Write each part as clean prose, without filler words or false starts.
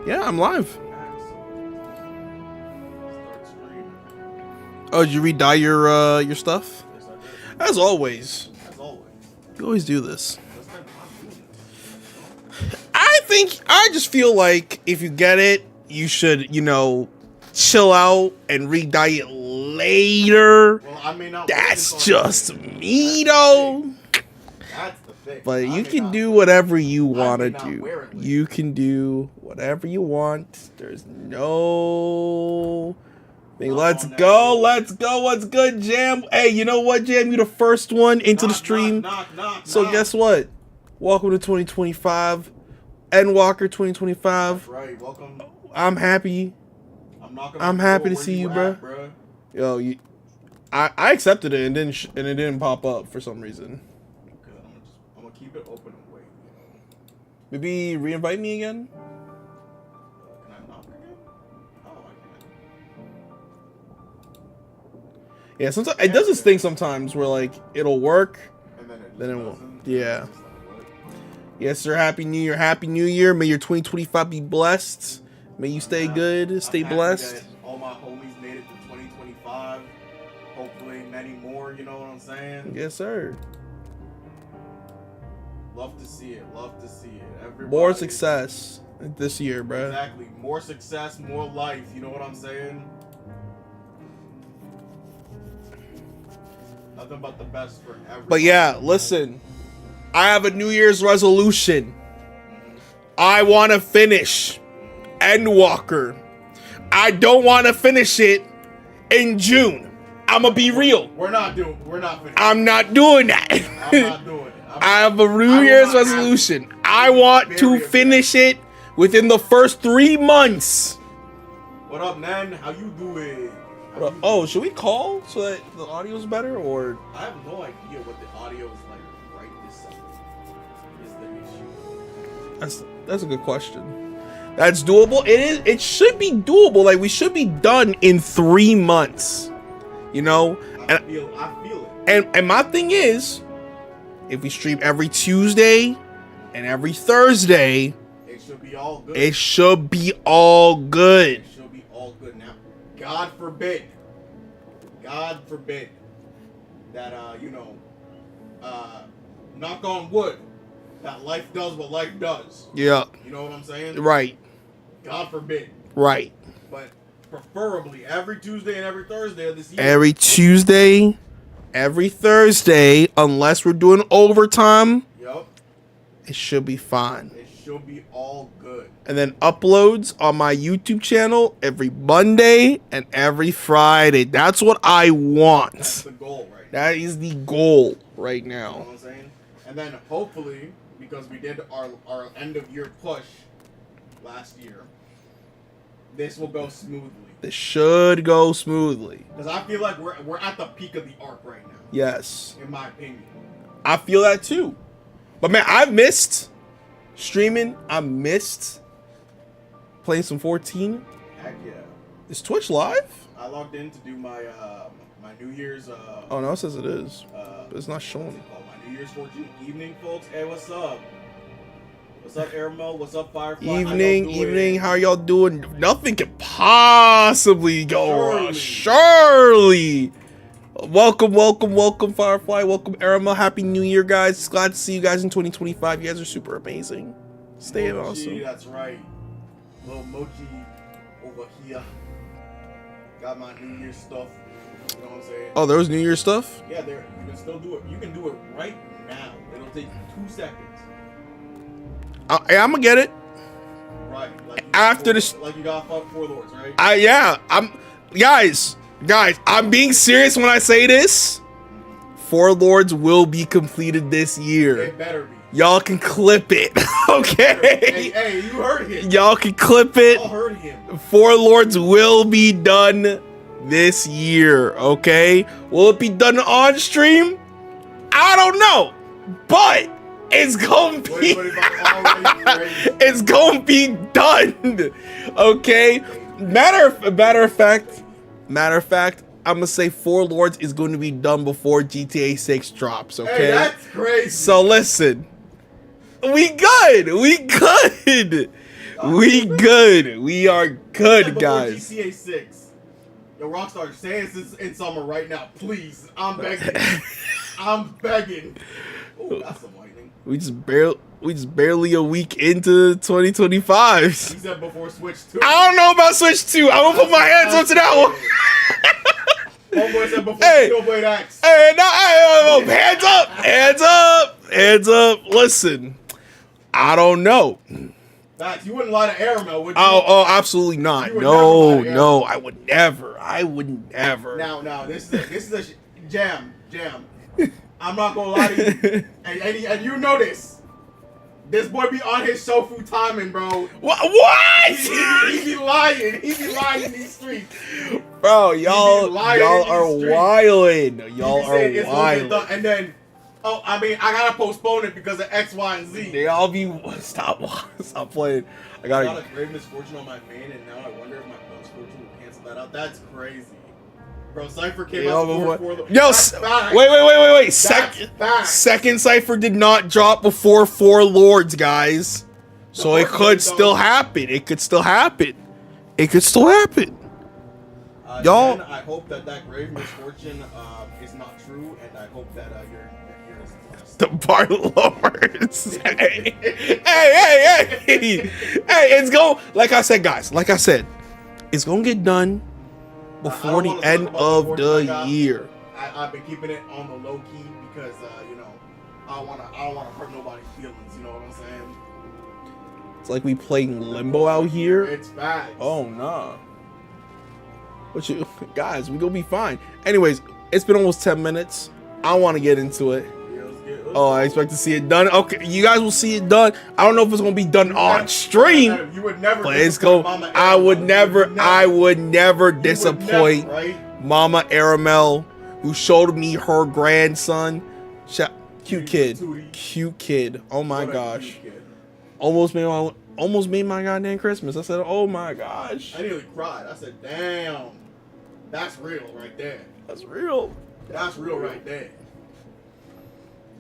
Yeah, I'm live. Oh, did you re-dye your stuff? Yes, I did. As always. As always. You always do this. That's not doing I just feel like if you get it, you should, chill out and re-dye it later. Well, I may not. That's just me, though. That's the thing. But you can do whatever you want to do. You can do whatever you want. There's no thing. Let's go. Let's go. What's good, Jam? Hey, you know what, Jam? You the first one into the stream. So guess what? Welcome to 2025. Endwalker 2025. That's right. Welcome. I'm happy. I'm happy to see you, bro. Yo, I accepted it and it didn't pop up for some reason. I'm gonna keep it open and wait. Maybe re-invite me again. Can I knock again? Oh, I can. Yeah, sometimes it does this thing sometimes where like it'll work, And then it won't. Yeah. Yes, sir. Happy New Year. Happy New Year. May your 2025 be blessed. May you stay good. Stay blessed. All my homies made it to 2025. Hopefully, many more. You know what I'm saying? Yes, sir. Love to see it. Love to see it. Everybody. More success this year, bro. Exactly. More success, more life. You know what I'm saying? Nothing but the best for everybody. But yeah, listen. I have a New Year's resolution. I want to finish Endwalker. I don't want to finish it in June. I'm gonna be real. We're not finishing. I'm not doing that. I'm not doing it. I have a New Year's resolution. I want to finish it within the first 3 months. What up, Nan? How you doing? Oh, should we call so that the audio's better, or? I have no idea what the audio is like right this second. Is the issue. That's a good question. That's doable. It is. It should be doable. Like we should be done in 3 months. You know. I feel it. And my thing is, if we stream every Tuesday and every Thursday, it should be all good. It should be all good. It should be all good. Now, God forbid that knock on wood, that life does what life does. Yeah. You know what I'm saying? Right. God forbid. Right. But preferably every Tuesday and every Thursday of this year. Every Tuesday, every Thursday, unless we're doing overtime. Yep. It should be fine. It should be all good. And then uploads on my YouTube channel every Monday and every Friday. That's what I want. That's the goal right now. That is the goal right now. You know what I'm saying? And then hopefully, because we did our end of year push last year, this will go smoothly. This should go smoothly. Because I feel like we're at the peak of the arc right now. Yes. In my opinion. I feel that too. But man, I've missed streaming. I missed playing some 14. Heck yeah. Is Twitch live? I logged in to do my my New Year's oh no, it says it is. But it's not showing. My New Year's 14 evening, folks. Hey, what's up? What's up, Airmo? What's up, Firefly? Evening. How y'all doing? Nothing can possibly go wrong. Surely. Welcome, Firefly. Welcome, Arama. Happy New Year, guys. Glad to see you guys in 2025. You guys are super amazing. Stay awesome. That's right. Little Mochi over here. Got my New Year stuff. You know what I'm saying? Oh, there was New Year stuff? Yeah, you can still do it. You can do it right now. It'll take 2 seconds. I'm gonna get it. Right. Like after this. Like you got 4 lords, right? Guys, I'm being serious when I say this. 4 lords will be completed this year. It better be. Y'all can clip it, okay? Hey, you heard him. Y'all can clip it. Y'all heard him. 4 lords will be done this year, okay? Will it be done on stream? I don't know, but it's gonna be. It's gonna be done, okay? Matter of fact, I'm gonna say 4 lords is going to be done before GTA 6 drops, okay? Hey, that's crazy. So listen, we good. We good. We are good, guys. GTA 6. Yo, Rockstar, say it's in summer right now, please. I'm begging. I'm begging. Oh, that's some lightning. We just barely a week into 2025. He said before Switch 2. I don't know about Switch 2. I will put my hands up to that one. Homeboy said before Xenoblade X. Hey, hands up, hands up, hands up. Listen, I don't know. Facts. You wouldn't lie to Aramel, would you? Oh, absolutely not. No, I would never. I would never. Now, this is a jam. I'm not gonna lie to you, and you know this. This boy be on his Shofu timing, bro. What? He be lying. He be lying in these streets. Y'all are wildin'. Y'all are wildin'. And then, I gotta postpone it because of X, Y, and Z. They all be stop playing. I got a grave misfortune on my main, and now I wonder if my bonus fortune will cancel that out. That's crazy. Bro, Cypher came out before wait. Second Cypher did not drop before 4 Lords, guys. So it could still happen. Y'all. Jen, I hope that grave misfortune is not true, and I hope that you're the bar lords. Hey, it's going. Like I said, guys. Like I said, it's gonna get done before the end of the year. I've been keeping it on the low key because I don't wanna hurt nobody's feelings. You know what I'm saying? It's like we playing limbo out here. It's bad. Oh nah. What you guys? We gonna be fine. Anyways, it's been almost 10 minutes. I want to get into it. Oh, I expect to see it done. Okay, you guys will see it done. I don't know if it's gonna be done on stream. You would never. But it's go. I would never disappoint Mama Aramel, who showed me her grandson. Cute kid. Oh my gosh. Almost made my goddamn Christmas. I said, oh my gosh. I nearly cried. I said, damn, that's real right there. That's real. That's real right there.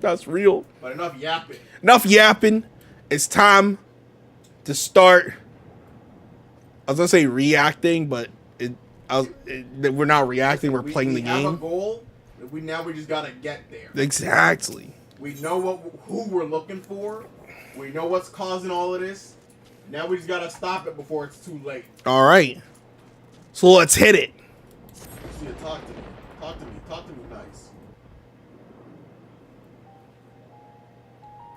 That's real. But enough yapping. It's time to start. I was gonna say reacting, but we're not reacting. We're playing the game. We have a goal. We just gotta get there. Exactly. We know who we're looking for. We know what's causing all of this. Now we just gotta stop it before it's too late. All right. So let's hit it. Talk to me. Talk to me nice.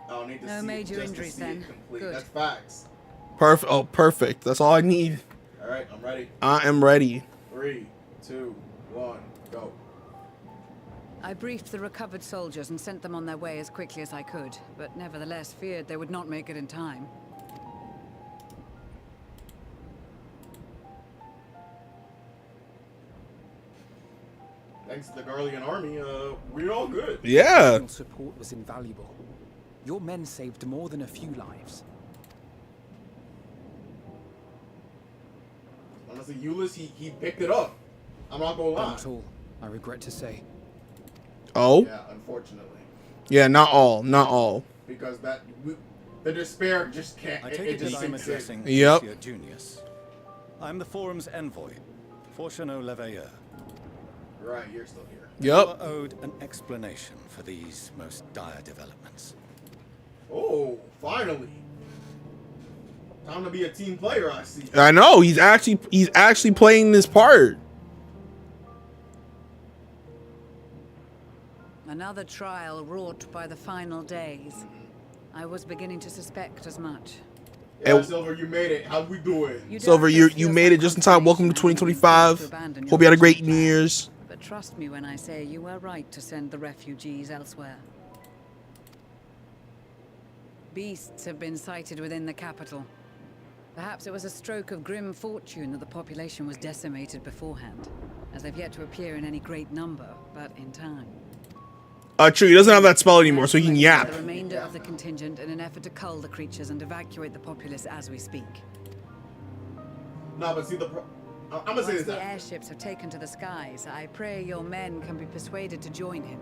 I don't need to no major injuries then. Good. That's facts. Perfect. Oh, perfect. That's all I need. All right, I'm ready. I am ready. 3, 2, 1, go. I briefed the recovered soldiers and sent them on their way as quickly as I could, but nevertheless feared they would not make it in time. Thanks to the Garlean army, we're all good. Yeah. Support was invaluable. Your men saved more than a few lives. Honestly, Euless, he picked it up. I'm not gonna lie. Not all, I regret to say. Oh? Yeah, unfortunately. Yeah, not all. Because the despair just can't. I take it that I'm addressing Yep. Junius. I'm the forum's envoy, Fortuno Leveilleur. Right, you're still here. You Yep. are owed an explanation for these most dire developments. Oh, finally. Time to be a team player, I see. I know. He's actually playing this part. Another trial wrought by the final days. I was beginning to suspect as much. Yeah, Silver, you made it. How'd we do it? Silver, you made it just in time. Welcome to 2025. Hope you had a great New Year's. But trust me when I say you were right to send the refugees elsewhere. Beasts have been sighted within the capital. Perhaps it was a stroke of grim fortune that the population was decimated beforehand, as they've yet to appear in any great number, but in time. True, he doesn't have that spell anymore, so he can yap. The remainder of the contingent in an effort to cull the creatures and evacuate the populace as we speak. No, but see, I'm gonna say Once this. the airships have taken to the skies, I pray your men can be persuaded to join him.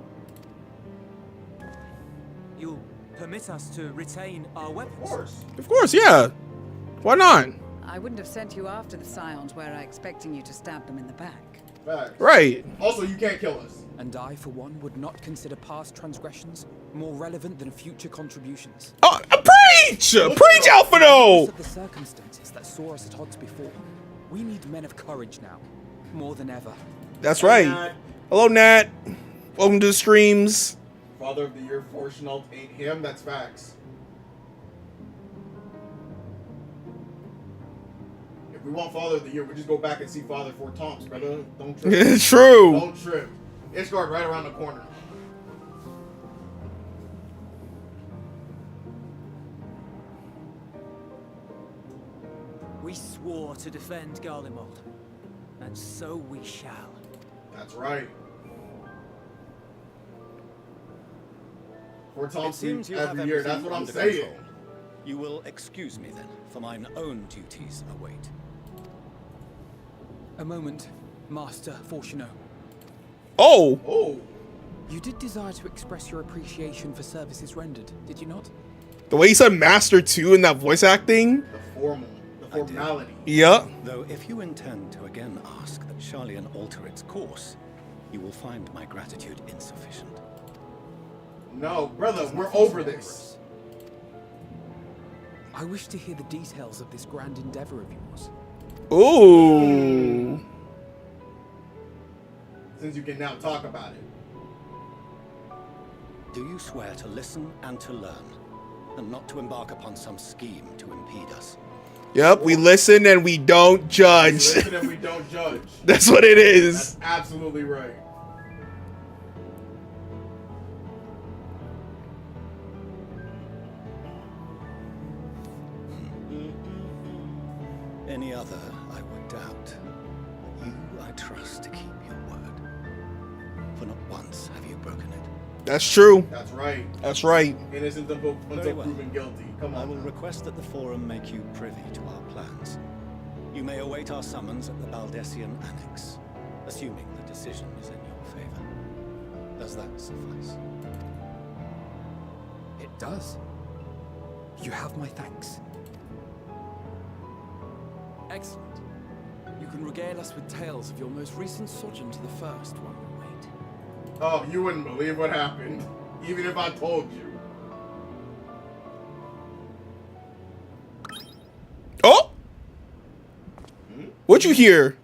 You'll permit us to retain our weapons? Of course. Of course, yeah. Why not? I wouldn't have sent you after the Scions were I expecting you to stab them in the back. Facts. Right. Also, you can't kill us. And I, for one, would not consider past transgressions more relevant than future contributions. Oh, preach! Preach, Alphino! Of the circumstances that saw us at odds before, we need men of courage now, more than ever. That's right. Nat. Hello, Nat. Welcome to the streams. Father of the Year, Fortunal ain't him. That's facts. If we want Father of the Year, we just go back and see Father Four Tomps, brother. Don't trip. It's true. Don't trip. Ishgard right around the corner. We swore to defend Garlemald, and so we shall. That's right. Four It Tomps seems you have every year. everything That's what I'm under saying. control. You will excuse me then, for mine own duties await. A moment, Master Fortuno. Oh, Oh, You did desire to express your appreciation for services rendered, did you not? the way he said Master 2 in that voice acting. the formality. Yeah. Though if you intend to again ask that Charlian alter its course, you will find my gratitude insufficient. No, brother, we're over this. I wish to hear the details of this grand endeavor of yours. Ooh. Since you can now talk about it. Do you swear to listen and to learn, and not to embark upon some scheme to impede us? Yep, we listen and we don't judge. Listen and we don't judge. That's what it is. That's absolutely right. Any other I would doubt, but you I trust to keep your word. For not once have you broken it. That's true. That's right. That's right. Innocent until Very well. proven guilty. Come I on. will now. request that the Forum make you privy to our plans. You may await our summons at the Baldessian Annex, assuming the decision is in your favor. Does that suffice? It does. You have my thanks. Excellent. You can regale us with tales of your most recent sojourn to the first while we wait. Oh, you wouldn't believe what happened, even if I told you. Oh! What'd you hear?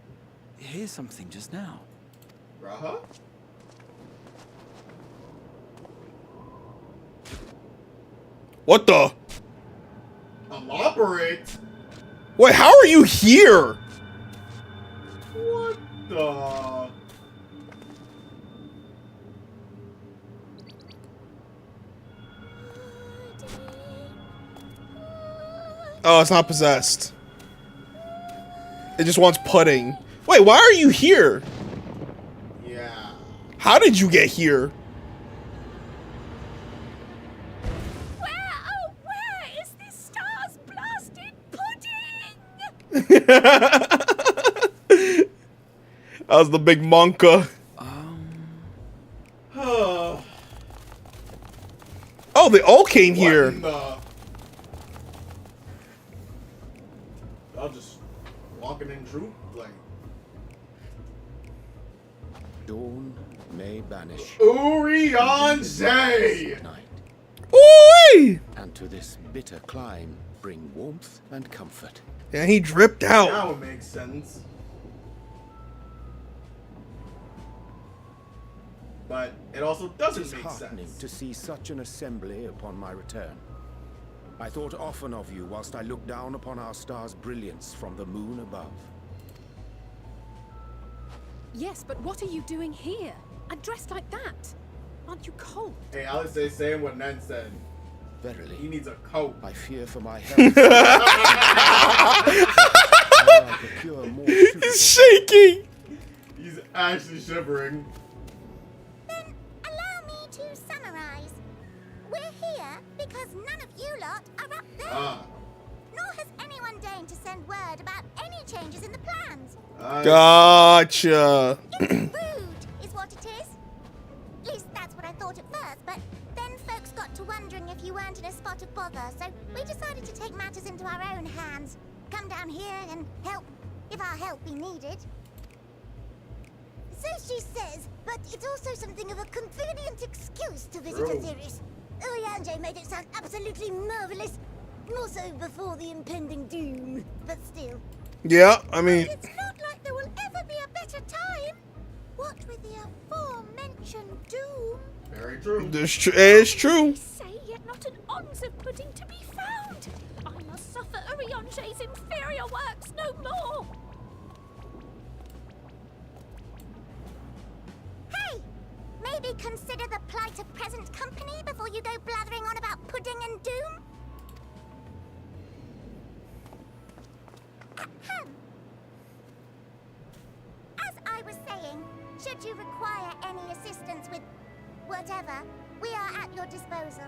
Here's something just now. Raha? What the? Elaborate? Wait, how are you here? What the? Oh, it's not possessed. It just wants pudding. Wait, why are you here? Yeah. How did you get here? Where is this star's blasted pudding? That was the big monka. Oh, they all came here. What in the... Y'all just walking in troop? Like... Dawn may banish Urianger! night, Ooh! and to this bitter clime bring warmth and comfort. Yeah, he dripped out. Now it makes sense. But it also It doesn't is make heartening sense. to see such an assembly upon my return. I thought often of you whilst I looked down upon our star's brilliance from the moon above. Yes, but what are you doing here? And dressed like that? Aren't you cold? Hey, Alex is saying what Nen said. He Verily, needs a coat. I fear for my health. I procure more suitable- He's shaking. He's actually shivering. Then allow me to summarize. We're here because none of you lot are up there. Ah. Nor has anyone deigned to send word about any changes in the plans. Gotcha. It's rude, is what it is. At least that's what I thought at first, but then folks got to wondering if you weren't in a spot of bother, so we decided to take matters into into our own hands. Come down here and help, if our help be needed. So she says, but it's also something of a convenient excuse to visit Osiris. Urianger made it sound absolutely marvelous. More so before the impending doom, but still. Yeah, I mean... It's not like there will ever be a better time. What with the aforementioned doom? Very true. It's true. Say yet not an ounce of pudding to be found. I must suffer Urianger's inferior works no more. Hey! Maybe consider the plight of present company before you go blathering on about pudding and doom? Ahem. As I was saying, should you require any assistance with whatever, we are at your disposal.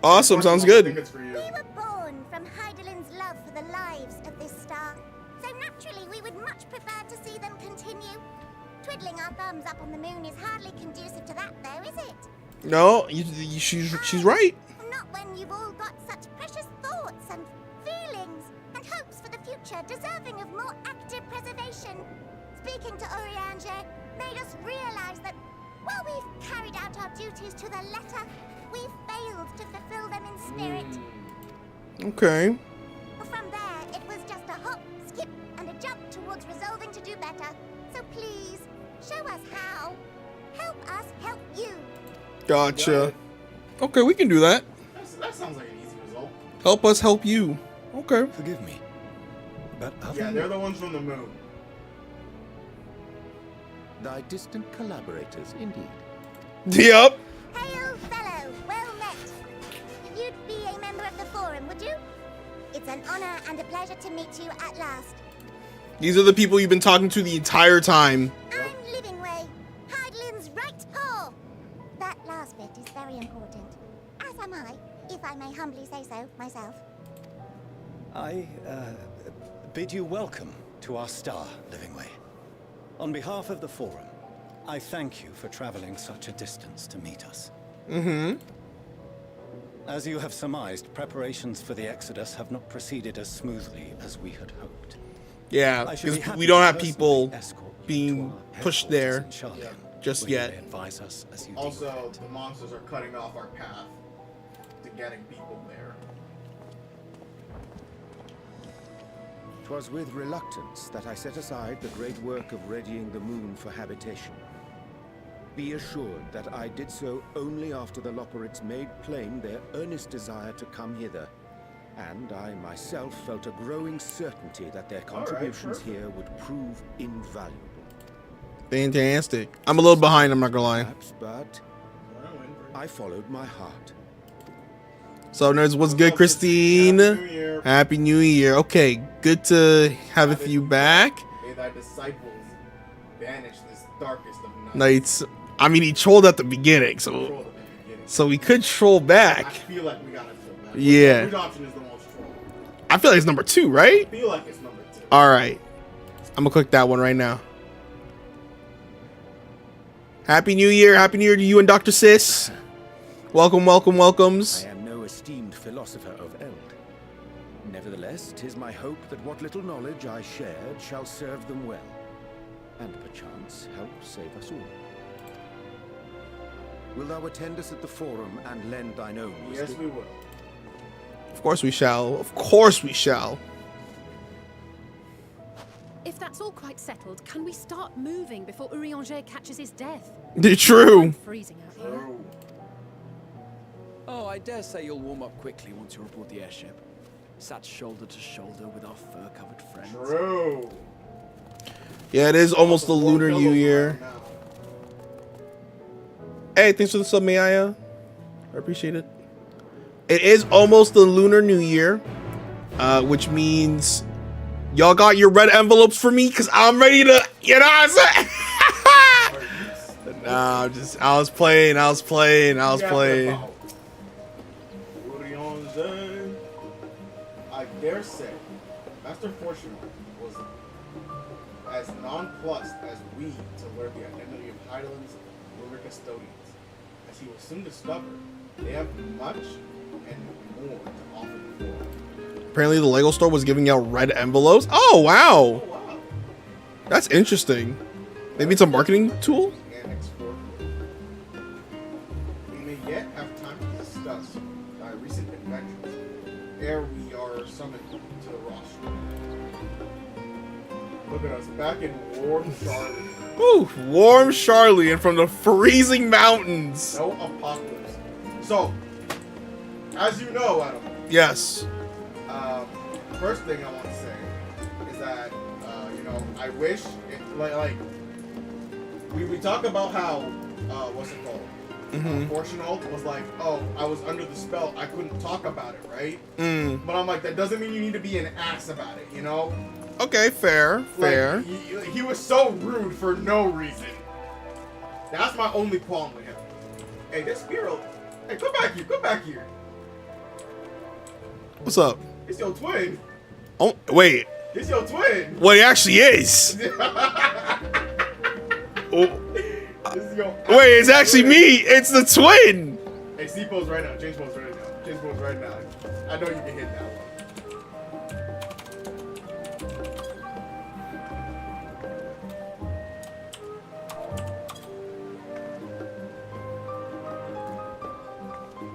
Awesome, sounds I good. think it's for you. We were born from Heidelin's love for the lives of this star, so naturally we would much prefer to see them continue. Twiddling our thumbs up on the moon is hardly conducive to that, though, is it? No, she's right. Not when you've all got such precious thoughts and feelings and hopes for the future deserving of more active preservation. Speaking to Urianger made us realize that while we've carried out our duties to the letter, we've failed to fulfill them in spirit. Okay. From there, it was just a hop, skip, and a jump towards resolving to do better. So please, show us how. Help us help you. Gotcha. Okay, we can do that. That sounds like an easy result. Help us help you. Okay. Forgive me, but Yeah, they're the ones from the moon. Thy distant collaborators, indeed. Yep. Hail, fellow, well met. You'd be a member of the Forum, would you? It's an honor and a pleasure to meet you at last. These are the people you've been talking to the entire time. I'm Livingway, Heidelin's right paw. That last bit is very important. As am I, if I may humbly say so myself. I bid you welcome to our star, Livingway. On behalf of the Forum, I thank you for traveling such a distance to meet us. Mm-hmm. As you have surmised, preparations for the Exodus have not proceeded as smoothly as we had hoped. Yeah, I should be because happy we don't to have personally people escort you being to our pushed headquarters there in Charlian, just where you yet. may advise us as you deem Also, fit. the monsters are cutting off our path to getting people there. 'Twas with reluctance that I set aside the great work of readying the moon for habitation. Be assured that I did so only after the Loperids made plain their earnest desire to come hither, and I myself felt a growing certainty that their contributions here would prove invaluable. Fantastic. I'm a little behind, I'm not gonna lie. Perhaps, but I followed my heart. So, nerds, what's good, Christine? Happy New Year. Happy New Year. Okay, good to have you back. May thy disciples banish this darkest of Nights. I mean, he trolled at the beginning, so we could troll I back. feel like we gotta troll back. Yeah. Which option is the most troll? I feel like it's number 2, right? I feel like it's number 2. All right. I'm gonna click that one right now. Happy New Year. Happy New Year to you and Dr. Sis. Welcome, welcome, welcomes. I am no esteemed philosopher of eld. Nevertheless, 'tis my hope that what little knowledge I shared shall serve them well, and perchance help save us all. Will thou attend us at the Forum and lend thine own wisdom? Yes, we will. Of course we shall. Of course we shall. If that's all quite settled, can we start moving before Urianger catches his death? True. I'm freezing out here. Oh, I dare say you'll warm up quickly once you're aboard the airship. Sat shoulder to shoulder with our fur-covered friends. True. Yeah, it is almost the Lunar New Year. Hey, thanks for the sub, Maya. I appreciate it. It is almost the Lunar New Year, which means y'all got your red envelopes for me because I'm ready to, you know what I'm saying? Nah, I was playing. I dare say, Master Fortune was as nonplussed as we to learn the identity of Heidelin's lunar custodians. As he will soon discover, they have much and more to offer the world. Apparently the Lego store was giving out red envelopes. Oh, wow. Oh, wow. That's interesting. Maybe it's a marketing tool? And explore. We may yet have time to discuss thy recent adventures ere we are summoned to the roster. Look at us, back in warm Charlotte. Ooh, warm Charlie and from the freezing mountains. No apocalypse. So, as you know, Adam, Yes. first thing I want to say is that, you know, I wish, like we talk about how, what's it called? Fortunal was like, oh, I was under the spell, I couldn't talk about it, right? But I'm like, that doesn't mean you need to be an ass about it, you know? Okay, fair, fair. Like, he was so rude for no reason. That's my only qualm with him. Hey, this Spiro, hey, come back here. What's up? It's your twin. Oh, wait. It's your twin. Well, he actually is. Oh, This is your wait, it's actually me. It's the twin. Hey, C pose right now. Change pose right now. Change pose right now. I know you can hit that one.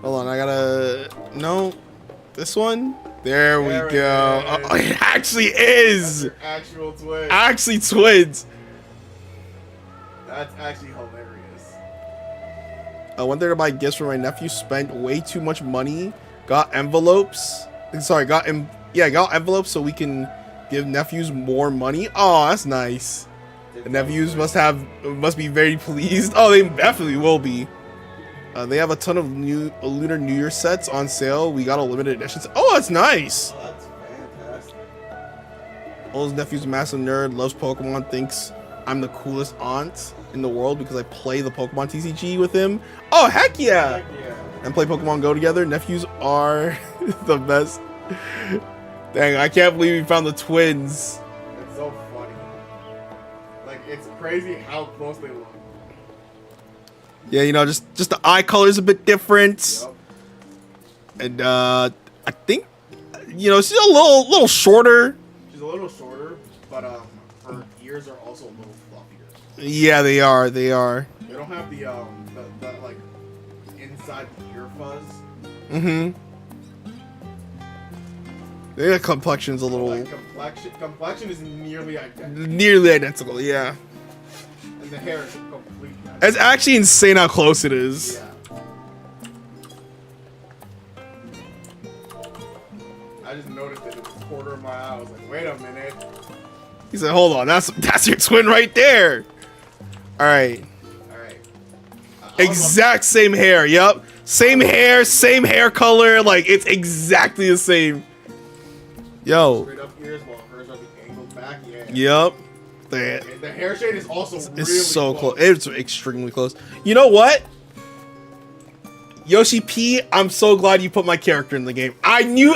Hold on, I gotta... No. This one? There we There it go. is. Oh, it actually is. Your actual twin. Actually twins. That's actually hilarious. I went there to buy gifts for my nephew. Spent way too much money. Got envelopes. Sorry, got envelopes so we can give nephews more money. Oh, that's nice. The nephews must be very pleased. Oh, they definitely will be. They have a ton of new Lunar New Year sets on sale. We got a limited edition. Oh, that's nice. Oh, that's fantastic. All his nephew's a massive nerd, loves Pokemon, thinks I'm the coolest aunt in the world because I play the Pokemon TCG with him. Oh, heck yeah. Heck yeah. And play Pokemon Go together. Nephews are the best. Dang, I can't believe we found the twins. It's so funny. Like, it's crazy how close they look. Yeah, you know, just the eye color's a bit different. Yep. And I think, you know, she's a little shorter. She's a little shorter, but her ears are also a little fluffier. Yeah, they are. They are. They don't have the like inside the ear fuzz. Mm-hmm. Their complexion's a little Like complexion is nearly identical. Yeah. and the hair is completely identical. It's actually insane how close it is. Yeah. I just noticed it in the corner of my eye. I was like, wait a minute. He said, "Hold on, that's your twin right there." All right. All right. Exact same hair. Yep. Same hair, same hair color. Like it's exactly the same. Yo. Straight up ears while hers are the angled back. Yeah. Yep. The hair shade is also It's really so close. It's extremely close. You know what? Yoshi P, I'm so glad you put my character in the game. I knew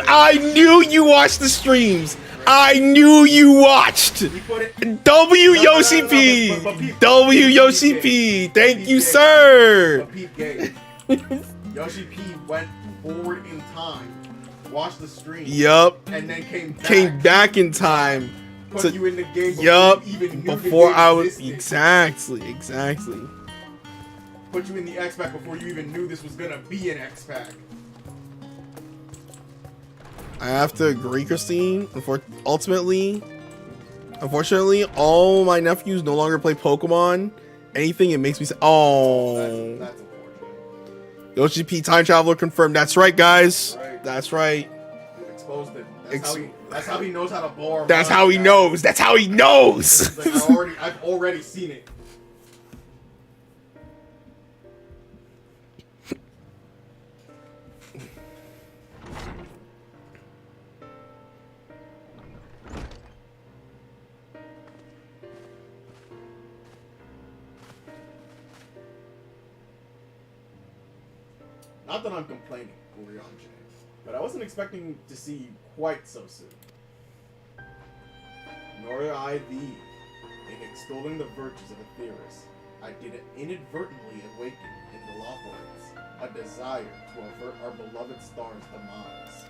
you watched the streams. I knew you watched. You put it. W Yoshi P. but Pete- W Pete Yoshi Pete P. Pete Thank you, Pete sir. But Pete Gay. Yoshi P went forward in time, watched the stream. Yup. And then Came back in time. Put you in the game before Yup. you even knew Before the game I was existed. exactly. Put you in the X Pack before you even knew this was gonna be an X Pack. I have to agree, Christine. Unfortunately, all my nephews no longer play Pokemon. Anything, it makes me say, "Oh." That's unfortunate. Yoshi P Time Traveler confirmed. That's right, guys. Right. That's right. Exposed it. That's how he knows how to blow our That's mind, how he guys. knows. That's how he knows. It's like, I've already seen it. Not that I'm complaining, Orion J, but I wasn't expecting to see you quite so soon. Nor I thee. In extolling the virtues of a theorist, I did inadvertently awaken in the Loporans a desire to avert our beloved star's demise.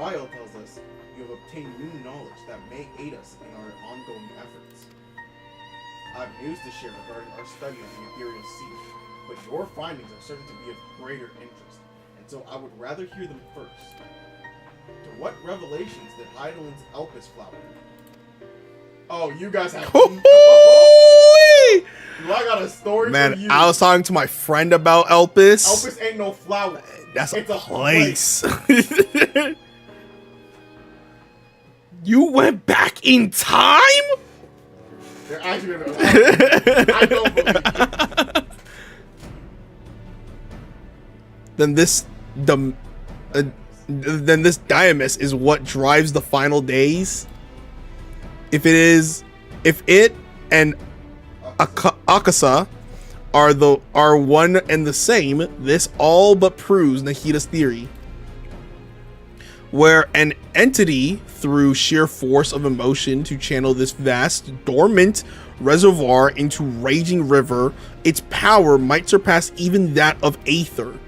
trial tells us you have obtained new knowledge that may aid us in our ongoing efforts. I have news to share regarding our study of the Ethereal Sea, but your findings are certain to be of greater interest, and so I would rather hear them first. To what revelations did Heidelin's Elpis flower? Oh, you guys have... Hoo-hoo-wee! Do I got a story Man, for you? I was talking to my friend about Elpis. Elpis ain't no flower. That's it's a place. You went back in time? They're actually gonna... I don't believe it. Then this Diamus is what drives the final days. If it and Akasa are one and the same, this all but proves Nahida's theory, where an entity through sheer force of emotion to channel this vast dormant reservoir into raging river, its power might surpass even that of Aether.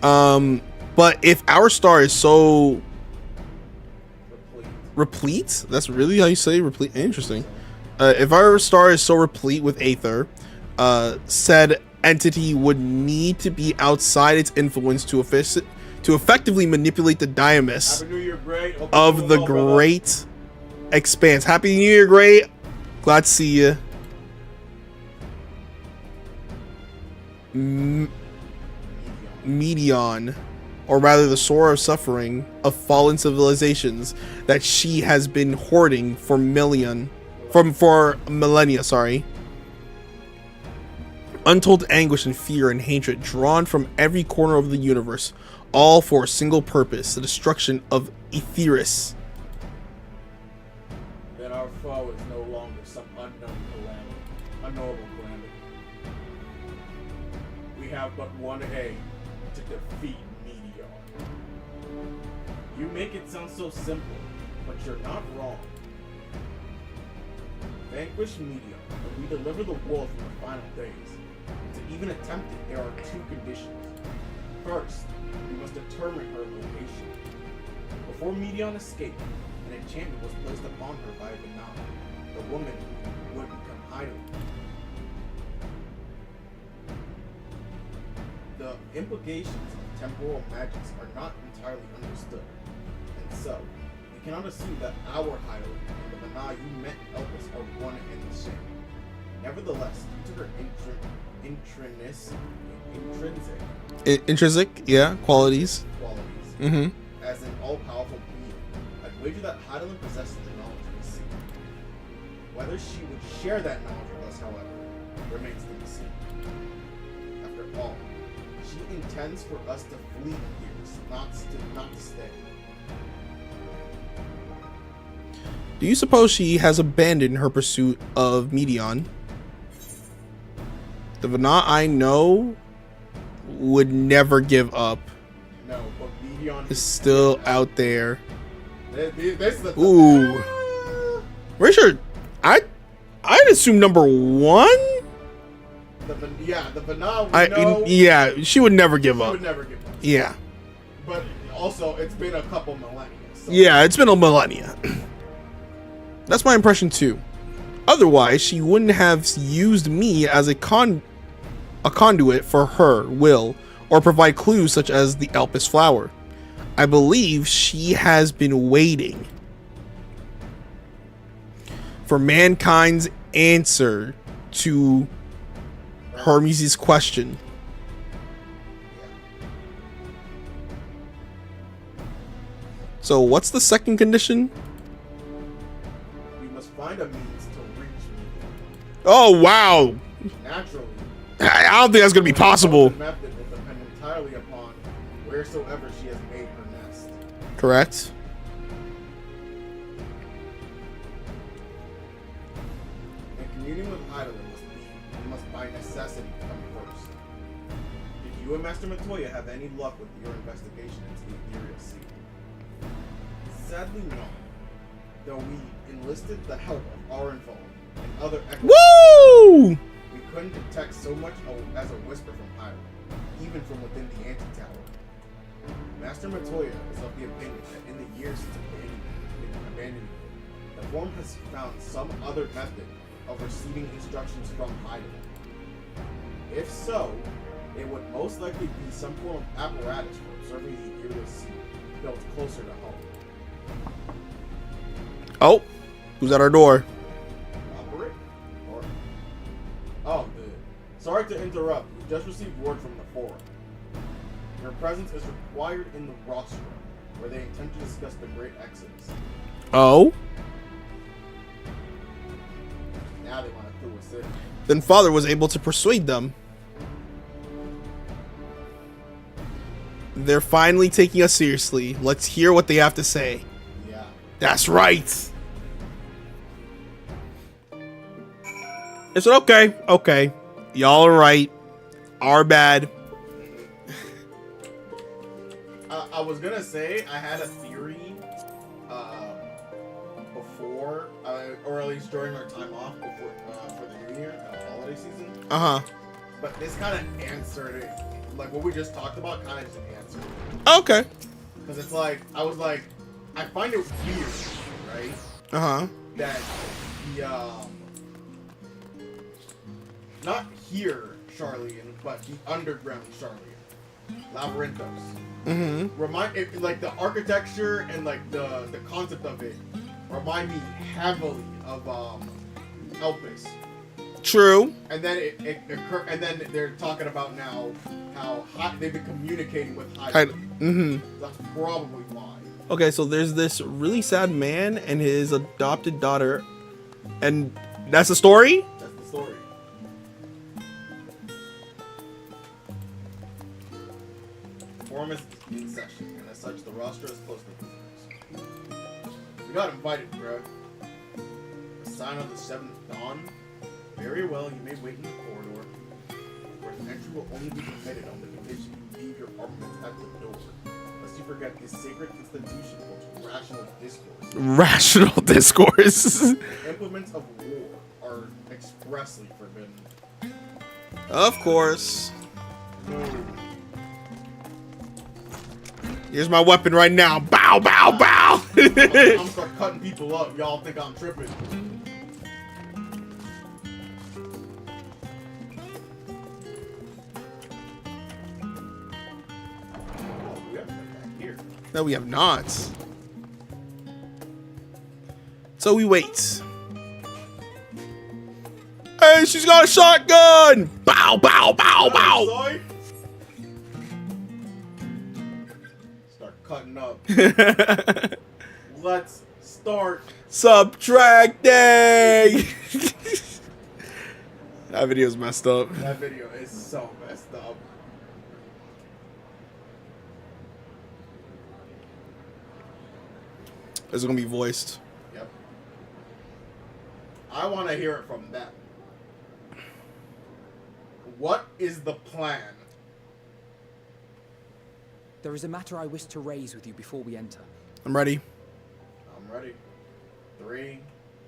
But if our star is so replete, that's really how you say replete. Interesting. If our star is so replete with Aether, said entity would need to be outside its influence to effectively manipulate the Diamus of the great expanse. Happy New Year, Great. Glad to see you. Medion, or rather the sore of suffering of fallen civilizations that she has been hoarding for millennia, sorry. Untold anguish and fear and hatred drawn from every corner of the universe, all for a single purpose, the destruction of Aetheris. Then our foe is no longer some unknowable calamity. We have but one aim, to defeat Meteor. You make it sound so simple, but you're not wrong. Vanquish Meteor, and we deliver the world from the final days. To even attempt it, there are two conditions. First, we must determine her location. Before Meteor escaped, an enchantment was placed upon her by Benai, the woman who would become Heidelin. The implications of temporal magics are not entirely understood, and so we cannot assume that our Heidelin and the Benai you met in Elpis are one and the same. Nevertheless, due to her intrinsic, yeah, qualities. As an all-powerful being, I'd wager that Heidelin possesses the knowledge of the sea. Whether she would share that knowledge with us, however, remains to be seen. After all, she intends for us to flee here, not to stay. Do you suppose she has abandoned her pursuit of Medion? The Vana I know would never give up. No, but Medion is still out there. Ooh. Richard, I'd assume number one? The Vana yeah, she would never give up. She would never give up. Yeah. But also, it's been a couple millennia. So. Yeah, it's been a millennia. That's my impression too. Otherwise, she wouldn't have used me as a conduit for her will, or provide clues such as the Elpis flower. I believe she has been waiting for mankind's answer to Hermes' question. So what's the second condition? We must find a means to reach me. Oh wow. Naturally. I don't think that's gonna be possible. The method will depend entirely upon wheresoever she has made her nest. Correct. And communing with Heidelin must by necessity come first. Did you and Master Matoya have any luck with your investigation into the Ethereal Sea? Sadly, no. Though we enlisted the help of Arenval and other Woo! we couldn't detect so much as a whisper from Heidelin. even from within the Anti-Tower. Master Matoya is of the opinion that in the years since abandoning it, the Forum has found some other method of receiving instructions from Hydaelyn. If so, it would most likely be some form of apparatus for observing the Earless Sea, built closer to home. Oh, who's at our door? Operate? Or... Oh, good. Sorry to interrupt. We just received word from the Forum. Your presence is required in the rostrum, where they intend to discuss the Great Exodus. Oh? Now they want to clue us in. Then Father was able to persuade them. They're finally taking us seriously. Let's hear what they have to say. Yeah. That's right. I said, okay, okay. Y'all are right. Our bad. I was gonna say I had a theory before, or at least during our time off before for the New Year holiday season. But this kind of answered it. Like what we just talked about, kind of just answered it. Okay. Because it's like I was like, I find it weird, right? That the not here Charlian, but the underground Charlian, Labyrinthos. Remind it, like the architecture and like the concept of it remind me heavily of Elpis. True. And then and then they're talking about now how they've been communicating with Hydaelyn. That's probably why. Okay, so there's this really sad man and his adopted daughter, and that's the story? That's the story. The forum is in session, and as such, the roster is close to visitors. You got invited, bro. A sign of the 7th dawn. Very well, you may wait in the corridor, where the entry will only be permitted on the condition you leave your armaments at the door. Lest you forget this sacred institution holds rational discourse. Rational discourse. The implements of war are expressly forbidden. Of course. Here's my weapon right now. Bow, bow, bow. I'm gonna start cutting people up. Y'all think I'm tripping. No, we have not. So we wait. Hey, she's got a shotgun! Bow, bow, bow, bow! Sorry. Start cutting up. Let's start subtracting! That video's messed up. That video is so messed up. Is it gonna be voiced? Yep. I want to hear it from them. What is the plan? There is a matter I wish to raise with you before we enter. I'm ready. I'm ready. 3,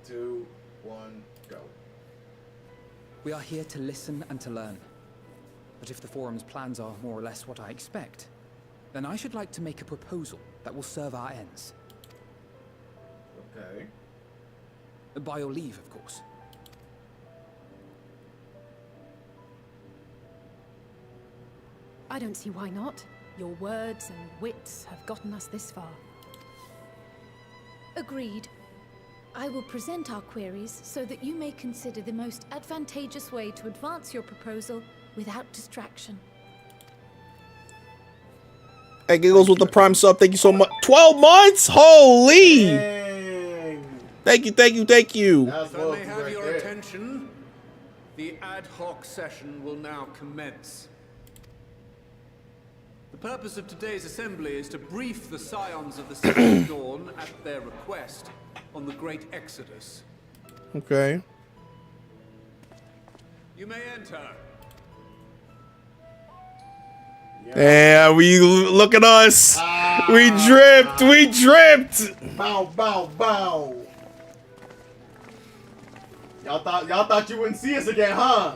2, 1, go. We are here to listen and to learn. But if the Forum's plans are more or less what I expect, then I should like to make a proposal that will serve our ends. Okay. By your leave, of course. I don't see why not. Your words and wits have gotten us this far. Agreed. I will present our queries so that you may consider the most advantageous way to advance your proposal without distraction. Hey, Giggles with the Prime sub. Thank you so much. 12 months? Holy! Dang. Thank you, thank you, thank you. That's If I may loyalty have right your there. attention, the ad hoc session will now commence. The purpose of today's assembly is to brief the Scions of the Second Dawn at their request on the Great Exodus. Okay. You may enter. Yeah, look at us. We dripped, we dripped. Bow, bow, bow. Y'all thought you wouldn't see us again, huh?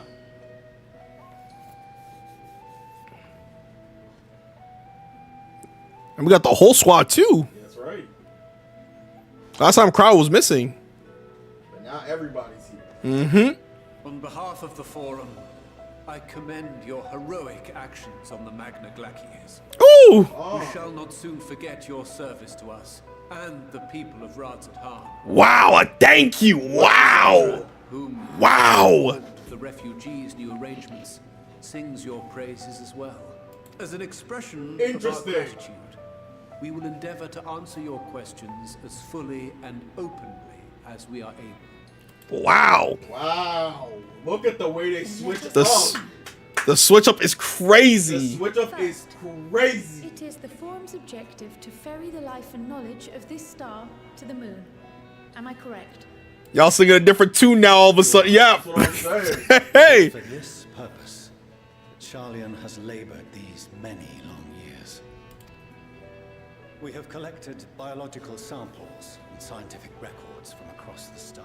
And we got the whole squad too. That's right. Last time Crowd was missing. But now everybody's here. Mm-hmm. On behalf of the Forum, I commend your heroic actions on the Magna Glaciers. Ooh! We shall not soon forget your service to us and the people of Radz-at-Han. Wow! Thank you! Wow! Whom Wow! the refugees' new arrangements sings your praises as well. As an expression of our Interesting. gratitude, we will endeavor to answer your questions as fully and openly as we are able. Wow! Wow. Look at the way they switch The up. the switch up is The crazy. switch up is crazy. It is the Forum's objective to ferry the life and knowledge of this star to the moon. Am I correct? Y'all singing a different tune now all of a sudden. Yeah. That's what I'm saying. Hey! For this purpose, Charlian has labored these many long years. We have collected biological samples and scientific records from across the star.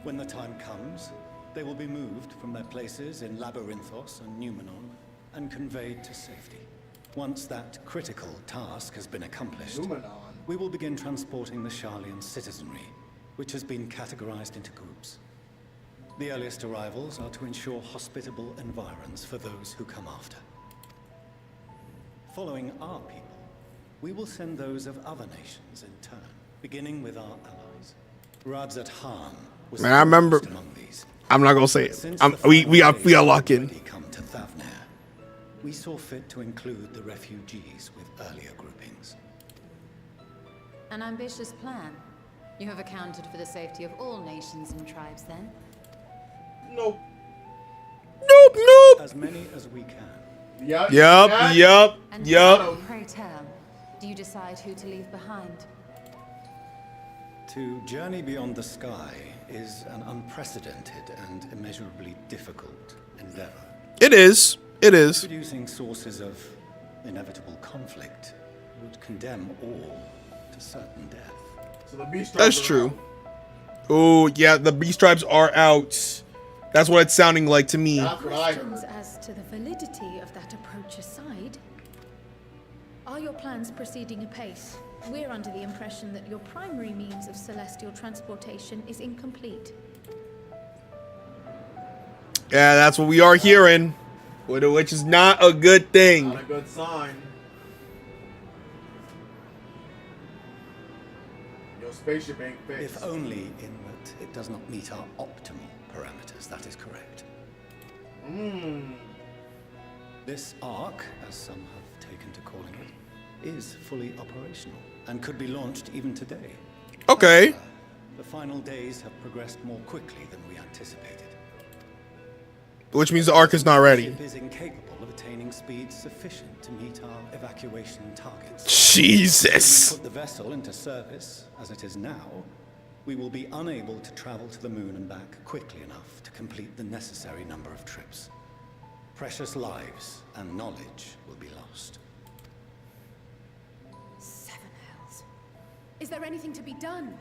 When the time comes, they will be moved from their places in Labyrinthos and Numenor and conveyed to safety. Once that critical task has been accomplished, Numenor. we will begin transporting the Charlian citizenry, which has been categorized into groups. The earliest arrivals are to ensure hospitable environs for those who come after. Following our people, we will send those of other nations in turn, beginning with our allies. Radz-at-Han was Man, I remember- foremost among these. I'm not gonna say But it. since I'm, the we final got days had lock in. already come to Thavnair, we saw fit to include the refugees with earlier groupings. An ambitious plan. You have accounted for the safety of all nations and tribes, then? Nope. Nope, nope. As many as we can. Yep. And Yup. pray tell, do you decide who to leave behind? To journey beyond the sky is an unprecedented and immeasurably difficult endeavor. It is. It is. Producing sources of inevitable conflict would condemn all to certain death. So the beast That's true. Oh, yeah, the beast tribes are out. That's what it's sounding like to me. That's what I Questions heard. as to the validity of that approach aside, are your plans proceeding apace? We're under the impression that your primary means of celestial transportation is incomplete. Yeah, that's what we are hearing, which is not a good thing. Not a good sign. Your spaceship ain't fixed. If only in that it does not meet our optimal parameters, that is correct. This arc, as some have taken to calling it, is fully operational and could be launched even today. Okay. However, the final days have progressed more quickly than we anticipated. Which means the arc is not ready. The ship is incapable of attaining speeds sufficient to meet our evacuation targets. Jesus. If we put the vessel into service, as it is now, we will be unable to travel to the moon and back quickly enough to complete the necessary number of trips. Precious lives and knowledge will be lost. Seven hells. Is there anything to be done?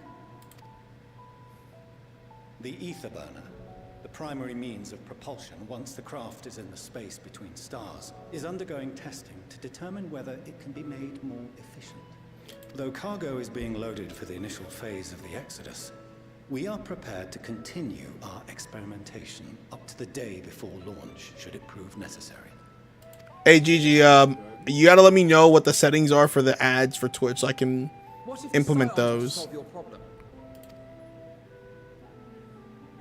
The ether burner, the primary means of propulsion once the craft is in the space between stars, is undergoing testing to determine whether it can be made more efficient. Though cargo is being loaded for the initial phase of the Exodus, we are prepared to continue our experimentation up to the day before launch, should it prove necessary. Hey, Gigi, you gotta let me know what the settings are for the ads for Twitch so I can What if the implement Scions those. solve your problem?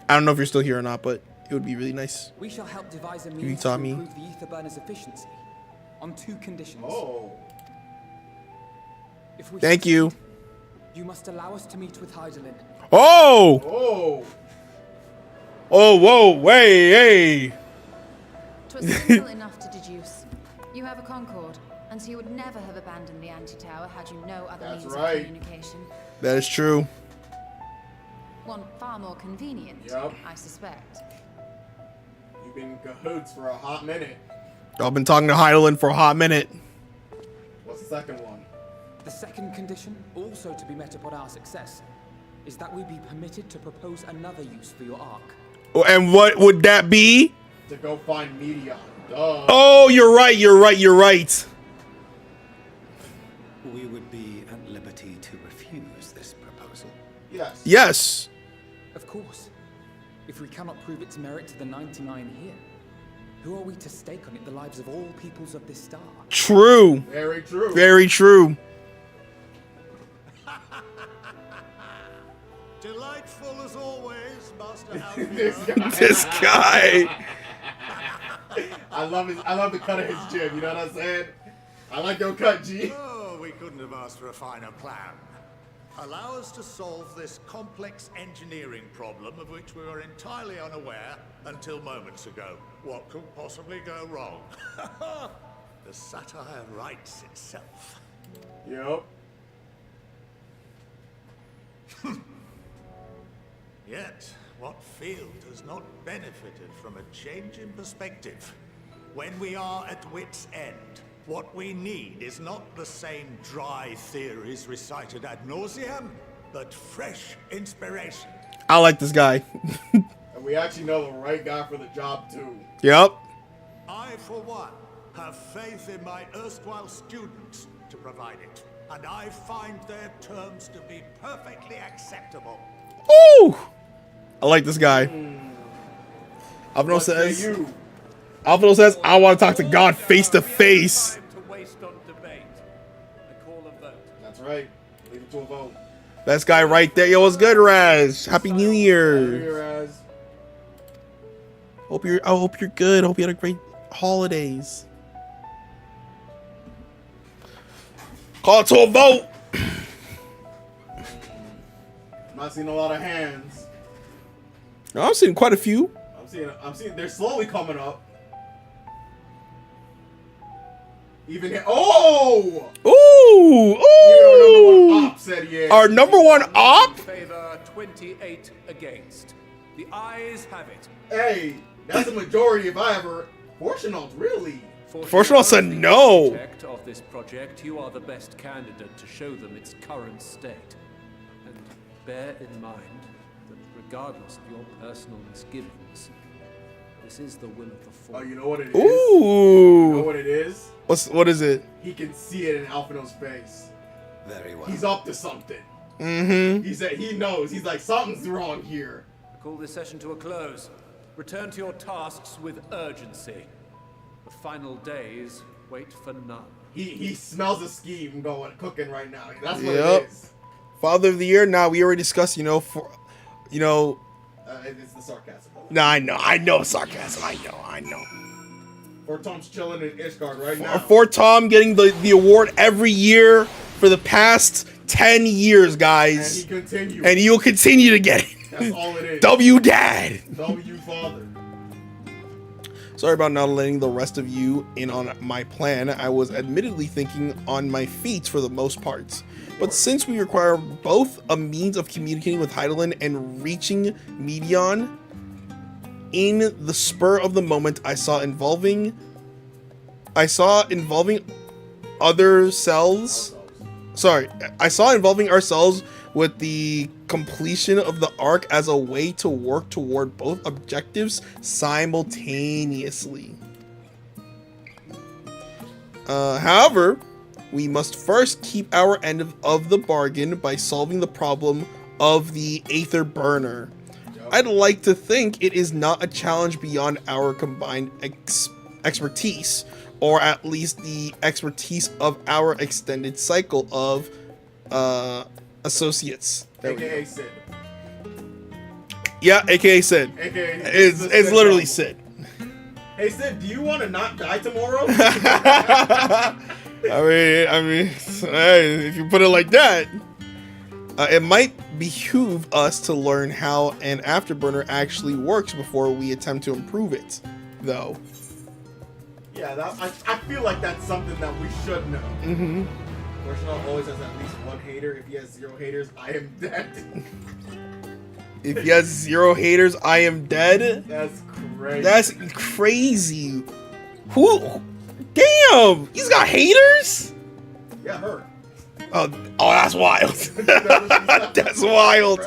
I don't know if you're still here or not, but it would be really nice. We shall help devise a You means to taught me. improve the ether burner's efficiency on two conditions. Oh. If we Thank you. succeed, you must allow us to meet with Hydaelyn. Oh! Oh. Oh, whoa, hey, hey. 'Twas simple enough to deduce. You have a Concord, and so you would never have abandoned the anti-tower had you no other That's means right. of communication. That is true. One far more convenient, Yup. I suspect. You've been in cahoots for a hot minute. Y'all been talking to Hydaelyn for a hot minute. What's the second one? The second condition, also to be met upon our success, is that we be permitted to propose another use for your ark. And what would that be? To go find Medion. Duh. Oh, you're right, you're right, you're right. Yes. Of course. If we cannot prove its merit to the 99 here, who are we to stake on it the lives of all peoples of this star? True. Very true. Very true. Delightful as always, Master This guy. I love the cut of his jib, you know what I'm saying? I like your cut, G. Oh, we couldn't have asked for a finer plan. Allow us to solve this complex engineering problem of which we were entirely unaware until moments ago. What could possibly go wrong? The satire writes itself. Yep. Yet, what field has not benefited from a change in perspective? When we are at wit's end, what we need is not the same dry theories recited ad nauseam, but fresh inspiration. I like this guy. And we actually know the right guy for the job, too. Yep. I, for one, have faith in my erstwhile students to provide it, and I find their terms to be perfectly acceptable. Ooh! I like this guy. Alvaro says, I want to talk to God face to face. That's right. Leave it to a vote. That's guy right there. Yo, what's good, Raz? Happy New Year. Happy New Year, Raz. I hope you're good. I hope you had a great holidays. Call it to a vote. I'm not seeing a lot of hands. No, I'm seeing quite a few. I'm seeing they're slowly coming up. Even oh! Ooh! Even our number one op said yes. Our number one op? Favor 28 against. The ayes have it. Hey, that's a majority if I ever. Fortunate, really. Fortunate said no. Architect of this project, you are the best candidate to show them its current state. And bear in mind that regardless of your personal misgivings, this is the will of the Force. Oh, you know what it is? Ooh. You know what it is? What is it? He can see it in Alphino's face. Very well. He's up to something. Mm-hmm. He knows. He's like, something's wrong here. I call this session to a close. Return to your tasks with urgency. The final days wait for none. He smells a scheme cooking right now. That's what Yep. it is. Father of the Year. Now we already discussed. It's the sarcasm. Nah, I know sarcasm. I know. Or Tom's chilling in Ishgard right now. For Tom getting the award every year for the past 10 years, guys. And he continues. And you'll continue to get it. That's all it is. W Dad. W Father. Sorry about not letting the rest of you in on my plan. I was admittedly thinking on my feet for the most part. But since we require both a means of communicating with Heidelin and reaching Medion, in the spur of the moment, I saw involving ourselves with the completion of the arc as a way to work toward both objectives simultaneously. However, we must first keep our end of the bargain by solving the problem of the Aether Burner. I'd like to think it is not a challenge beyond our combined expertise, or at least the expertise of our extended cycle of associates. AKA Sid. Yeah, AKA Sid. AKA It's literally Sid. Hey Sid, do you want to not die tomorrow? I mean, hey, if you put it like that, it might behoove us to learn how an afterburner actually works before we attempt to improve it, though. Yeah, I feel like that's something that we should know. Mm-hmm. Fortunate always has at least one hater. If he has 0 haters, I am dead. If he has 0 haters, I am dead. That's crazy. That's crazy. Who? Damn, he's got haters? Yeah, her. Oh, that's wild. That's wild.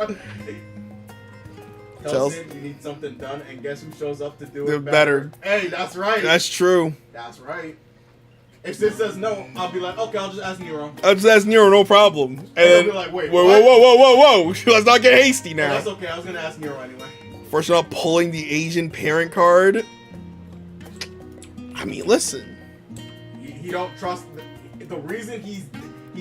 Tell Sid you need something done, and guess who shows up to do They're it better? better. Hey, that's right. That's true. That's right. If Sid says no, I'll be like, okay, I'll just ask Nero. I'll just ask Nero, no problem. And I'll be like, wait, whoa, what? whoa. Let's not get hasty now. Oh, that's okay. I was gonna ask Nero anyway. First up, pulling the Asian parent card. I mean, listen. He don't trust. The reason he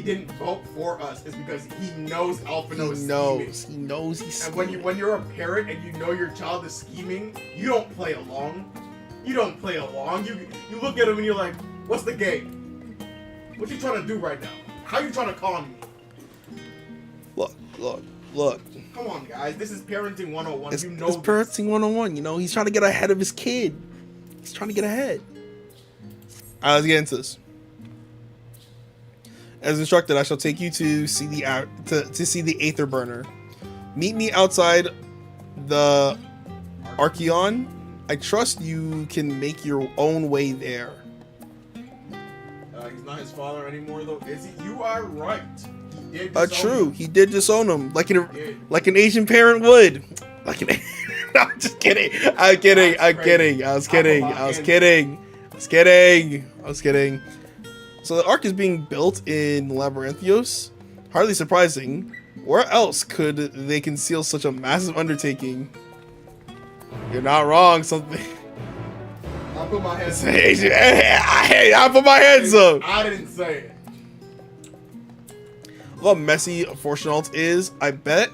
didn't vote for us is because he knows Alphino is scheming. He knows he's And scheming. when you're a parent and you know your child is scheming, you don't play along. You don't play along. You look at him and you're like, what's the game? What you trying to do right now? How you trying to con me? Look. Come on, guys. This is parenting 101. It's You know parenting 101. You know, he's trying to get ahead of his kid. He's trying to get ahead. All right, let's get into this. As instructed, I shall take you to see the Aether Burner. Meet me outside the Archeon. I trust you can make your own way there. He's not his father anymore, though, is he? You are right. He did disown True. him. He did disown him, like an Asian parent would. Like an. No, I'm just kidding. I'm kidding. I was kidding. So the Ark is being built in Labyrinthios. Hardly surprising. Where else could they conceal such a massive undertaking? You're not wrong. Something. I put my hands up. I put my hands up. I didn't say it. What messy Fortune Alt is, I bet.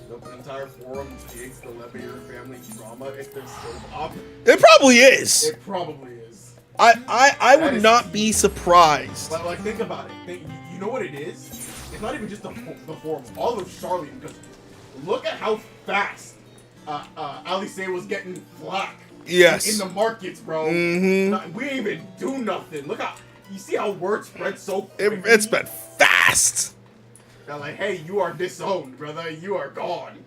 The entire forum digs the Lebeyer family drama if there's soap op. It probably is. It probably is. I would not be surprised. But like, think about it. You know what it is? It's not even just the forums. All of Charlotte, because look at how fast Alice was getting flack. Yes. In the markets, bro. Mm-hmm. We didn't even do nothing. Look how you see how word spread so quickly? It's been fast. They're like, hey, you are disowned, brother. You are gone.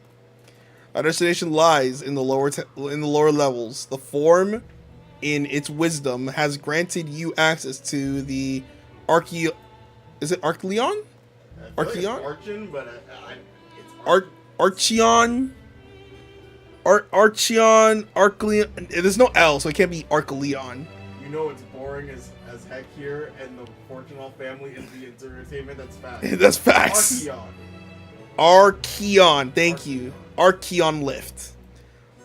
Our destination lies in the lower levels. The form, in its wisdom, has granted you access to the Is it Archeon? Archeon? Archeon, but it's Archeon. Archeon. There's no L, so it can't be Archeleon. You know it's boring as heck here, and the Fortunal family is the entertainment. That's facts. That's facts. Archeon. Thank you. Archeon lift.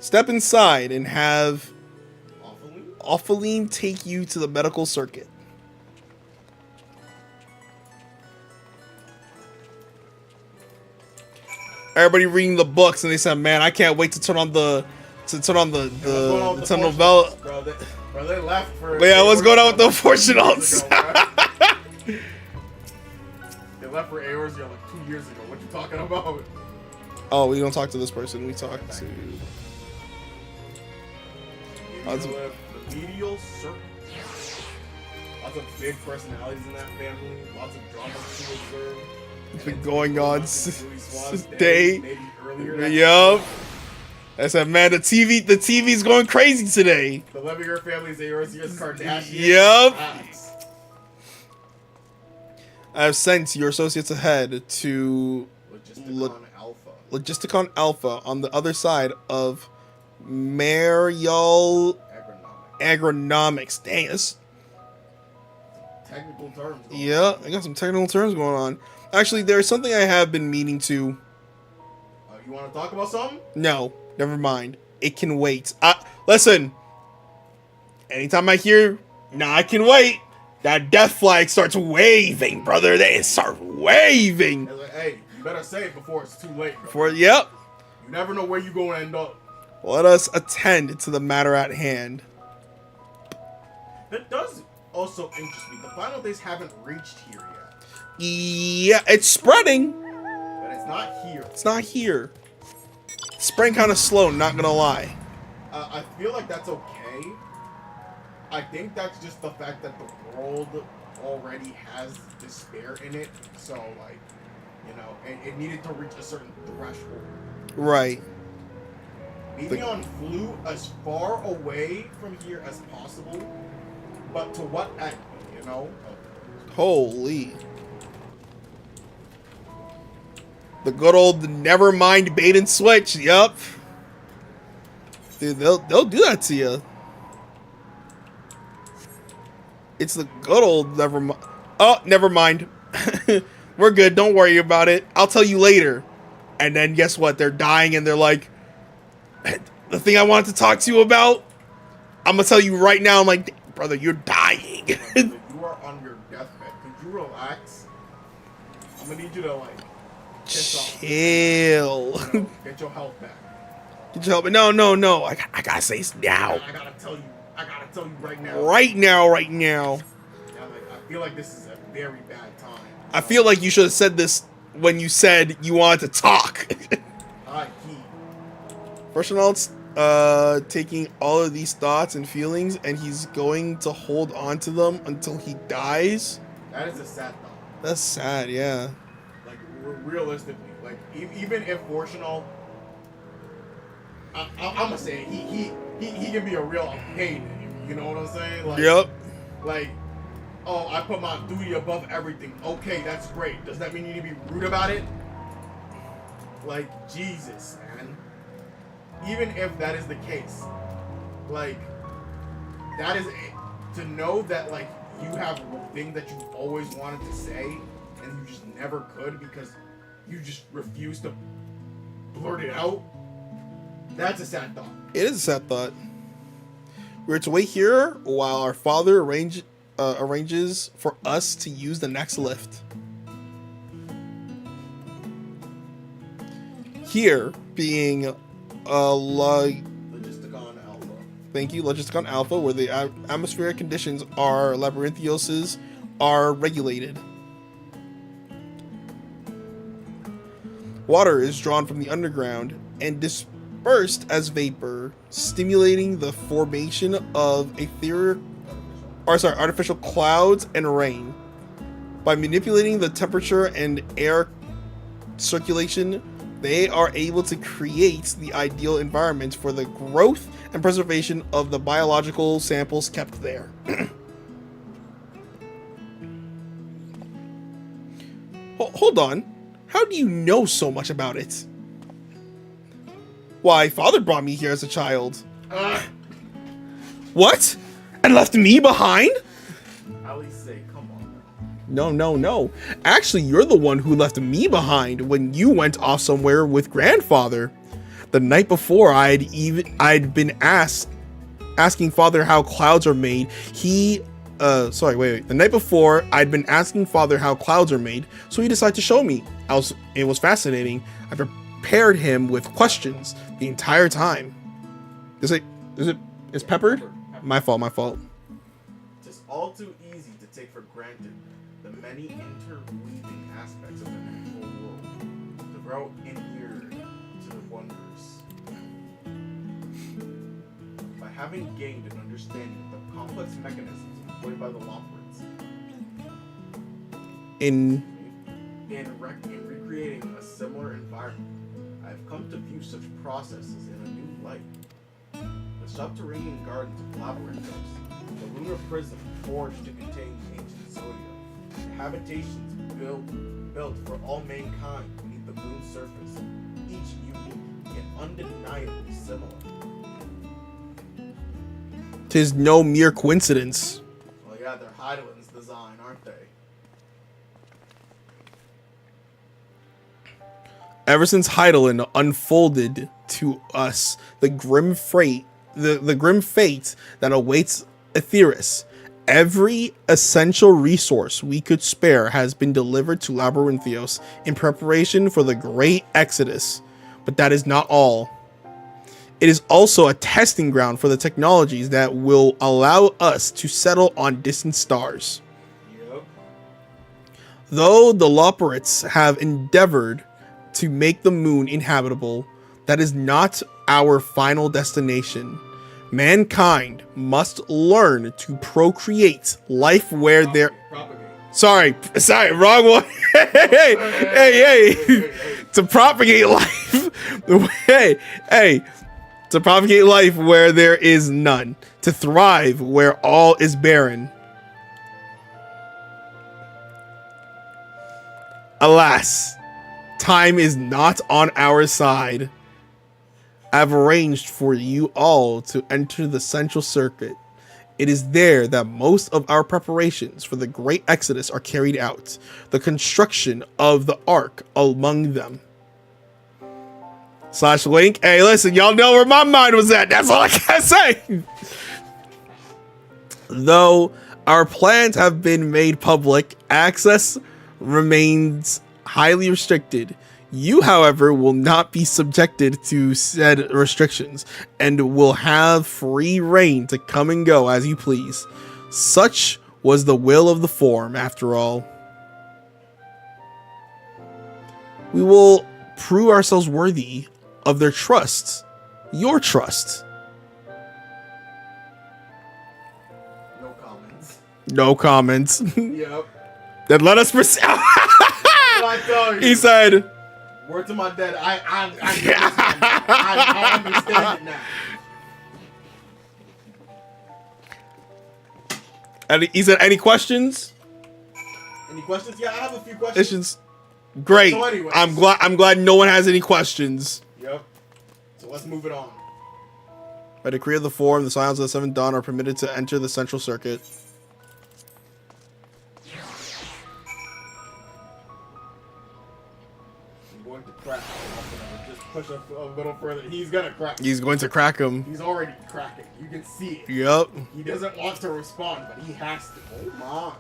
Step inside and have Ophaline take you to the medical circuit. Everybody reading the books, and they said, "Man, I can't wait to turn on the telenovela." Bro, they left for. But yeah, what's going on with the Fortunals? They left for Eorzea like 2 years ago. What you talking about? Oh, we don't talk to this person. We talk to. The medial circle. Lots of big personalities in that family. Lots of drama to observe. It's been going on since day. Yup. I said, man, the TV's going crazy today. The Lebeyer family's Eorzea's Kardashian. Yup. I have sent your associates ahead to Logisticon Alpha on the other side of Marial Agronomics. Dang, that's technical terms. Yeah, I got some technical terms going on. Actually, there's something I have been meaning to. You want to talk about something? No, never mind. It can wait. Listen. Anytime I hear, nah, I can wait. That death flag starts waving, brother. They start waving. Like, hey, you better say it before it's too late. Yep. You never know where you're going to end up. Let us attend to the matter at hand. That does also interest me. The final days haven't reached here yet. Yeah, it's spreading. But it's not here. It's not here. It's spreading kind of slow, not gonna lie. I feel like that's okay. I think that's just the fact that the world already has despair in it. So, like, you know, it needed to reach a certain threshold. Right. Meteon flew as far away from here as possible, but to what end, you know? Holy. The good old never mind bait and switch. Yup. Dude, they'll do that to you. It's the good old never mind. Oh, never mind. We're good. Don't worry about it. I'll tell you later. And then guess what? They're dying and they're like, the thing I wanted to talk to you about, I'm going to tell you right now. I'm like, brother, you're dying. You are on your deathbed. Could you relax? I'm going to need you to, like, chill. You know, get your health back. Get your help. No. I got to say this now. I got to tell you right now. Right now. Yeah, like, I feel like this is a very bad time. I feel like you should have said this when you said you wanted to talk. Personal's taking all of these thoughts and feelings, and he's going to hold on to them until he dies. That is a sad thought. That's sad, yeah. Like, realistically, like, even if Fortunal, I'm gonna say he can be a real pain. You know what I'm saying? Like, yep. Like, oh, I put my duty above everything. Okay, that's great. Does that mean you need to be rude about it? Like, Jesus, man. Even if that is the case, like, that is to know that, like, you have a thing that you always wanted to say and you just never could because you just refuse to blurt it out. That's a sad thought. It is a sad thought. We're to wait here while our father arranges for us to use the next lift. Here being Logisticon Alpha. Thank you, Logisticon Alpha, where the atmospheric conditions are Labyrinthioses are regulated. Water is drawn from the underground and dispersed as vapor, stimulating the formation of artificial clouds and rain. By manipulating the temperature and air circulation, they are able to create the ideal environment for the growth and preservation of the biological samples kept there. Hold on. How do you know so much about it? Why, father brought me here as a child. What? And left me behind? At least say, come on. No. Actually, you're the one who left me behind when you went off somewhere with grandfather. The night before, I'd been asking father how clouds are made. The night before, I'd been asking father how clouds are made, so he decided to show me. It was fascinating. I prepared him with questions the entire time. Is peppered? My fault. It is all too easy to take for granted the many interweaving aspects of the natural world, to grow inured to the wonders. By having gained an understanding of the complex mechanisms employed by the Lopperids in recreating a similar environment, I have come to view such processes in a new light. The subterranean gardens of Labyrinthos, the lunar prism forged to contain ancient Zodia, the habitations built for all mankind beneath the moon's surface, each unique yet undeniably similar. 'Tis no mere coincidence. Well, yeah, they're Heidelin's design, aren't they? Ever since Heidelin unfolded to us the grim fate that awaits Aetheris, every essential resource we could spare has been delivered to Labyrinthios in preparation for the great exodus. But that is not all. It is also a testing ground for the technologies that will allow us to settle on distant stars. Yep. Though the Lopperids have endeavored to make the moon inhabitable, that is not our final destination. Mankind must learn to procreate life where there. Sorry, wrong one. Hey. To propagate life. To propagate life where there is none. To thrive where all is barren. Alas, time is not on our side. I've arranged for you all to enter the central circuit. It is there that most of our preparations for the Great Exodus are carried out, the construction of the Ark among them. /link. Hey, listen, y'all know where my mind was at. That's all I can say. Though our plans have been made public, access remains highly restricted. You, however, will not be subjected to said restrictions and will have free reign to come and go as you please. Such was the will of the Forum, after all. We will prove ourselves worthy of their trust, your trust. No comments. No comments. Yep. Then let us proceed. I tell you. He said, word to my dad, I understand it now. And he said, any questions? Any questions? Yeah, I have a few questions. Great. So anyways. I'm glad no one has any questions. Yep. So let's move it on. By decree of the Forum, the Scions of the Seventh Dawn are permitted to enter the Central Circuit. I'm going to crack. Just push up a little further. He's gonna crack. He's going to crack him. He's already cracking. You can see it. Yep. He doesn't want to respond, but he has to. Oh my.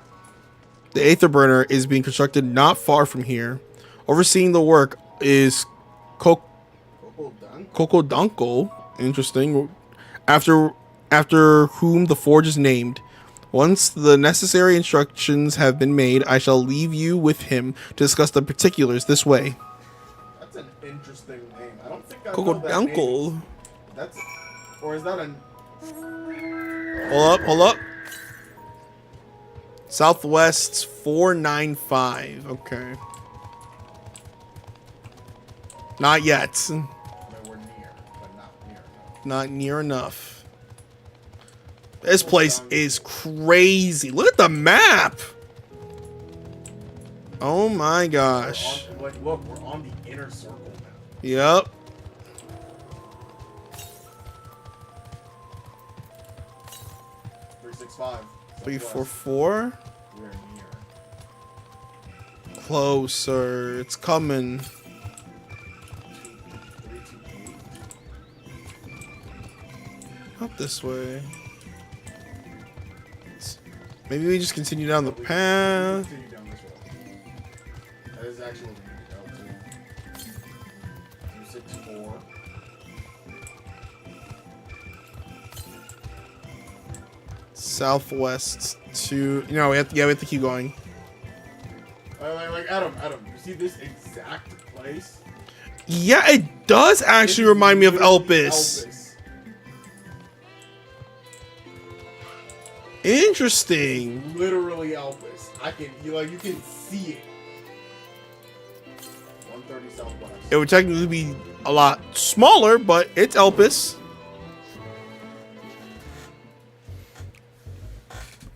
The Aether Burner is being constructed not far from here. Overseeing the work is Coco Dunkel. Interesting. After whom the forge is named. Once the necessary instructions have been made, I shall leave you with him to discuss the particulars this way. That's an interesting name. I don't think I Coco know that Dunkel. name. That's, or is that a? Hold up. Southwest 495. Okay. Not yet. We're near, but not near enough. Not near enough. This place is crazy. Look at the map. Oh my gosh. Look, we're on the inner circle now. Yep. .365. 344. We're near. Closer. It's coming. 328. Not this way. Maybe we just continue down the path. Continue down this way. That is actually what we need to go to. 264. Southwest to. No, we have to keep going. Like Adam, you see this exact place? Yeah, it does actually remind me of Elpis. Interesting. Literally Elpis. You can see it. 130 Southwest. It would technically be a lot smaller, but it's Elpis.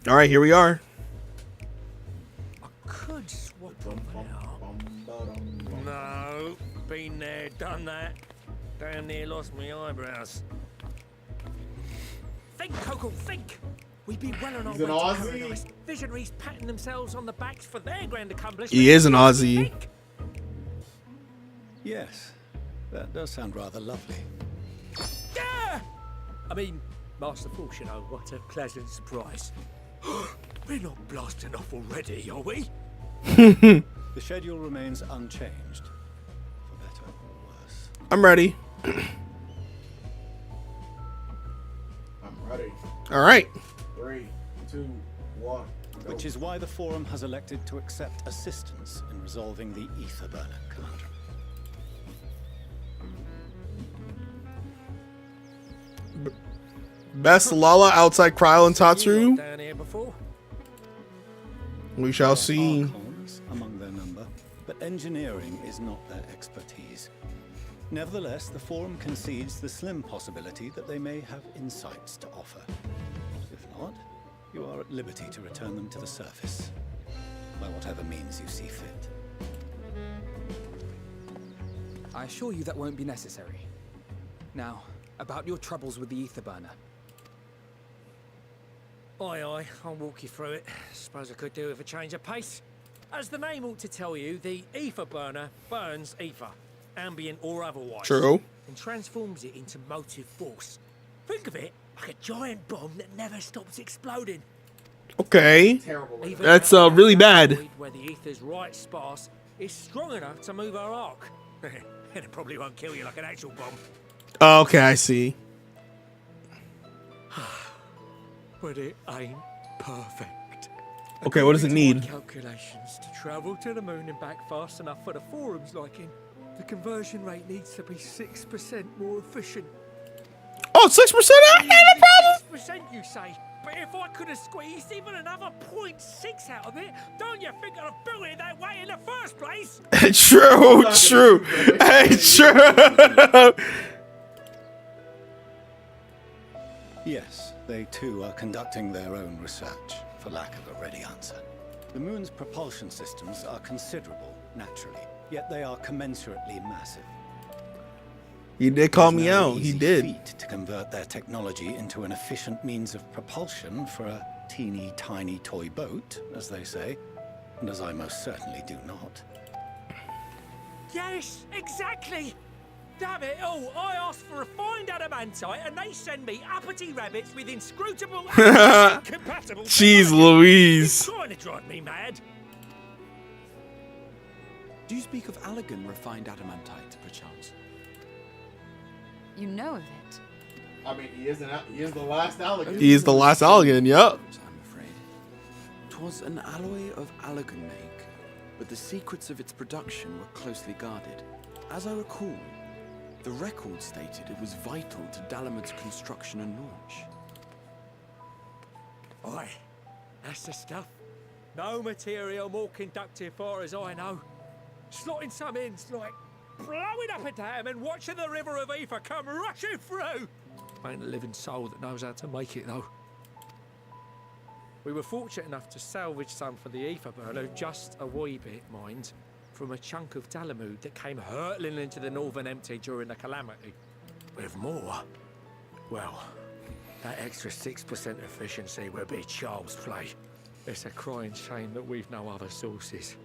All right, here we are. I could swap them out. No, been there, done that. Damn near lost my eyebrows. Think, Coco, think! We'd be well on our way to paradise. Visionaries patting themselves on the backs for their grand accomplishment. He is an Aussie. Yes, that does sound rather lovely. Yeah! I mean, Master Force, you know, what a pleasant surprise. We're not blasting off already, are we? The schedule remains unchanged, for better or worse. I'm ready. I'm ready. All right. 3, 2, 1. Go. Which is why the Forum has elected to accept assistance in resolving the Ether Burner conundrum. Best Lala outside Kryl and Tatsu. Down here before? We shall see. Archons among their number, but engineering is not their expertise. Nevertheless, the Forum concedes the slim possibility that they may have insights to offer. If not, you are at liberty to return them to the surface, by whatever means you see fit. I assure you that won't be necessary. Now, about your troubles with the Ether Burner. Aye, aye, I'll walk you through it. Suppose I could do with a change of pace. As the name ought to tell you, the ether burner burns ether, ambient or otherwise. True. And transforms it into motive force. Think of it like a giant bomb that never stops exploding. Okay. Terrible. Even That's that really bad. void where the ether's right sparse is strong enough to move our arc. And it probably won't kill you like an actual bomb. Oh, okay, I see. But it ain't perfect. Okay, what does it According to need? my calculations to travel to the moon and back fast enough for the forum's liking, the conversion rate needs to be 6% more efficient. Oh, 6%? Okay, no problem. 6%, you say? But if I could have squeezed even another 0.6 out of it, don't you think I'd have built it that way in the first place? True, true. Hey, true. Yes, they too are conducting their own research, for lack of a ready answer. The moon's propulsion systems are considerable, naturally, yet they are commensurately massive. He did call It's me no out. He easy did. feat to convert their technology into an efficient means of propulsion for a teeny tiny toy boat, as they say, and as I most certainly do not. Yes, exactly. Damn it all, I asked for refined adamantite and they send me uppity rabbits with inscrutable and incompatible Jeez technology. Louise. It's trying to drive me mad. Do you speak of Allegan refined adamantite, perchance? You know of it. I mean, he is the last alligator. He is the last Allegan, yep. I'm afraid. 'Twas an alloy of Allegan make, but the secrets of its production were closely guarded. As I recall, the record stated it was vital to Dalamud's construction and launch. Oi, that's the stuff. No material more conductive far as I know. Slotting some ends like blowing up a dam and watching the river of ether come rushing through. Ain't a living soul that knows how to make it though. We were fortunate enough to salvage some for the ether burner, just a wee bit, mind, from a chunk of Dalamud that came hurtling into the Northern Empty during the calamity. With more, well, that extra 6% efficiency will be child's play. It's a crying shame that we've no other sources.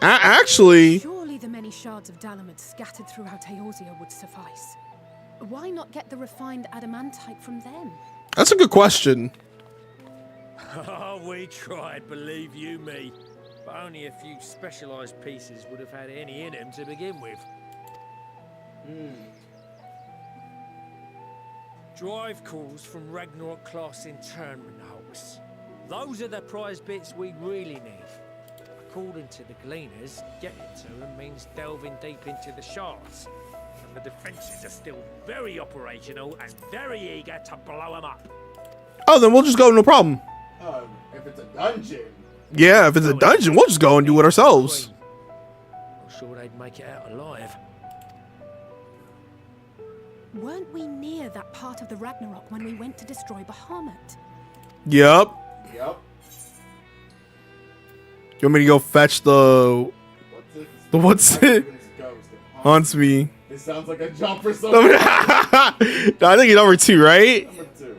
Actually, Surely the many shards of Dalamud scattered throughout Eorzea would suffice. Why not get the refined adamantite from them? that's a good question. Oh, we tried, believe you me. But only a few specialised pieces would have had any in them to begin with. Drive calls from Ragnarok-class internment hulks. Those are the prize bits we really need. According to the Gleaners, getting to them means delving deep into the shards. And the defences are still very operational and very eager to blow them up. Oh, then we'll just go, no problem. If it's a dungeon. Yeah, if it's a dungeon, we'll just go and do it ourselves. I'm sure they'd make it out alive. Weren't we near that part of the Ragnarok when we went to destroy Bahamut? Yep. Yep. You want me to go fetch the what's it? Haunts me. It sounds like a jump or something. No, I think it's number 2, right? Number 2.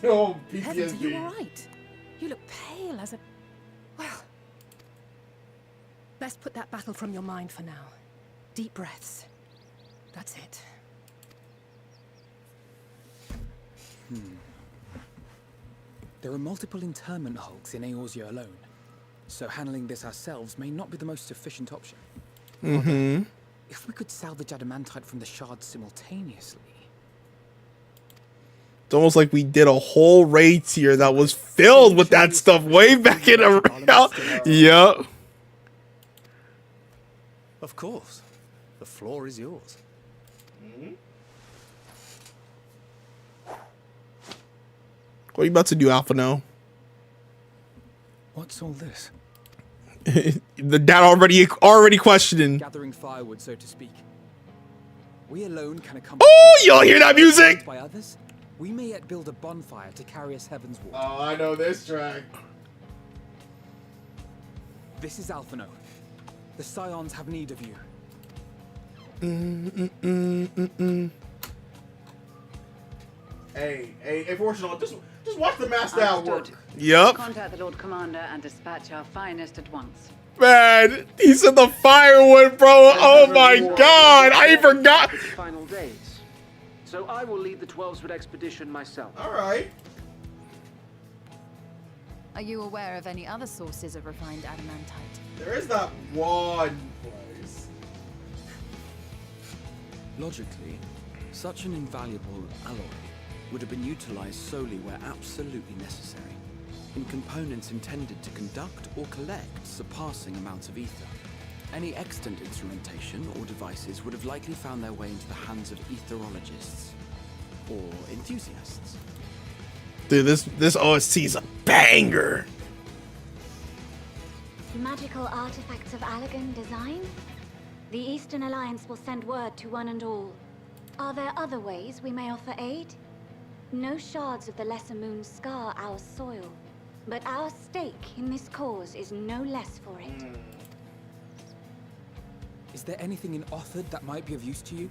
Oh, Heavens, are you PTSD. alright? You look pale as a... Well... Best put that battle from your mind for now. Deep breaths. That's it. There are multiple internment hulks in Eorzea alone, so handling this ourselves may not be the most efficient option. Mm-hmm. If we could salvage adamantite from the shards simultaneously... It's almost like we did a whole raid tier that was filled with that stuff way back in the Yep. Of course. The floor is yours. What are you about to do, Alpha now? What's all this? The dad already questioning. Gathering firewood, so to speak. We alone can accomplish... Oh, y'all hear that music? By others, we may yet build a bonfire to carry us heavenward. Oh, I know this track. This is Alphino. The Scions have need of you. Hey, Fortunate, just watch the master out work. Yup. Contact the Lord Commander and dispatch our finest at once. Man, he said the firewood, bro. Oh my god, I forgot. Its final days. So I will lead the 12-foot expedition myself. All right. Are you aware of any other sources of refined adamantite? There is that one place. Logically, such an invaluable alloy would have been utilized solely where absolutely necessary, in components intended to conduct or collect surpassing amounts of ether. Any extant instrumentation or devices would have likely found their way into the hands of etherologists or enthusiasts. Dude, this OST is a banger. Magical artifacts of Allegan design? The Eastern Alliance will send word to one and all. Are there other ways we may offer aid? No shards of the Lesser Moon scar our soil, but our stake in this cause is no less for it. Is there anything in Othard that might be of use to you?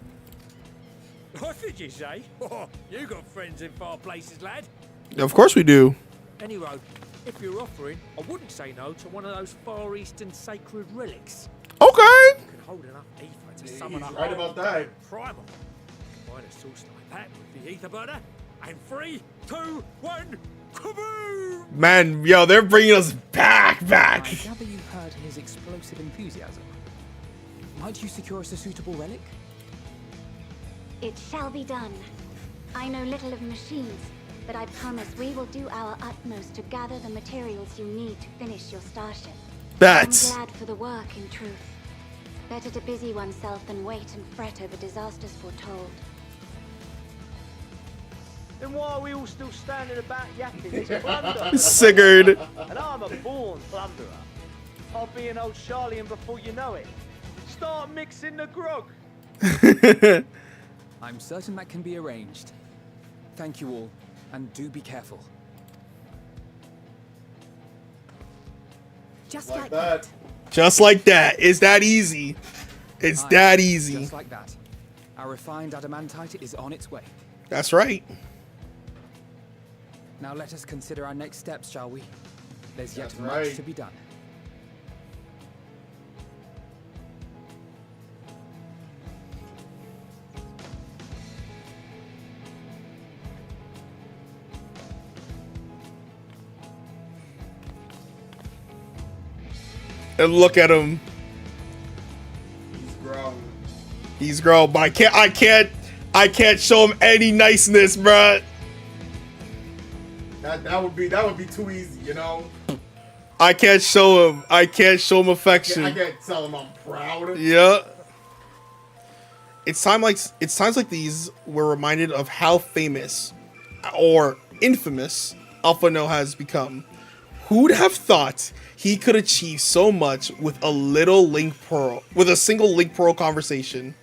What did you say? Oh, you got friends in far places, lad. Of course we do. Anyway, if you're offering, I wouldn't say no to one of those Far Eastern sacred relics. Okay. You can hold enough ether to summon a He's right whole about that. primal. Combine a source like that with the ether burner, and 3, 2, 1, kaboom! Man, yo, they're bringing us back. I gather you heard his explosive enthusiasm. Might you secure us a suitable relic? It shall be done. I know little of machines, but I promise we will do our utmost to gather the materials you need to finish your starship. That's- I'm glad for the work, in truth. Better to busy oneself than wait and fret over disasters foretold. Then why are we all still standing about yakking this plunder? Sigurd. And I'm a born plunderer. I'll be an old Charlian before you know it. Start mixing the grog. I'm certain that can be arranged. Thank you all, and do be careful. Just Like like that. that. Just like that. It's that easy. It's Aye, that easy. Just like that. Our refined adamantite is on its way. That's right. Now let us consider our next steps, shall we? There's yet That's much right. to be done. And look at him. He's growing. He's grown, but I can't show him any niceness, bruh. That would be too easy, you know. I can't show him affection. I can't tell him I'm proud. Yeah. It's times like these we're reminded of how famous or infamous Alpha No has become. Who'd have thought he could achieve so much with a single Link Pearl conversation?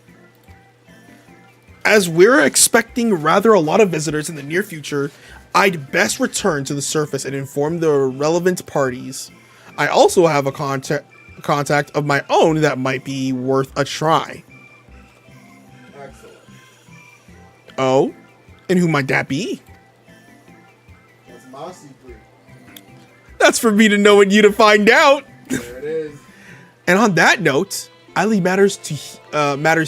As we're expecting rather a lot of visitors in the near future, I'd best return to the surface and inform the relevant parties. I also have a contact of my own that might be worth a try. Excellent. Oh? And who might that be? That's my secret. That's for me to know and you to find out. There it is. And on that note, I leave matters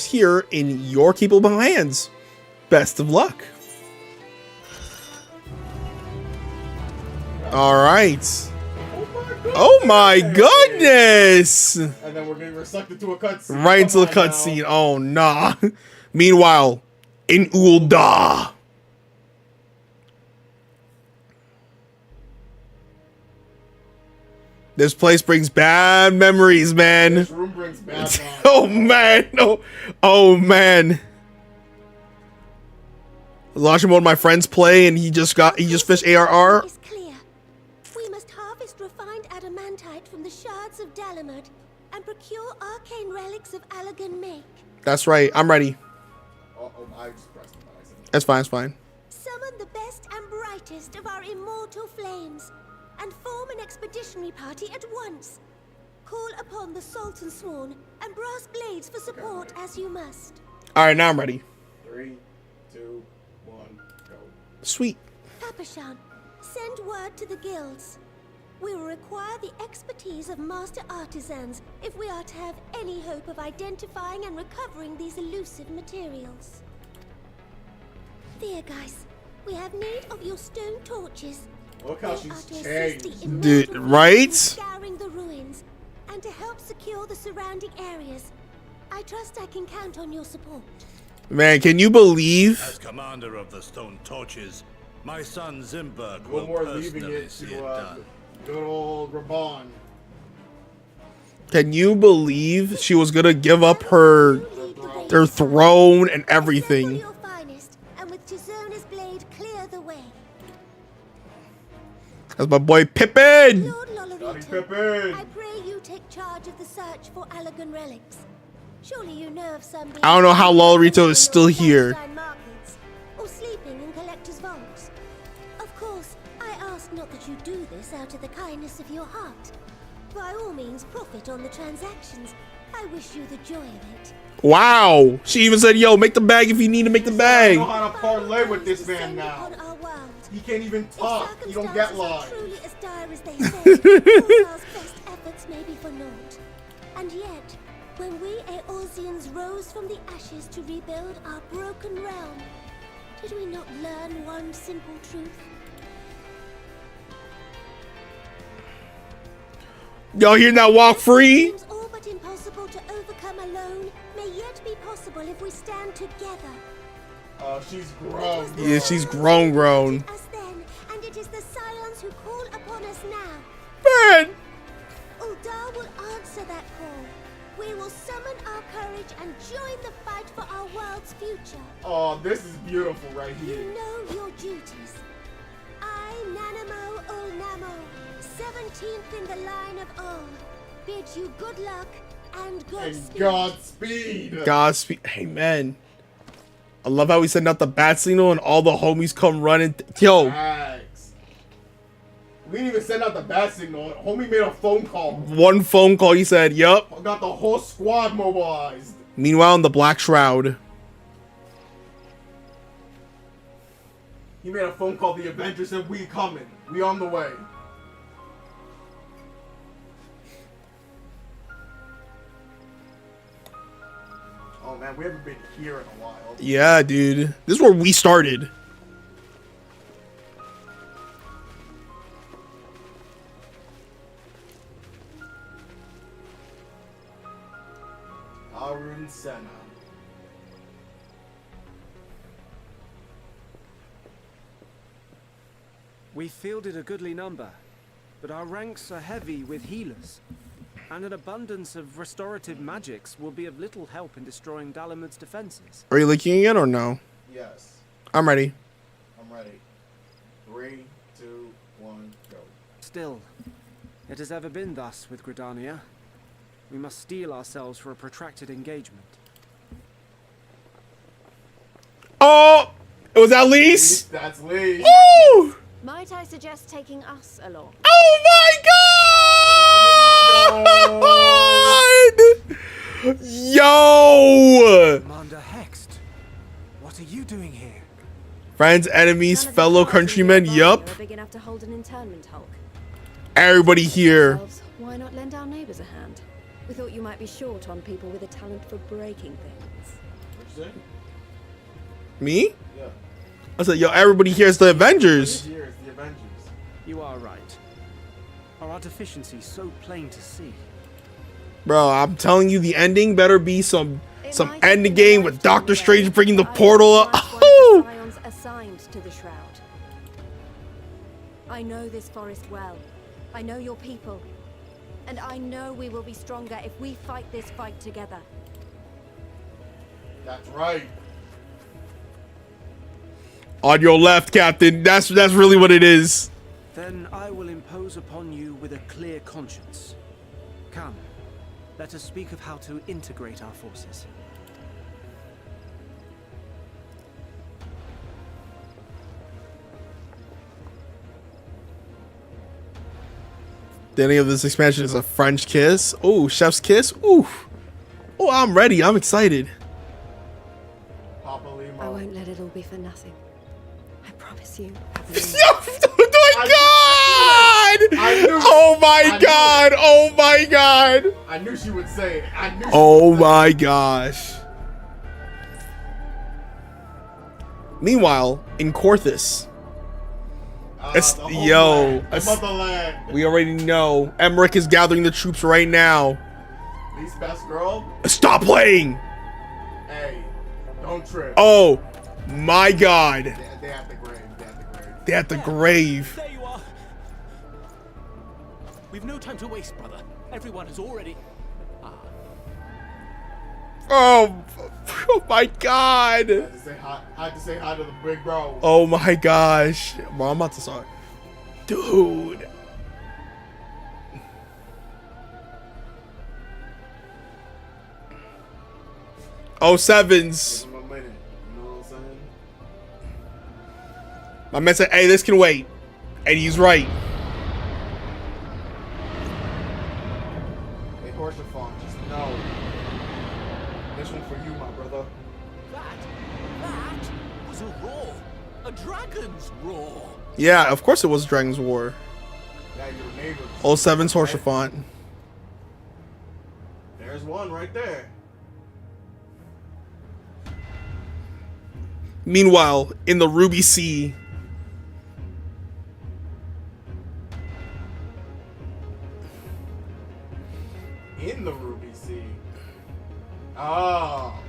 here in your capable hands. Best of luck. All right. Oh my goodness! And then we're sucked into a cutscene. Right into the Come on cutscene. now. Oh nah. Meanwhile, in Ul'dah. This place brings bad memories, man. This room brings bad vibes. Oh man, no. Oh man. Launcher mode my friends play and he just fished ARR. Is clear. We must harvest refined adamantite from the shards of Dalamud and procure arcane relics of Allegan make. That's right. I'm ready. Oh, I just pressed the button. That's fine, it's fine. Summon the best and brightest of our immortal flames and form an expeditionary party at once. Call upon the Sultan Sworn and brass blades for support as you must. Alright, now I'm ready. 3, 2, 1, go. Sweet. Papashan, send word to the guilds. We will require the expertise of master artisans if we are to have any hope of identifying and recovering these elusive materials. There, guys. We have need of your stone torches. Look how They are she's to assist changed. the Dude, immortal right? in scouring the ruins and to help secure the surrounding areas. I trust I can count on your support. Man, can you believe? As commander of the Stone Torches, my son Zimberg No will more leaving personally it see to it done. good old Raban. Can you believe she was gonna give up her throne and everything? Your finest, and with Tizona's blade, clear the way. That's my boy Pippin. Lord Lolorito, I pray you take charge of the search for Allagan relics. Surely you know of some. I don't know how Lolorito is still here. Markets, or sleeping in collectors' vaults. Of course, I ask not that you do this out of the kindness of your heart. By all means, profit on the transactions. I wish you the joy of it. Wow. She even said, yo, make the bag if you need to make the I know bag. how to parlay with this man now. He can't even talk. You don't get lies. Truly as dire as they say, all our best efforts may be for naught. And yet, when we Eorzeans rose from the ashes to rebuild our broken realm, did we not learn one simple truth? Y'all hear that walk free? Seems all but impossible to overcome alone may yet be possible if we stand together. She's grown. Yeah, she's grown. Us then, and it is the Scions who call upon us now. Man. Uldar will answer that call. We will summon our courage and join the fight for our world's future. Oh, this is beautiful right here. You know your duties. I, Nanamo Ulnamo, 17th in the line of old, bid you good luck and Godspeed. Godspeed. Godspeed. Hey, man. I love how we send out the bat signal and all the homies come running. Yo. Thanks. We didn't even send out the bat signal. Homie made a phone call. One phone call, he said, yup. Got the whole squad mobilized. Meanwhile, in the Black Shroud. He made a phone call. The Avengers said, we coming. We on the way. Oh man, we haven't been here in a while. Yeah, dude. This is where we started. Arun Senna. We fielded a goodly number, but our ranks are heavy with healers, and an abundance of restorative magics will be of little help in destroying Dalamud's defenses. Are you looking again or no? Yes. I'm ready. I'm ready. 3, 2, 1, go. Still, it has ever been thus with Gridania. We must steel ourselves for a protracted engagement. Oh! It was at least? That's Lee. Woo! Might I suggest taking us along? Oh my god! Yo! Commander Hext, what are you doing here? Friends, enemies, fellow countrymen, yup. Big enough to hold an internment hulk. Everybody here. Why not lend our neighbors a hand? We thought you might be short on people with a talent for breaking things. What'd you say? Me? Yeah. I said, yo, everybody here is the Avengers. Here is the Avengers. You are right. Are our deficiencies so plain to see? Bro, I'm telling you, the ending better be some end game with Doctor Strange bringing the portal up. Oh! Scions assigned to the Shroud. I know this forest well. I know your people. And I know we will be stronger if we fight this fight together. That's right. On your left, Captain. That's really what it is. Then I will impose upon you with a clear conscience. Come, let us speak of how to integrate our forces. The ending of this expansion is a French kiss. Oh, chef's kiss. Ooh. Oh, I'm ready. I'm excited. I won't let it all be for nothing. I promise bless you. Oh my god! Oh my god! I knew she would say it. I knew. Oh my gosh! Meanwhile, in Korthus, we already know Emmerich is gathering the troops right now. Least best girl. Stop playing! Hey, don't trip. Oh my god! They at the grave. They at the grave. They at the grave. There you are. We've no time to waste, brother. Everyone has already. Oh my god! I had to say hi to the big bro. Oh my gosh. Bro, I'm about to start. Dude. Oh, sevens. Give him a minute. You know what I'm saying? My man said, hey, this can wait. And he's right. Hey, Horsefon, just know. This one for you, my brother. That was a roar. A dragon's roar. Yeah, of course it was Dragon's War. Yeah, your neighbors. Oh, sevens Horsefont. There's one right there. Meanwhile, in the Ruby Sea. In the Ruby Sea. Oh.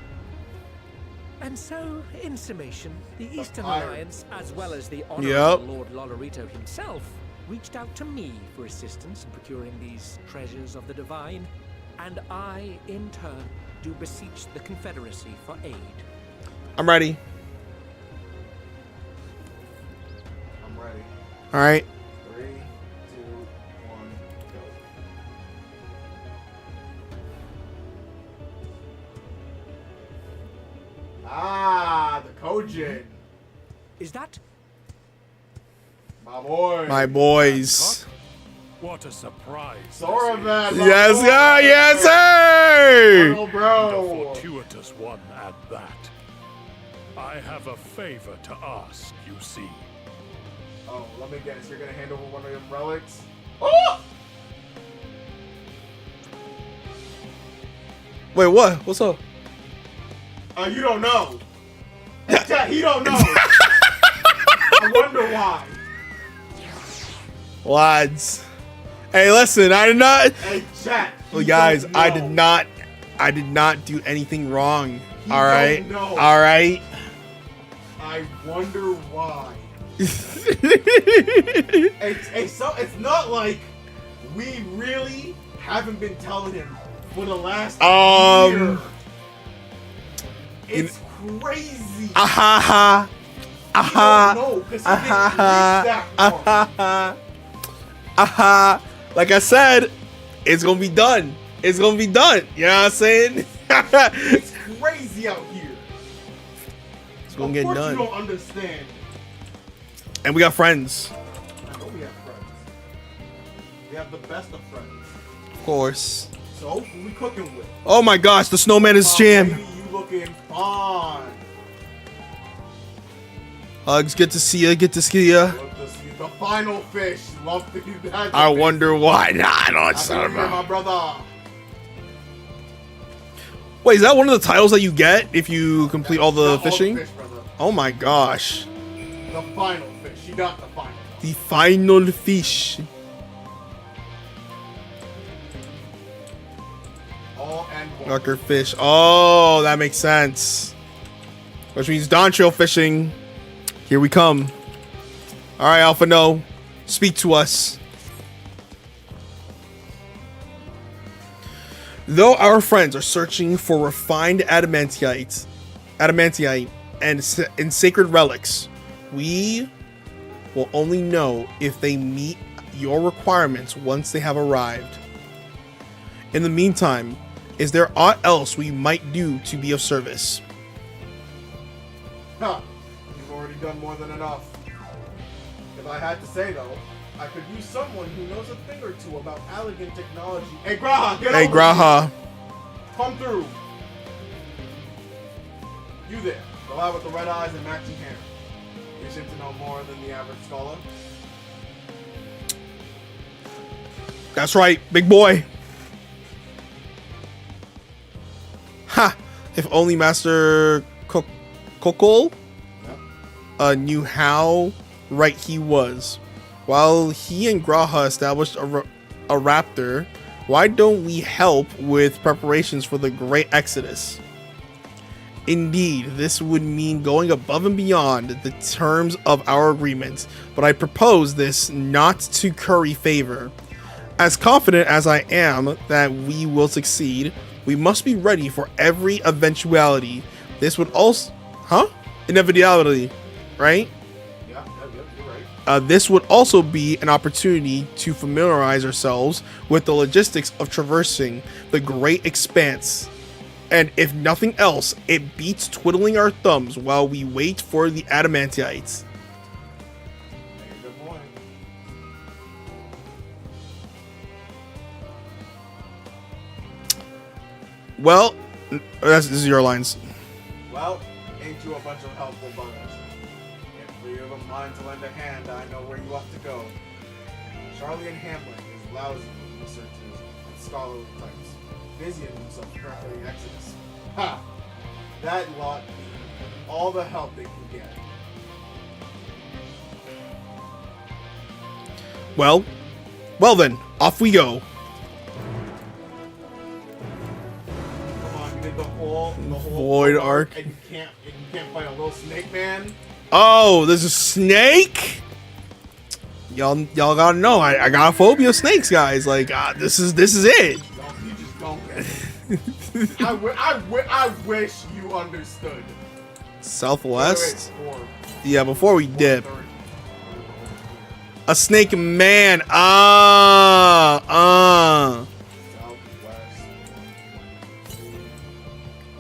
And so, in summation, the Eastern pirates. Alliance, as well as the Honorable Yep. Lord Lolorito himself, reached out to me for assistance in procuring these treasures of the divine, and I, in turn, do beseech the Confederacy for aid. I'm ready. I'm ready. All right. 3, 2, 1, go. Ah, the Kojin. Is that? My boy. My boys. What a surprise. Soravan. Yes, sir. Yes, sir. Oh, And bro. a fortuitous one at that. I have a favor to ask, you see. Oh, let me guess. You're gonna hand over one of them relics? Oh! Wait, what? What's up? You don't know. Chat, he don't know. I wonder why. Lads. Hey, listen, I did not. Hey, chat. Well, guys, I did not do anything wrong. You All right. don't know. All right. I wonder why. So it's not like we really haven't been telling him for the last year. It's crazy. Aha. Aha. No, because he didn't reach that far. Aha. Like I said, it's gonna be done. It's gonna be done. You know what I'm saying? It's crazy out here. It's gonna get Of course done. you don't understand. And we got friends. I know we have friends. We have the best of friends. Of course. So, who we cooking with? Oh my gosh, the snowman is jam. Baby, you looking fine. Hugs, good to see ya. Good to see ya. Love to see the final fish. Love to do that. I wonder why. Nah, I know it's Happy not New Year, about. my brother. Wait, is that one of the titles that you get if you complete all the Not fishing? fish, brother. Oh my gosh. The final fish. She got the final. The final fish. All and one. Darker fish. Oh, that makes sense. Which means Dawn Trail fishing. Here we come. All right, Alpha No. Speak to us. Though our friends are searching for refined adamantite and sacred relics, we will only know if they meet your requirements once they have arrived. In the meantime, is there aught else we might do to be of service? Huh. You've already done more than enough. If I had to say though, I could use someone who knows a thing or two about elegant technology. Hey Graha, get Hey over Graha. here. Come through. You there. The lad with the red eyes and matching hair. You're sufficient to know more than the average scholar. That's right, big boy. Ha! If only Master Kokol knew how right he was. While he and Graha established a raptor, why don't we help with preparations for the Great Exodus? Indeed, this would mean going above and beyond the terms of our agreement, but I propose this not to curry favor. As confident as I am that we will succeed, we must be ready for every eventuality. This would also... Huh? Inevitability, right? Yeah, you're right. This would also be an opportunity to familiarize ourselves with the logistics of traversing the great expanse. And if nothing else, it beats twiddling our thumbs while we wait for the adamantites. Good point. Well, this is your lines. Well, ain't you a bunch of helpful buggers? If we have a mind to lend a hand, I know where you ought to go. Charlie and Hamlet is lousy with researchers and scholarly types, busying themselves preparing for the Exodus. Ha! That lot need all the help they can get. Well then, off we go. Come on, you did the whole Void Arc. and you can't fight a little snake man. Oh, there's a snake. Y'all gotta know. I got a phobia of snakes, guys. Like, this is it. You just don't get it. I wish you understood. Southwest. Wait, Yeah, before we dip. A snake man.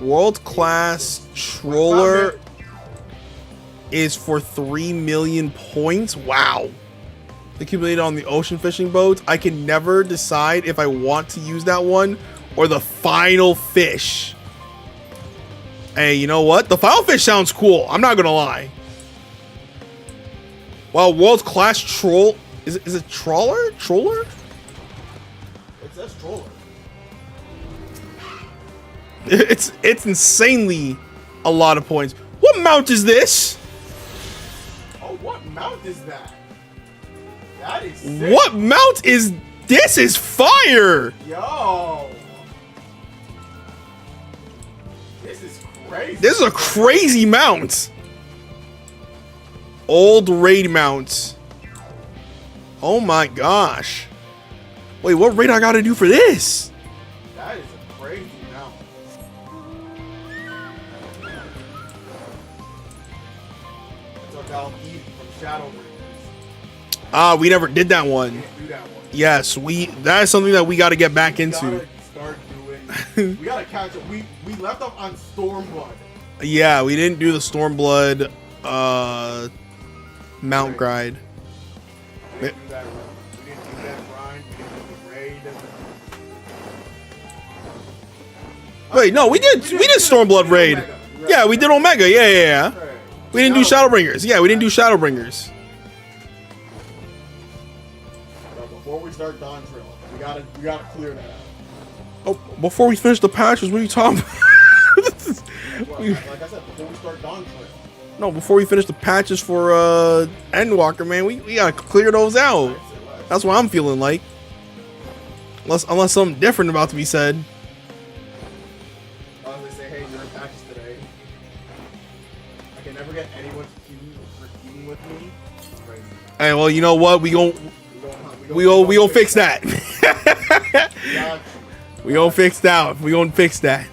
World class troller is for 3 million points. Wow. Accumulated on the ocean fishing boats. I can never decide if I want to use that one or the final fish. Hey, you know what? The final fish sounds cool. I'm not gonna lie. Wow, world class troll. Is it trawler? Troller? It says troller. It's insanely a lot of points. What mount is this? Oh, what mount is that? That is sick. What mount is this? Is fire. Yo. This is crazy. This is a crazy mount. Old raid mount. Oh my gosh. Wait, what raid I gotta do for this? That is a crazy mount. I took out Eve from Shadow Rangers. We never did that one. Can't do that one. Yes, that is something that we gotta get back into. Gotta start doing. We gotta catch up. We left off on Stormblood. Yeah, we didn't do the Stormblood mount grind. We didn't do that grind. We didn't do the raid. Wait, no, we did Stormblood raid. Yeah, we did Omega. Yeah. We didn't do Shadowbringers. Yeah, we didn't do Shadowbringers. Bro, before we start Dawn Trail, we gotta clear that out. Oh, before we finish the patches, what are you talking about? Like I said, before we start Dawn Trail. No, before we finish the patches for Endwalker, man, we gotta clear those out. That's what I'm feeling like. Unless something different about to be said. They say, hey, you're in patches today. I can never get anyone to queue with me. It's crazy. Hey, well, you know what? We gon' fix that. We gon' fix that. We gon' fix that.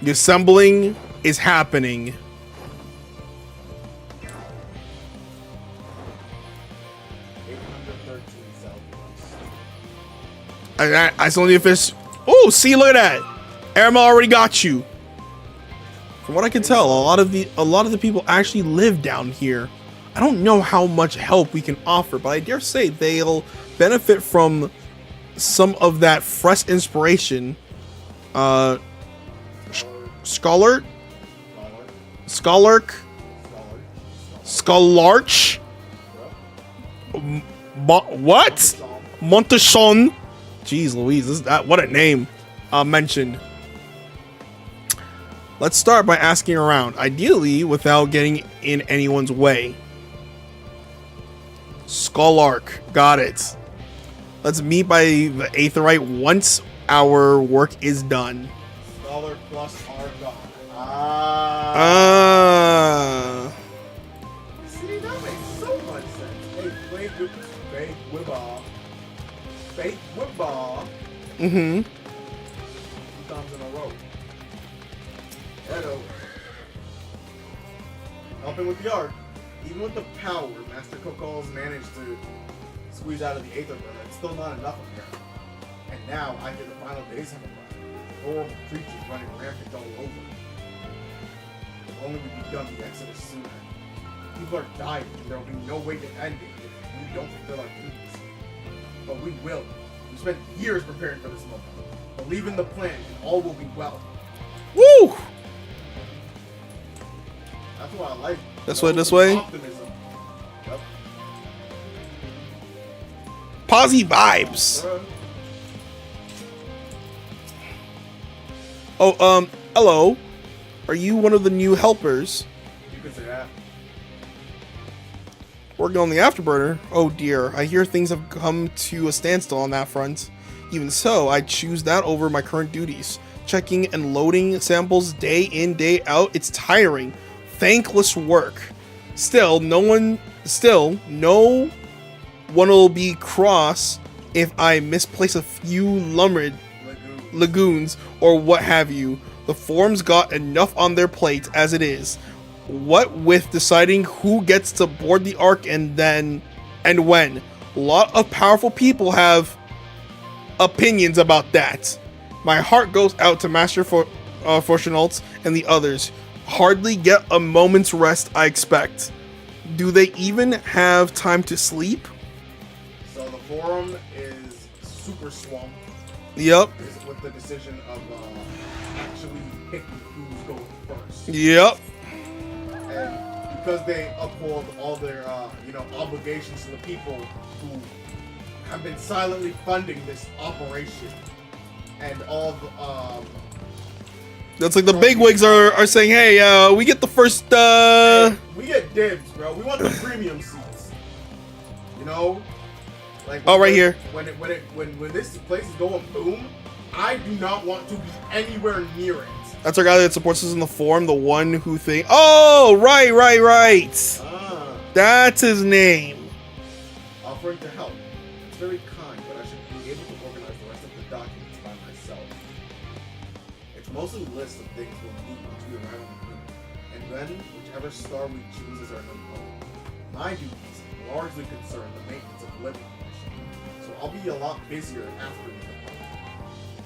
The assembling is happening. I still need to fish. Oh, see, look at that. Airmail already got you. From what I can tell, a lot of the people actually live down here. I don't know how much help we can offer, but I dare say they'll benefit from some of that fresh inspiration. Scholarch? What? Montachon. Jeez Louise, what a name. Mentioned. Let's start by asking around, ideally without getting in anyone's way. Scholarch, got it. Let's meet by the Aetheryte once our work is done. Scholar plus Argon. See, that makes so much sense. Hey, fake Wibba. Mm-hmm. 2 times in a row. Head over. Helping with the art. Even with the power Master Kokol's managed to squeeze out of the Aether Burner, it's still not enough apparently. And now, I hear the final days have arrived. Horrible creatures running rampant all over. If only we begun the exodus sooner. People are dying, and there will be no way to end it if we don't fulfill our duties. But we will. We spent years preparing for this moment. Believe in the plan, and all will be well. Woo! That's what I like. This way. Optimism. Yep. Posy vibes. Oh, hello. Are you one of the new helpers? You can say that. Working on the afterburner? Oh dear, I hear things have come to a standstill on that front. Even so, I choose that over my current duties. Checking and loading samples day in, day out, it's tiring. Thankless work. Still, no one will be cross if I misplace a few lagoons or what have you. The forums got enough on their plate as it is. What with deciding who gets to board the Ark and when. A lot of powerful people have opinions about that. My heart goes out to Master Fortunault and the others. Hardly get a moment's rest, I expect. Do they even have time to sleep? So the forum is super swamped. Yep. With the decision of actually picking who's going first. Yep. And because they uphold all their obligations to the people who have been silently funding this operation, and all the that's like the bigwigs are saying, hey, we get the first Hey, we get dibs, bro. We want the premium seats. You know? Like right here. When this place is going boom, I do not want to be anywhere near it. That's our guy that supports us in the forum, the one who think. Oh, right. That's his name. Offering to help. It's very kind, but I should be able to organize the rest of the documents by myself. It's mostly a list of things we'll need once we arrive on the moon, and then whichever star we choose as our new home. My duties largely concern the maintenance of living conditions, so I'll be a lot busier after the depart.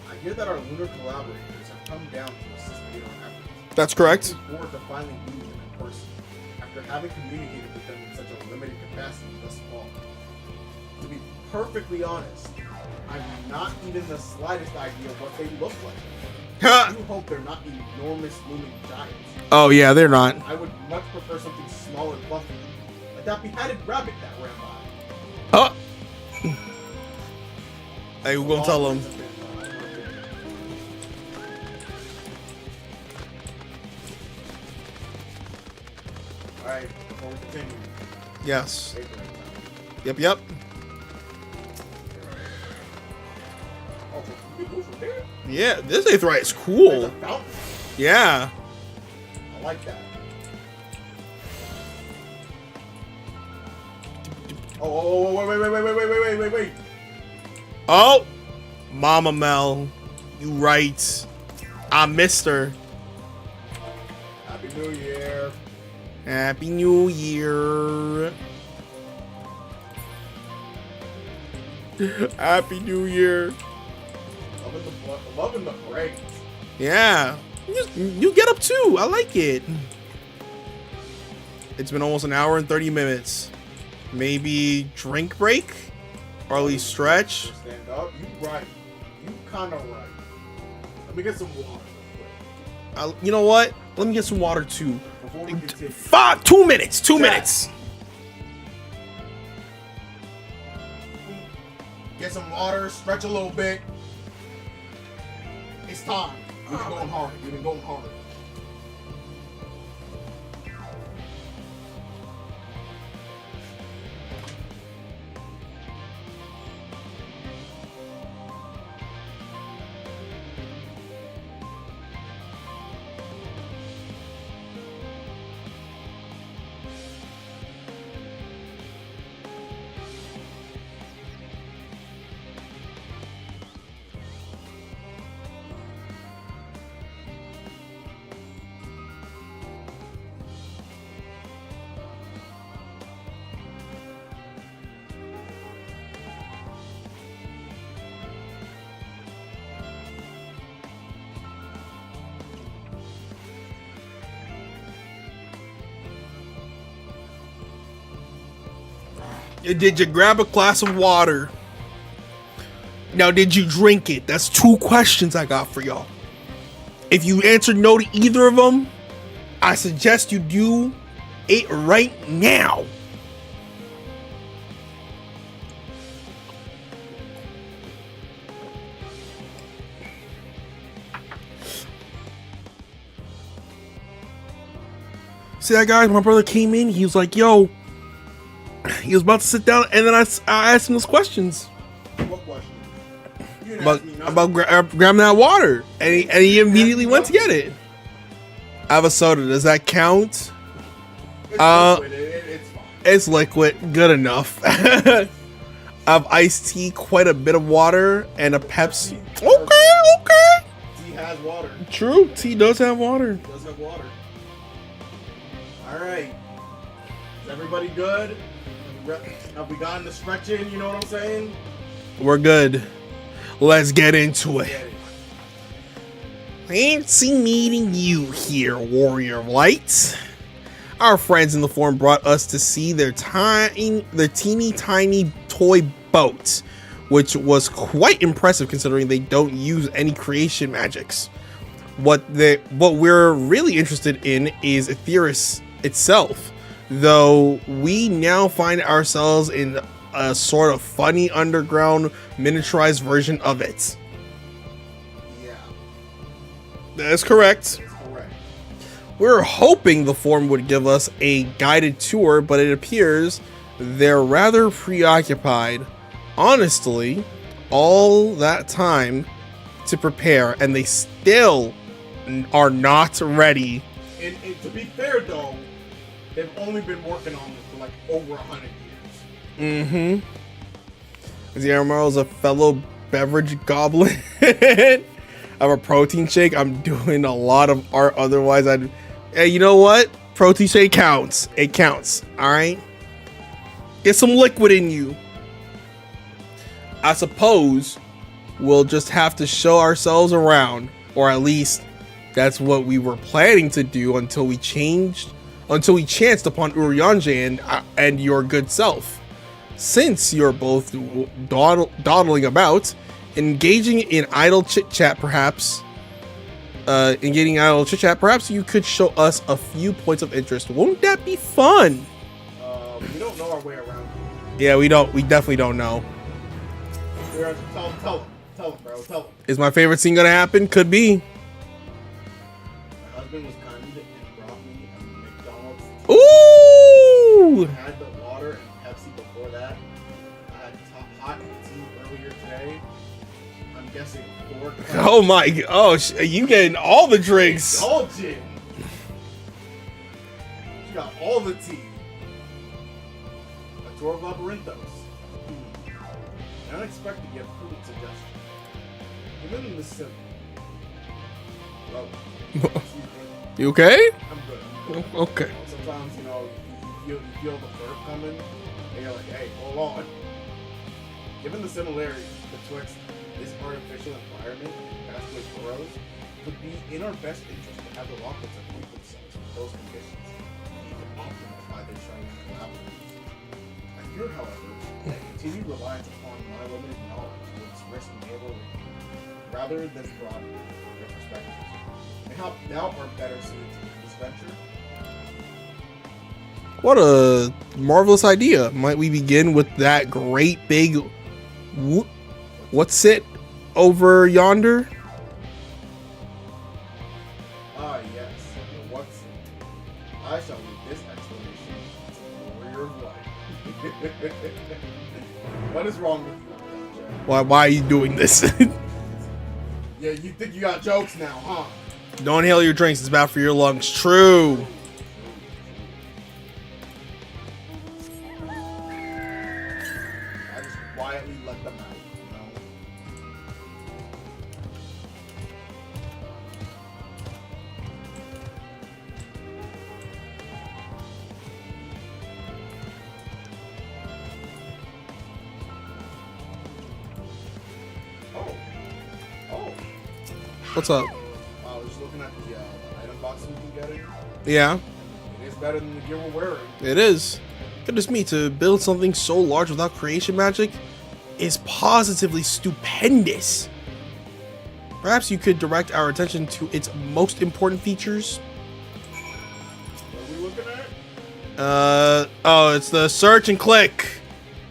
I hear that our lunar collaborators have come down to assist me in our efforts. That's correct. I'm looking forward to finally meeting them in person, after having communicated with them in such a limited capacity thus far. To be perfectly honest, I've not even the slightest idea what they look like. I do hope they're not enormous looming giants. Oh yeah, they're not. I would much prefer something small and fluffy, like that beheaded rabbit that ran by. Oh. Hey, we're gonna tell them. Alright, before we continue. Yes. Yep. Oh, we can move from there? Yeah, this Aetheryte is cool. There's a fountain. Yeah. I like that. Oh, wait. Oh, Mama Mel, you right. I missed her. Happy New Year. Happy New Year. Happy New Year. Loving the parade. Yeah. You get up too. I like it. It's been almost an hour and 30 minutes. Maybe drink break? Or at least stretch. Stand up. You right. You kind of right. Let me get some water. You know what? Let me get some water too. Before we continue. 2 minutes. 2 minutes. Get some water. Stretch a little bit. It's time. You've been going hard. You've been going hard. Did you grab a glass of water? Now, did you drink it? That's 2 questions I got for y'all. If you answered no to either of them, I suggest you do it right now. See that guy? My brother came in. He was like, yo. He was about to sit down, and then I asked him those questions. What question? You didn't ask me nothing. About grabbing that water. And he immediately went to get it. I have a soda. Does that count? It's liquid. It's fine. It's liquid. Good enough. I have iced tea, quite a bit of water, and a Pepsi. Okay. Tea has water. True. Tea does have water. It does have water. All right. Is everybody good? Have we gotten the stretch in? You know what I'm saying? We're good. Let's get into it. Fancy meeting you here, Warrior of Light. Our friends in the forum brought us to see their teeny tiny toy boat, which was quite impressive considering they don't use any creation magics. What we're really interested in is Aetheris itself, though we now find ourselves in a sort of funny underground miniaturized version of it. Yeah. That's correct. Correct. We're hoping the forum would give us a guided tour, but it appears they're rather preoccupied. Honestly, all that time to prepare, and they still are not ready. And to be fair, though, they've only been working on this for like over 100 years. Ziarmaro's a fellow beverage goblin. I have a protein shake. I'm doing a lot of art. Otherwise, hey, you know what? Protein shake counts. It counts. All right. Get some liquid in you. I suppose we'll just have to show ourselves around, or at least that's what we were planning to do until we chanced upon Urianger and your good self. Since you're both dawdling about, engaging in idle chit-chat, perhaps you could show us a few points of interest. Won't that be fun? We don't know our way around Yeah, here. we definitely don't know. Tell him, bro. Tell him. Is my favorite scene gonna happen? Could be. My husband was kind and brought me a McDonald's. Ooh! I had the water and Pepsi before that. I had hot tea earlier today. I'm guessing 4 cups. Oh my! Oh, you getting all the drinks? Indulgent. She got all the tea. A tour of Labyrinthos. I don't expect to get food suggestions. Even the simple. Bro. You okay? I'm good. Okay. Sometimes, you feel the burp coming, and you're like, hey, hold on. Given the similarities betwixt this artificial environment and Pathway Burrows, it would be in our best interest to have the rockets acquaint themselves with those conditions and even optimize by their shining collaborators. I fear, however, that continued reliance upon my limited knowledge would risk enabling rather than broadening their perspectives. And how now are better suited to this venture? What a marvelous idea. Might we begin with that great big what's it over yonder? Ah, yes. The what's it? I shall leave this explanation to the warrior of light. What is wrong with you, Jack? Why are you doing this? Yeah, you think you got jokes now, huh? Don't inhale your drinks, it's bad for your lungs. True. I just quietly let them out, you know? Oh. What's up? I was just looking at the item box we've been getting. Yeah, It is better than the gear we're wearing. it is. Goodness me, to build something so large without creation magic is positively stupendous. Perhaps you could direct our attention to its most important features. What are we looking at? Oh, it's the search and click.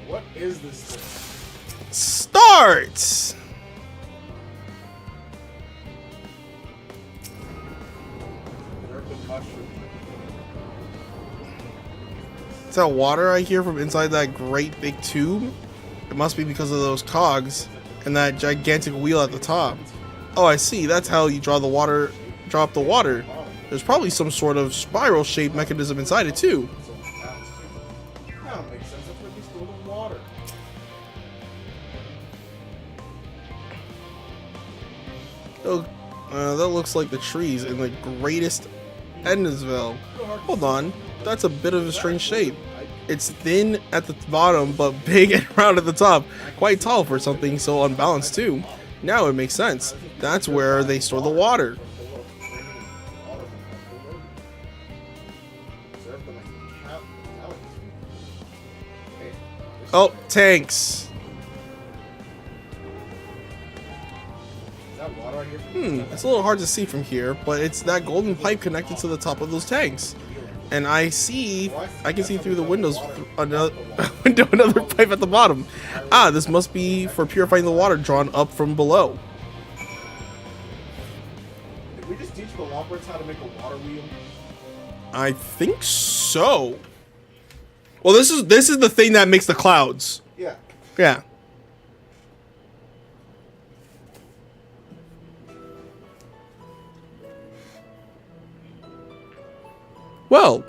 What is this thing? Start! Urban mushroom. Is that water I hear from inside that great big tube? It must be because of those cogs and that gigantic wheel at the top. Oh, I see. That's how you draw up the water. There's probably some sort of spiral-shaped mechanism inside it too. That makes sense. That's where they store the water. Oh, that looks like the trees in the greatest Endwalker. Hold on. That's a bit of a strange shape. It's thin at the bottom, but big and round at the top. Quite tall for something so unbalanced too. Now it makes sense. That's where they store the water. Oh, tanks. It's a little hard to see from here, but it's that golden pipe connected to the top of those tanks. And I can see through the windows another pipe at the bottom. Ah, this must be for purifying the water drawn up from below. Did we just teach the Lombards how to make a water wheel? I think so. Well, this is the thing that makes the clouds. Yeah. Yeah. Well,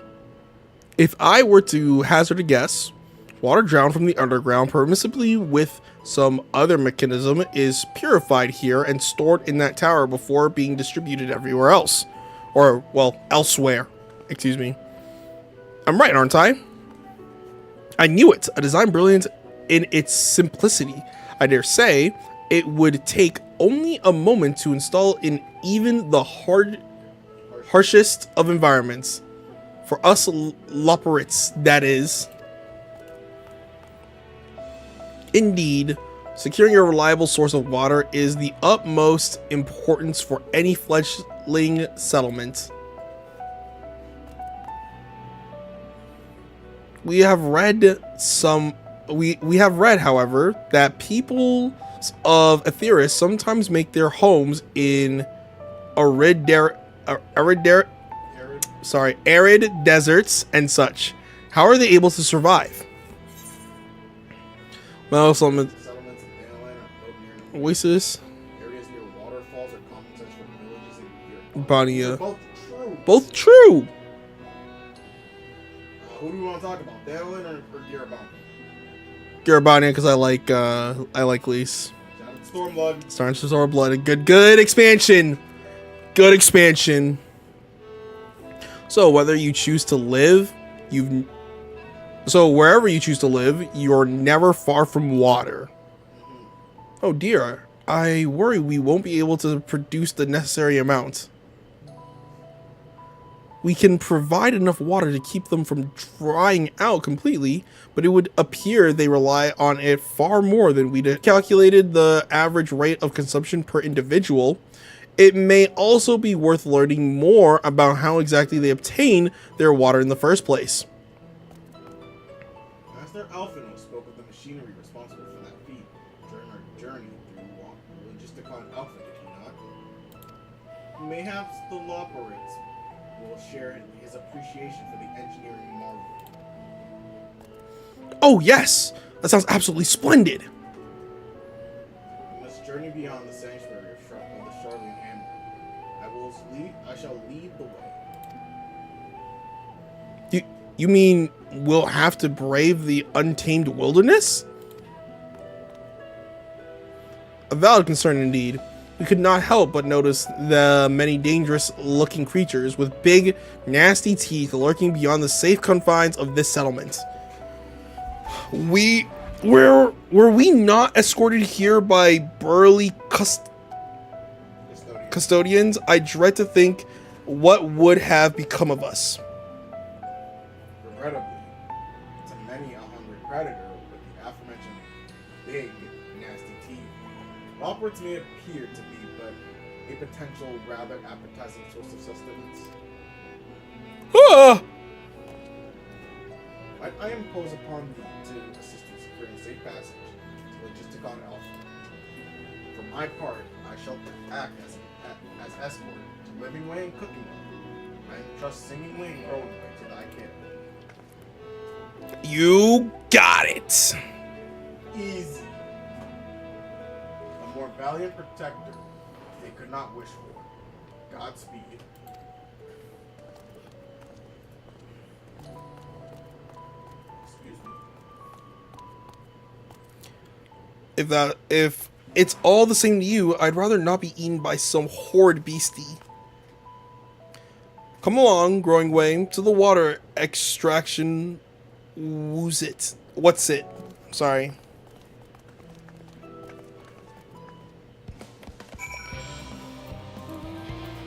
if I were to hazard a guess, water drowned from the underground permissibly with some other mechanism is purified here and stored in that tower before being distributed everywhere else. Or, well, elsewhere. Excuse me. I'm right, aren't I? I knew it. A design brilliant in its simplicity. I dare say it would take only a moment to install in even the harshest of environments. For us Loporits, that is. Indeed, securing a reliable source of water is the utmost importance for any fledgling settlement. We have read, however, that people of Aetheris sometimes make their homes in arid deserts and such. How are they able to survive? Well, some oasis. Areas near waterfalls are common sense for villages and Bania. Both true. Who do you want to talk about, Dalen or Garabon? Garabania, because I like Lise. Stormblood. Starting to Stormblood. Good expansion. Good expansion. So whether you choose to live, wherever you choose to live, you're never far from water. Oh dear, I worry we won't be able to produce the necessary amount. we can provide enough water to keep them from drying out completely, but it would appear they rely on it far more than we'd calculated the average rate of consumption per individual. It may also be worth learning more about how exactly they obtain their water in the first place. Master Alphino spoke of the machinery responsible for that feat during our journey through Logisticon Alpha, did he not? Mayhaps the Loperids will share his appreciation for the engineering marvel. Oh yes! That sounds absolutely splendid! We must journey beyond the sanctuary of the Charlian Hammer. I shall lead the way. You mean we'll have to brave the untamed wilderness? A valid concern indeed. We could not help but notice the many dangerous-looking creatures with big, nasty teeth lurking beyond the safe confines of this settlement. Were we not escorted here by burly custodians? I dread to think what would have become of us. Regrettably, to many a hungry predator with the aforementioned big, nasty teeth, Loperids may appear to be but a potential, rather appetizing source of sustenance. Ah! Might I impose upon thee to assist in securing safe passage to Logisticon Alpha? For my part, I shall act as escort to Living Way and Cooking Way. I entrust Singing Way and Growing Way to thy care. You got it. Easy. A more valiant protector they could not wish for. Godspeed. Excuse me. If it's all the same to you, I'd rather not be eaten by some horrid beastie. Come along, Growing Way, to the water extraction. Who's it? What's it? Sorry.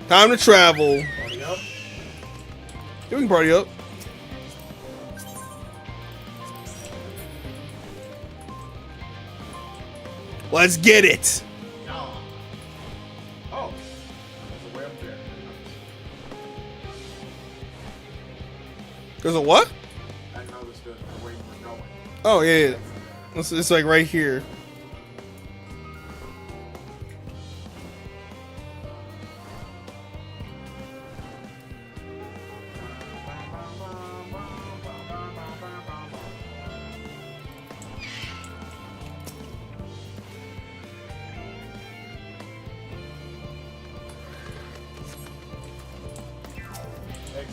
Time to travel. Party up. Doing party up. Let's get it. Oh, there's a way up there. There's a what? I noticed the way you were going. Oh, yeah. It's like right here.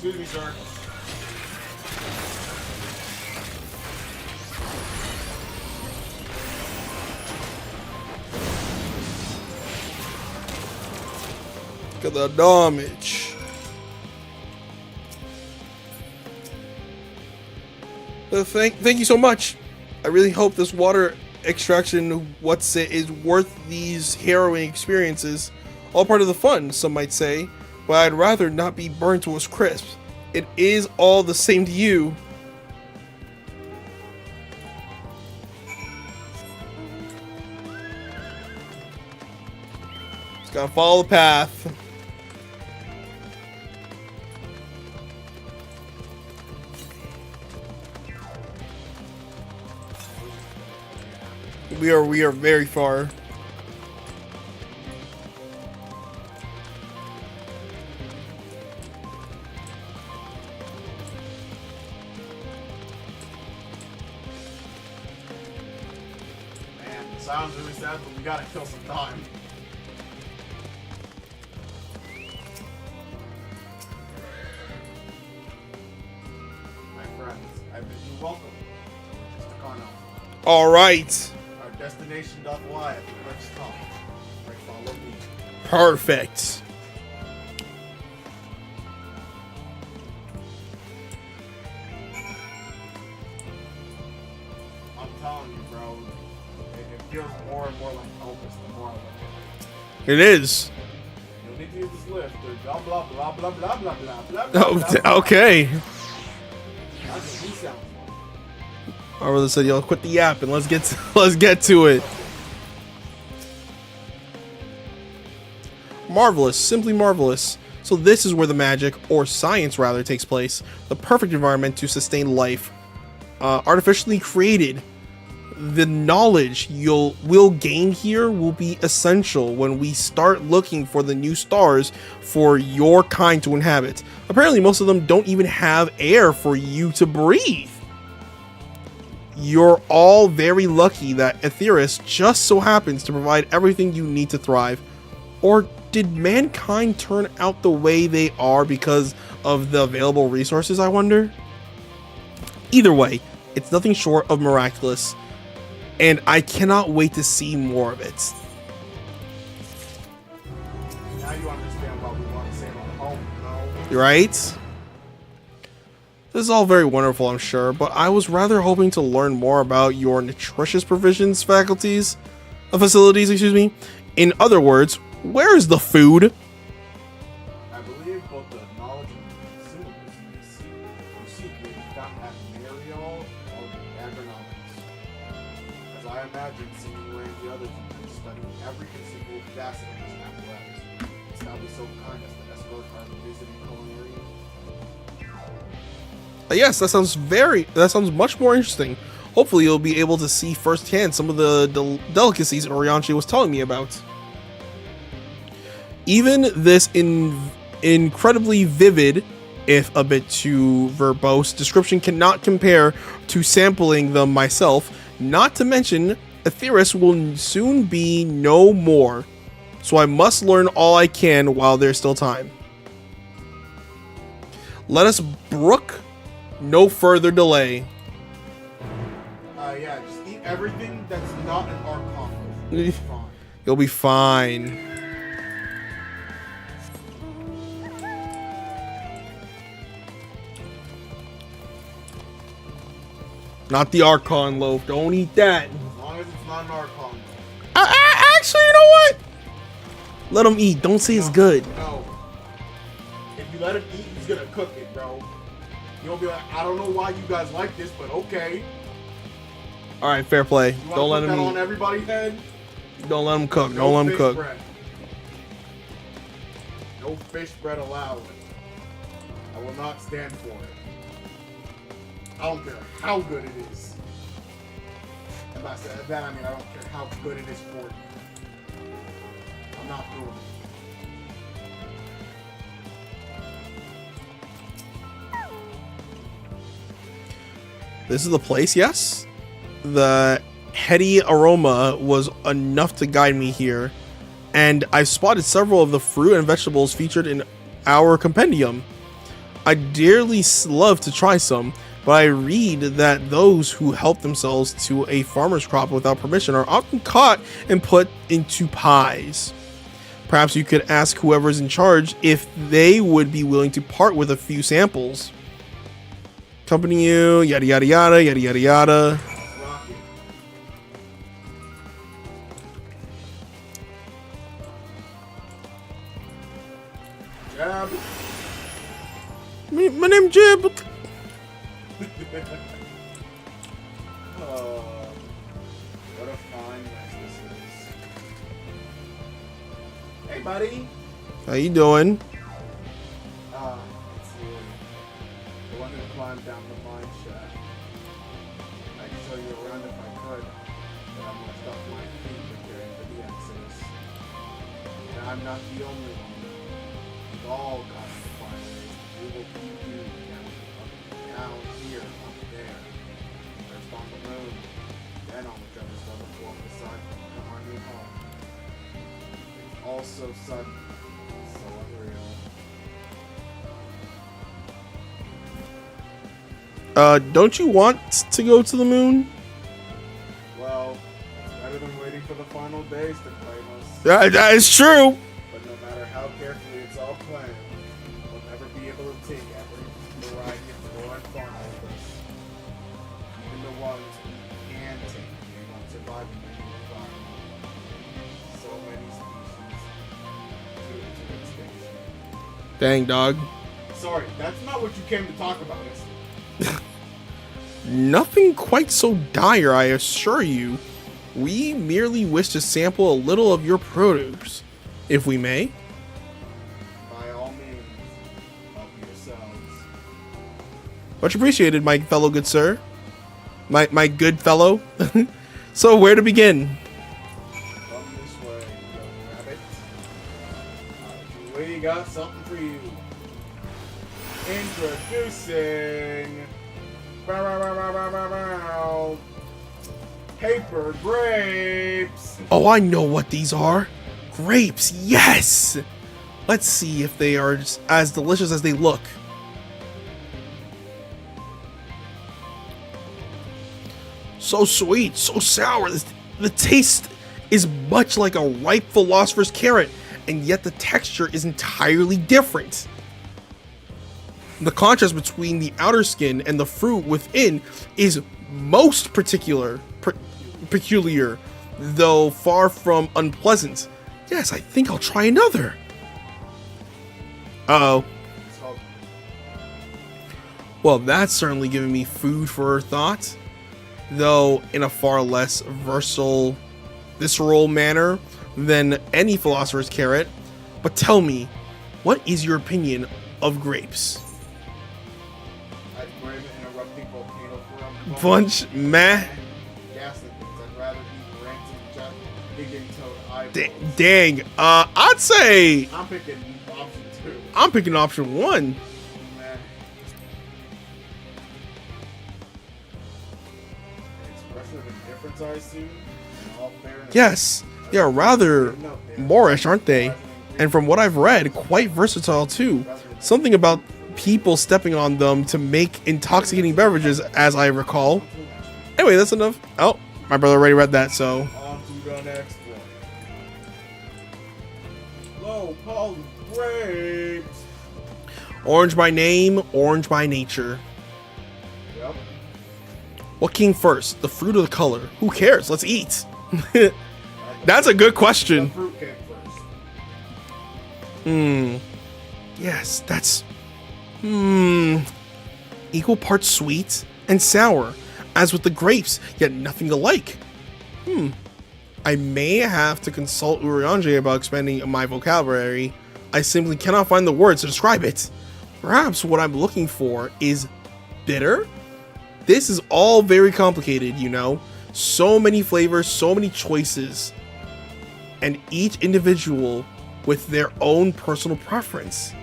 Excuse me, sir. Look at the damage. Thank you so much. I really hope this water extraction is worth these harrowing experiences. All part of the fun, some might say, but I'd rather not be burned to a crisp. It is all the same to you. Just gotta follow the path. We are very far. Man, it sounds really sad, but we gotta kill some time. My friends, I bid you welcome to Logisticon Alpha. All right. Our destination doth lie at the cliff's top. Right, follow me. Perfect. I'm telling you, bro, it feels more and more like Elvis the more I look at it. It is. You'll need to use this lift or Blah blah blah blah blah blah blah blah blah. Oh, okay. That's what he sounds like. My brother said, "Yo, quit the yap and let's get to it." Marvelous, simply marvelous. So this is where the magic, or science rather, takes place. The perfect environment to sustain life. Artificially created. The knowledge we'll gain here will be essential when we start looking for the new stars for your kind to inhabit. Apparently most of them don't even have air for you to breathe. You're all very lucky that Aetheris just so happens to provide everything you need to thrive. Or did mankind turn out the way they are because of the available resources, I wonder? Either way, it's nothing short of miraculous. And I cannot wait to see more of it. Now you understand why we want to sail on home, no? Right? This is all very wonderful, I'm sure, but I was rather hoping to learn more about your nutritious provisions facilities, excuse me. In other words, where is the food? I believe both the knowledge and consumables you seek may be found at Mariol or the agronomics. As I imagine, seeing Ray and the others have been studying every conceivable facet of this apparatus, it's now be so kind as to escort our visiting culinarian. Yes, that sounds much more interesting. Hopefully you'll be able to see firsthand some of the delicacies Orianchi was telling me about. Even this incredibly vivid, if a bit too verbose, description cannot compare to sampling them myself, not to mention Aetheris will soon be no more, so I must learn all I can while there's still time. Let us brook no further delay. Yeah, just eat everything that's not an Archon. You'll be fine. You'll be fine. Not the Archon loaf. Don't eat that. As long as it's not an Archon. Actually, you know what? Let him eat. Don't say it's good. No. If you let him eat, he's gonna cook it, bro. You'll be like, I don't know why you guys like this, but okay. All right, fair play. You Don't let put him that eat. on everybody's head? Don't let him cook. No Don't let him fish cook. bread. No fish bread allowed. I will not stand for it. I don't care how good it is. And by that I mean I don't care how good it is for you. I'm not doing it. This is the place, yes? The heady aroma was enough to guide me here, and I spotted several of the fruit and vegetables featured in our compendium. I dearly love to try some, but I read that those who help themselves to a farmer's crop without permission are often caught and put into pies. Perhaps you could ask whoever's in charge if they would be willing to part with a few samples. Accompany you, yada yada yada, yada yada yada. Jab. My name Jib. What a fine mess this is. Hey, buddy. How you doing? It's Lily. The one who climbed down the mine shaft. I'd show you around if I could, but I'm gonna stop my feet preparing for the Exodus. And I'm not the only one. We've all got to find ways we will keep you down here, up there. First on the moon, then on whichever star the floor beside from our new home. It's all so sudden, so unreal. Don't you want to go to the moon? Well, it's better than waiting for the final days to claim us. That is true. But no matter how carefully it's all planned, we'll never be able to take every variety of flora and fauna with us. Even the ones we can take may not survive in the new environment. So many species due to extinction. Dang, dog. Sorry, that's not what you came to talk about, is it? Nothing quite so dire, I assure you. We merely wish to sample a little of your produce, if we may. By all means, help yourselves. Much appreciated, my fellow good sir. My good fellow. So, where to begin? Come this way, young rabbit. We got something for you. Introducing... paper grapes. Oh, I know what these are. Grapes, yes! Let's see if they are as delicious as they look. So sweet, so sour. The taste is much like a ripe philosopher's carrot, and yet the texture is entirely different. The contrast between the outer skin and the fruit within is most peculiar, though far from unpleasant. Yes, I think I'll try another. Uh-oh. Well, that's certainly giving me food for thought, though in a far less visceral manner than any philosopher's carrot. But tell me, what is your opinion of grapes? Bunch meh. Dang. I'd say I'm picking option 2. I'm picking option 1. Expression of indifference, I assume. Yes, they are rather Moorish, aren't they? And from what I've read, quite versatile too. Something about people stepping on them to make intoxicating beverages, as I recall. Anyway, that's enough. Oh, my brother already read that, so. On to the next one. Low poly grapes. Orange by name, orange by nature. Yep. What came first, the fruit or the color? Who cares? Let's eat. That's a good question. The fruit came first. Yes, that's... Equal parts sweet and sour, as with the grapes, yet nothing alike. I may have to consult Urianger about expanding my vocabulary. I simply cannot find the words to describe it. Perhaps what I'm looking for is bitter? This is all very complicated, you know. So many flavors, so many choices, and each individual with their own personal preference.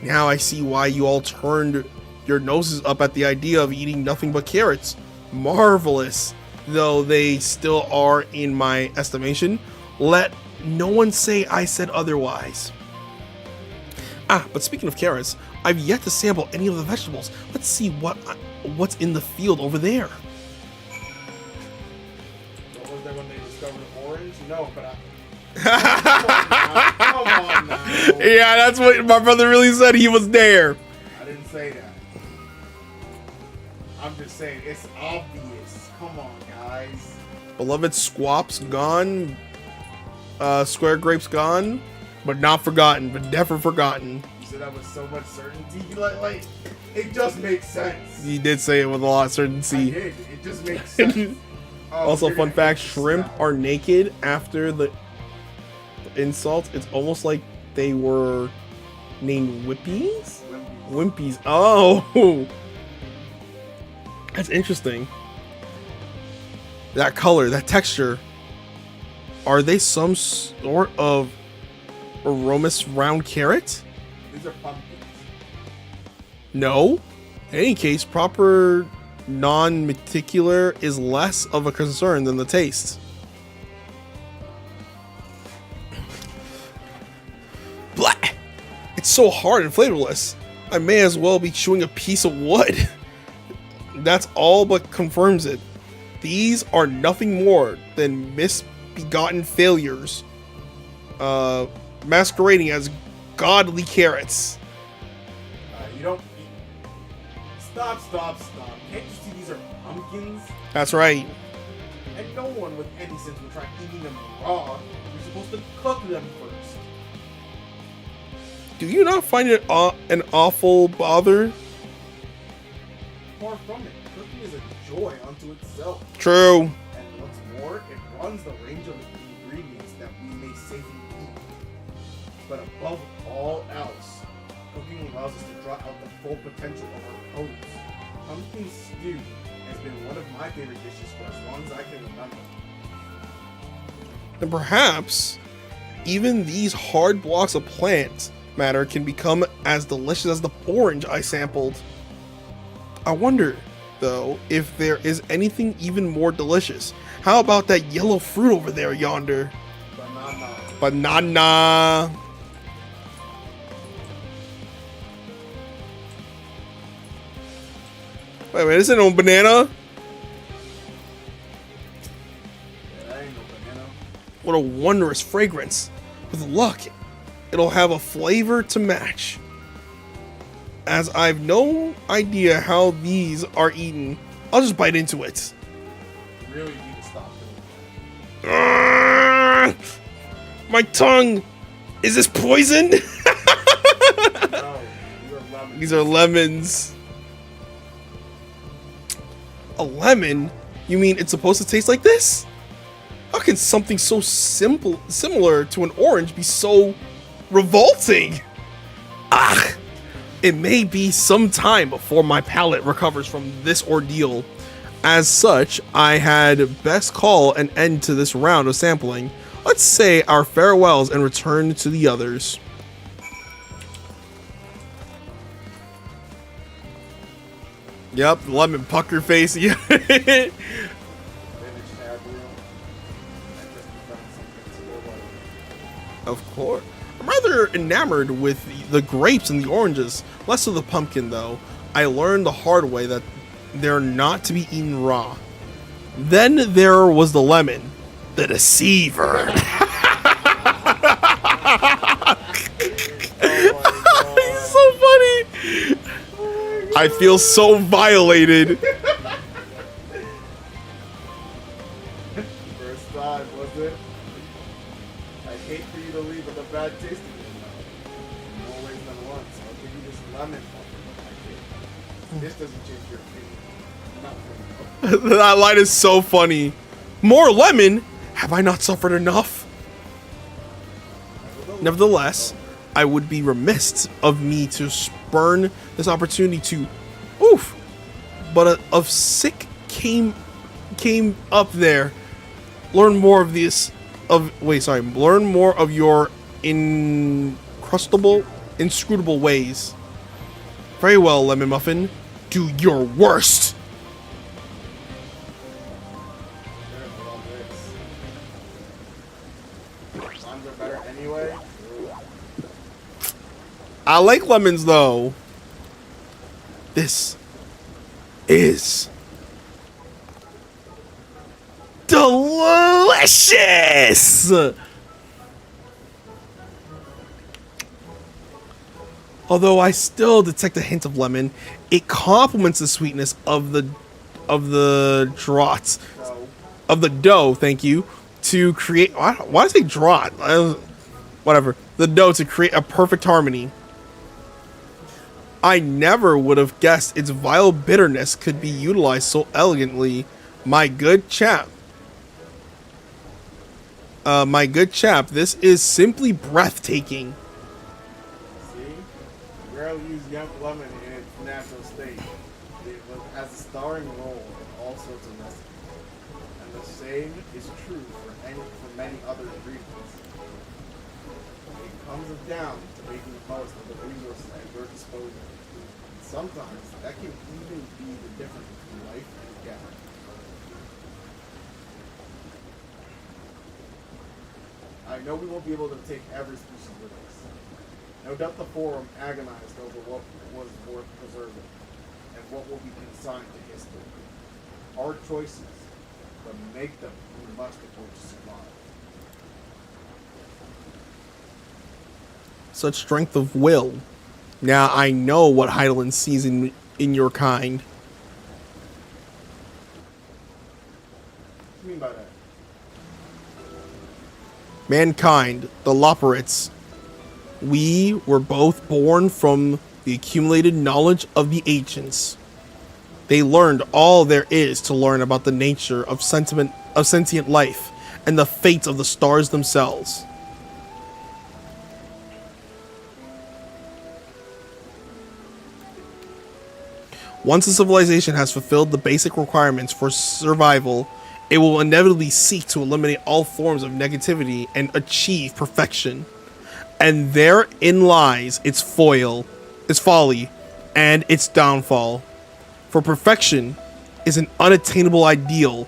Now I see why you all turned your noses up at the idea of eating nothing but carrots. Marvelous, though they still are in my estimation. Let no one say I said otherwise. But speaking of carrots, I've yet to sample any of the vegetables. Let's see what's in the field over there. What was there when they discovered orange? No, but come on now. Yeah, that's what my brother really said. He was there. I didn't say that. I'm just saying, it's obvious. Come on, guys. Beloved squaps gone. Square grapes gone. But not forgotten. But never forgotten. You said that with so much certainty. Like, it just makes sense. He did say it with a lot of certainty. I did. It just makes sense. Also, fun fact, shrimp are naked after the insult. It's almost like they were named Whippies? Wimpies. Oh! That's interesting. That color, that texture. Are they some sort of aromas round carrot? These are pumpkins. No. In any case, proper non-meticular is less of a concern than the taste. Blah! It's so hard and flavorless. I may as well be chewing a piece of wood. That's all but confirms it. These are nothing more than misbegotten failures, masquerading as godly carrots. You don't... Stop. Can't you see these are pumpkins? That's right. And no one with any sense would try eating them raw. You're supposed to cook them first. Do you not find it an awful bother? Far from it. Cooking is a joy unto itself. True. And what's more, it runs the range of ingredients that we may safely eat. But above all else, cooking allows us to draw out the full potential of our produce. Pumpkin stew has been one of my favorite dishes for as long as I can remember. And perhaps even these hard blocks of plant matter can become as delicious as the orange I sampled. I wonder, though, if there is anything even more delicious. How about that yellow fruit over there yonder? Banana. Banana. Wait, isn't no banana? Yeah, that ain't no banana. What a wondrous fragrance. With luck, it'll have a flavor to match. As I've no idea how these are eaten, I'll just bite into it. You really need to stop doing that. My tongue! Is this poison? No, these are lemons. These are lemons. A lemon? You mean it's supposed to taste like this? How can something so similar to an orange be so revolting? Ah! It may be some time before my palate recovers from this ordeal. As such, I had best call an end to this round of sampling. Let's say our farewells and return to the others. Yep, lemon pucker face. Yeah. Of course. I'm rather enamored with the grapes and the oranges. Less of the pumpkin, though. I learned the hard way that they're not to be eaten raw. Then there was the lemon. The deceiver. He's so funny. I feel so violated. First time, was it? I hate for you to leave with a bad taste in your mouth. More ways than once. I'll give you this lemon pumpkin. This doesn't change your opinion. Nothing. That line is so funny. More lemon? Have I not suffered enough? Nevertheless, I would be remiss of me to spurn this opportunity to, but a sick came up there. Learn more of this. Learn more of your inscrutable ways. Very well, Lemon Muffin. Do your worst. Lemons are better anyway. I like lemons though. This is delicious. Although I still detect a hint of lemon, it complements the sweetness of the draughts of the dough. Thank you. To create, why did I say draught? Whatever. The dough to create a perfect harmony. I never would have guessed its vile bitterness could be utilized so elegantly. My good chap, this is simply breathtaking. See? You rarely use young lemon in its natural state. It has a starring role in all sorts of recipes. And the same is true for many other ingredients. It comes down to making the most of the resources at your disposal. Sometimes that can even be the difference between life and death. I know we won't be able to take every species with us. No doubt the Forum agonized over what was worth preserving and what will be consigned to history. Hard choices, but make them we must if we're to survive. Such strength of will. Now I know what Hydaelyn sees in your kind. What do you mean by that? Mankind, the Loporits. We were both born from the accumulated knowledge of the ancients. They learned all there is to learn about the nature of sentient life and the fate of the stars themselves. Once a civilization has fulfilled the basic requirements for survival, it will inevitably seek to eliminate all forms of negativity and achieve perfection. And therein lies its folly, and its downfall. For perfection is an unattainable ideal.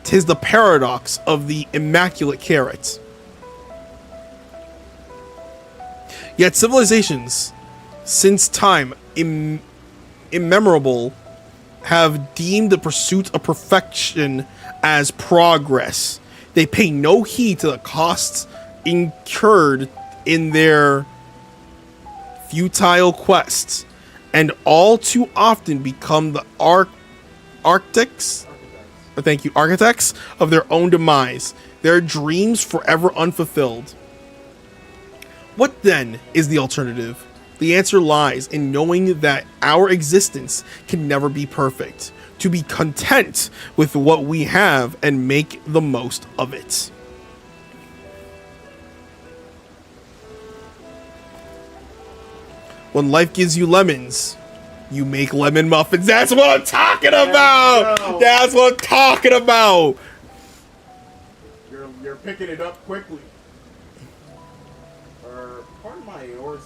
'Tis the paradox of the immaculate carrot. Yet civilizations, since time immemorable, have deemed the pursuit of perfection as progress. They pay no heed to the costs incurred in their futile quests, and all too often become the architects of their own demise, their dreams forever unfulfilled. What then is the alternative? The answer lies in knowing that our existence can never be perfect, to be content with what we have and make the most of it. When life gives you lemons, you make lemon muffins. That's what I'm talking about. That's what I'm talking about. You're picking it up quickly. Pardon my yours.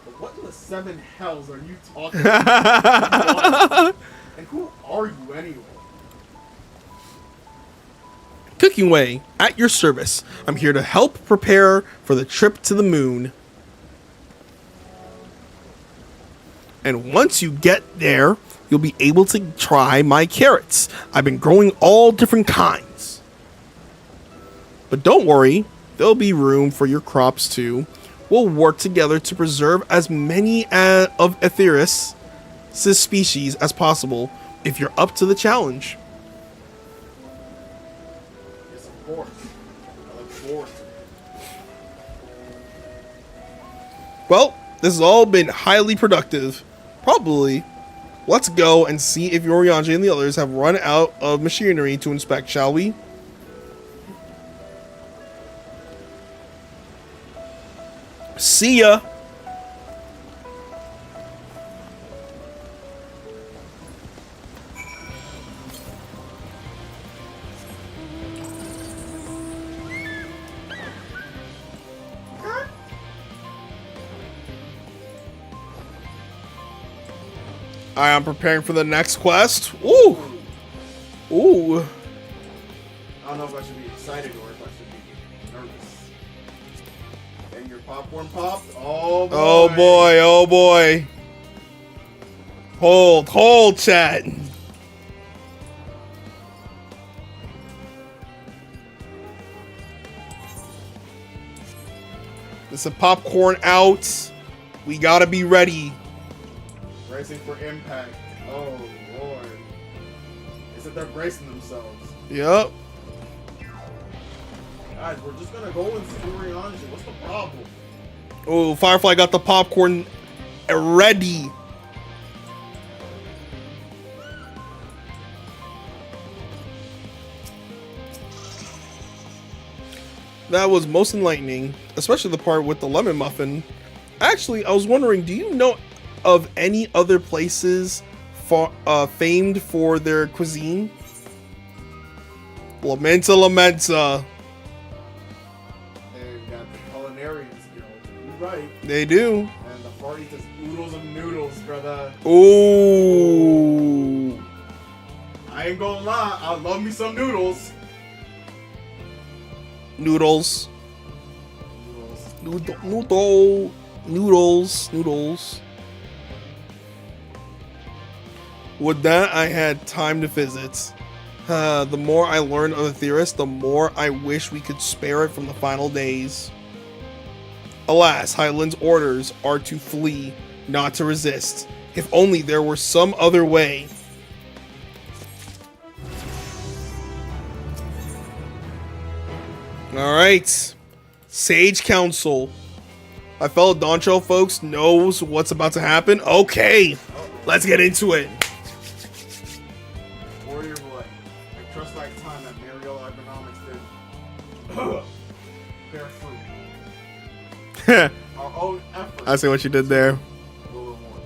But what in the seven hells are you talking about? And who are you anyway? Cooking Way, at your service. I'm here to help prepare for the trip to the moon. And once you get there, you'll be able to try my carrots. I've been growing all different kinds. But don't worry, there'll be room for your crops too. We'll work together to preserve as many of Aetheris' species as possible if you're up to the challenge. Yes, of course. I look forward to it. Well, this has all been highly productive. Probably. Let's go and see if Yorianji and the others have run out of machinery to inspect, shall we? See ya! I am preparing for the next quest. Ooh! Ooh! I don't know if I should be excited or if I should be nervous. And your popcorn popped? Oh boy! Oh boy, oh boy. Hold, chat. There's some popcorn out. We gotta be ready. Bracing for impact. Oh lord. Is it they're bracing themselves? Yep. Guys, we're just gonna go and see Yorianji. What's the problem? Oh, Firefly got the popcorn ready. That was most enlightening, especially the part with the lemon muffin. Actually, I was wondering, do you know of any other places famed for their cuisine? Lamenta. They've got the Culinarians Guild. You're right. They do. And the party does oodles of noodles, brother. Ooh. I ain't gonna lie, I love me some noodles. Noodles. Noodles. With that, I had time to visit. The more I learned of Aetheris, the more I wish we could spare it from the final days. Alas, Hyland's orders are to flee, not to resist. If only there were some other way. Alright. Sage Council. My fellow Doncho folks knows what's about to happen. Okay, let's get into it. Warrior Blood. I trust thy time that Mariel Agronomics did bear fruit. Our own efforts. I see what you did there. Will reward.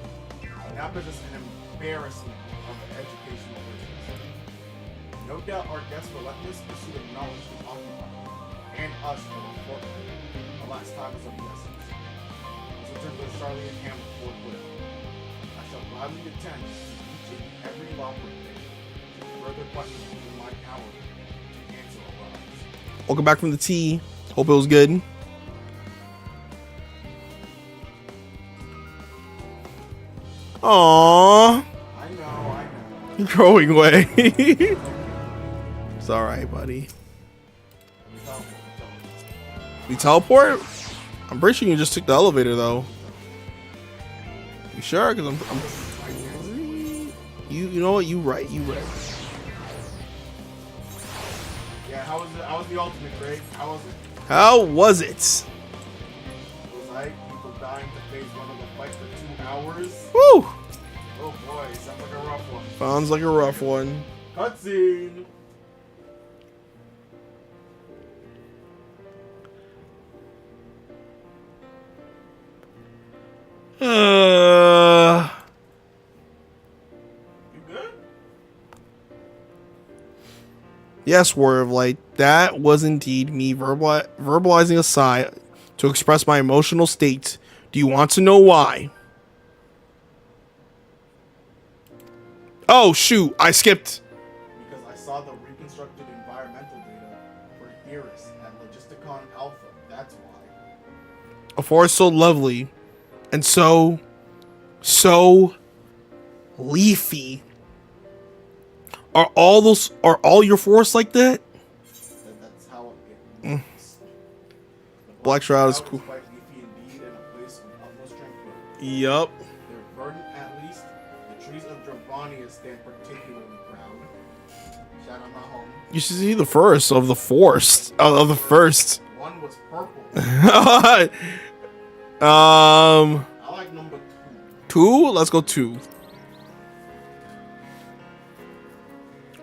Now business an embarrassment of the educational business. No doubt our guests relentless pursuit of knowledge is occupied, and us for the fortnight. The last time is of the essence. Let's return to the Charlie and Hamlet forthwith. I shall gladly attend to each and every law day. Further questions in my power to answer arise. Welcome back from the tea. Hope it was good. Aww. I know. Growing way. It's alright, buddy. We teleport? I'm pretty sure you just took the elevator, though. You sure? Because I'm you know what? You right. Yeah, how was the ultimate, Greg? How was it? How was it? Was I people dying to phase one of the fight for 2 hours? Woo! Oh boy, sounds like a rough one. Sounds like a rough one. Cutscene! You good? Yes, Warrior of Light. That was indeed me verbalizing a sigh to express my emotional state. Do you want to know why? Oh, shoot. I skipped. Because I saw the reconstructed environmental data for Iris at Logisticon Alpha. That's why. A forest so lovely and so leafy. Are all your forests like that? That's how it is. Black Shroud is cool. Quite leafy indeed, and a place of utmost tranquility. Yup. Their verdant, at least, the trees of Dravania stand particularly proud. Shout out my home. You should see the forest of the forest of the first. One was purple. I like number 2. Let's go 2.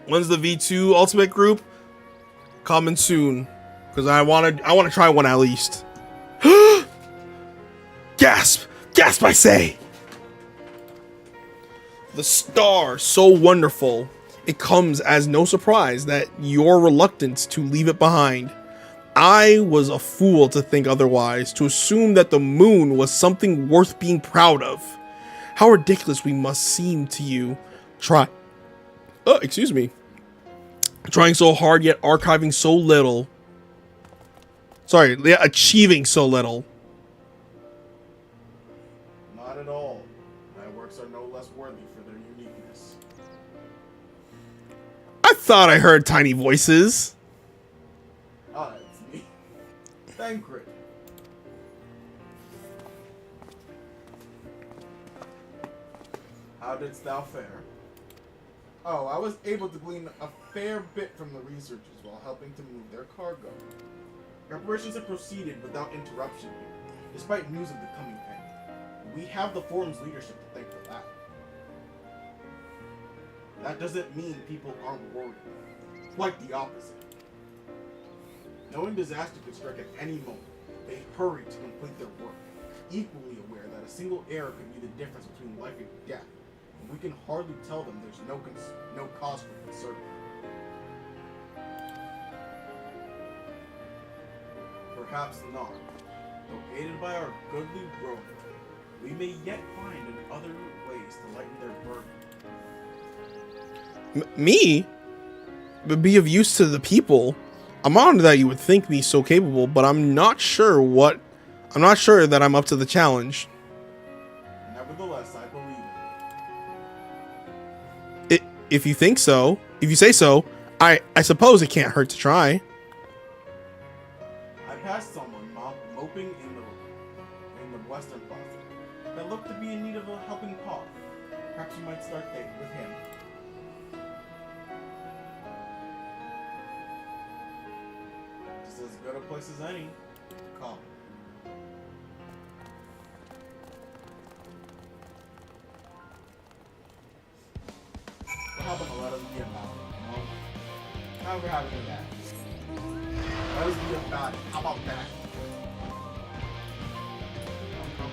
When's the V2 Ultimate Group? Coming soon, because I want to try one at least. Gasp! Gasp! I say. The star, so wonderful. It comes as no surprise that your reluctance to leave it behind. I was a fool to think otherwise, to assume that the moon was something worth being proud of. How ridiculous we must seem to you. Excuse me. Trying so hard yet archiving so little. Sorry, achieving so little. Not at all. My works are no less worthy for their uniqueness. I thought I heard tiny voices. Ah, it's me. Thancred. How didst thou fare? Oh, I was able to glean a fair bit from the researchers while helping to move their cargo. Preparations have proceeded without interruption here, despite news of the coming end. We have the forum's leadership to thank for that. That doesn't mean people aren't worried. Quite the opposite. Knowing disaster could strike at any moment, they hurried to complete their work, equally aware that a single error could be the difference between life and death. We can hardly tell them there's no cause for concern. Perhaps not. Though aided by our goodly growth, we may yet find in other ways to lighten their burden. Me? But be of use to the people. I'm honored that you would think me so capable, but I'm not sure that I'm up to the challenge. Nevertheless, I believe If you think so, if you say so, I suppose it can't hurt to try. I passed someone moping in the western plaza that looked to be in need of a helping paw. Perhaps you might start dating with him. Just as good a place as any. Come. gonna let us be about it. You know? Now we're having that. Let us be about it. How about that? Come.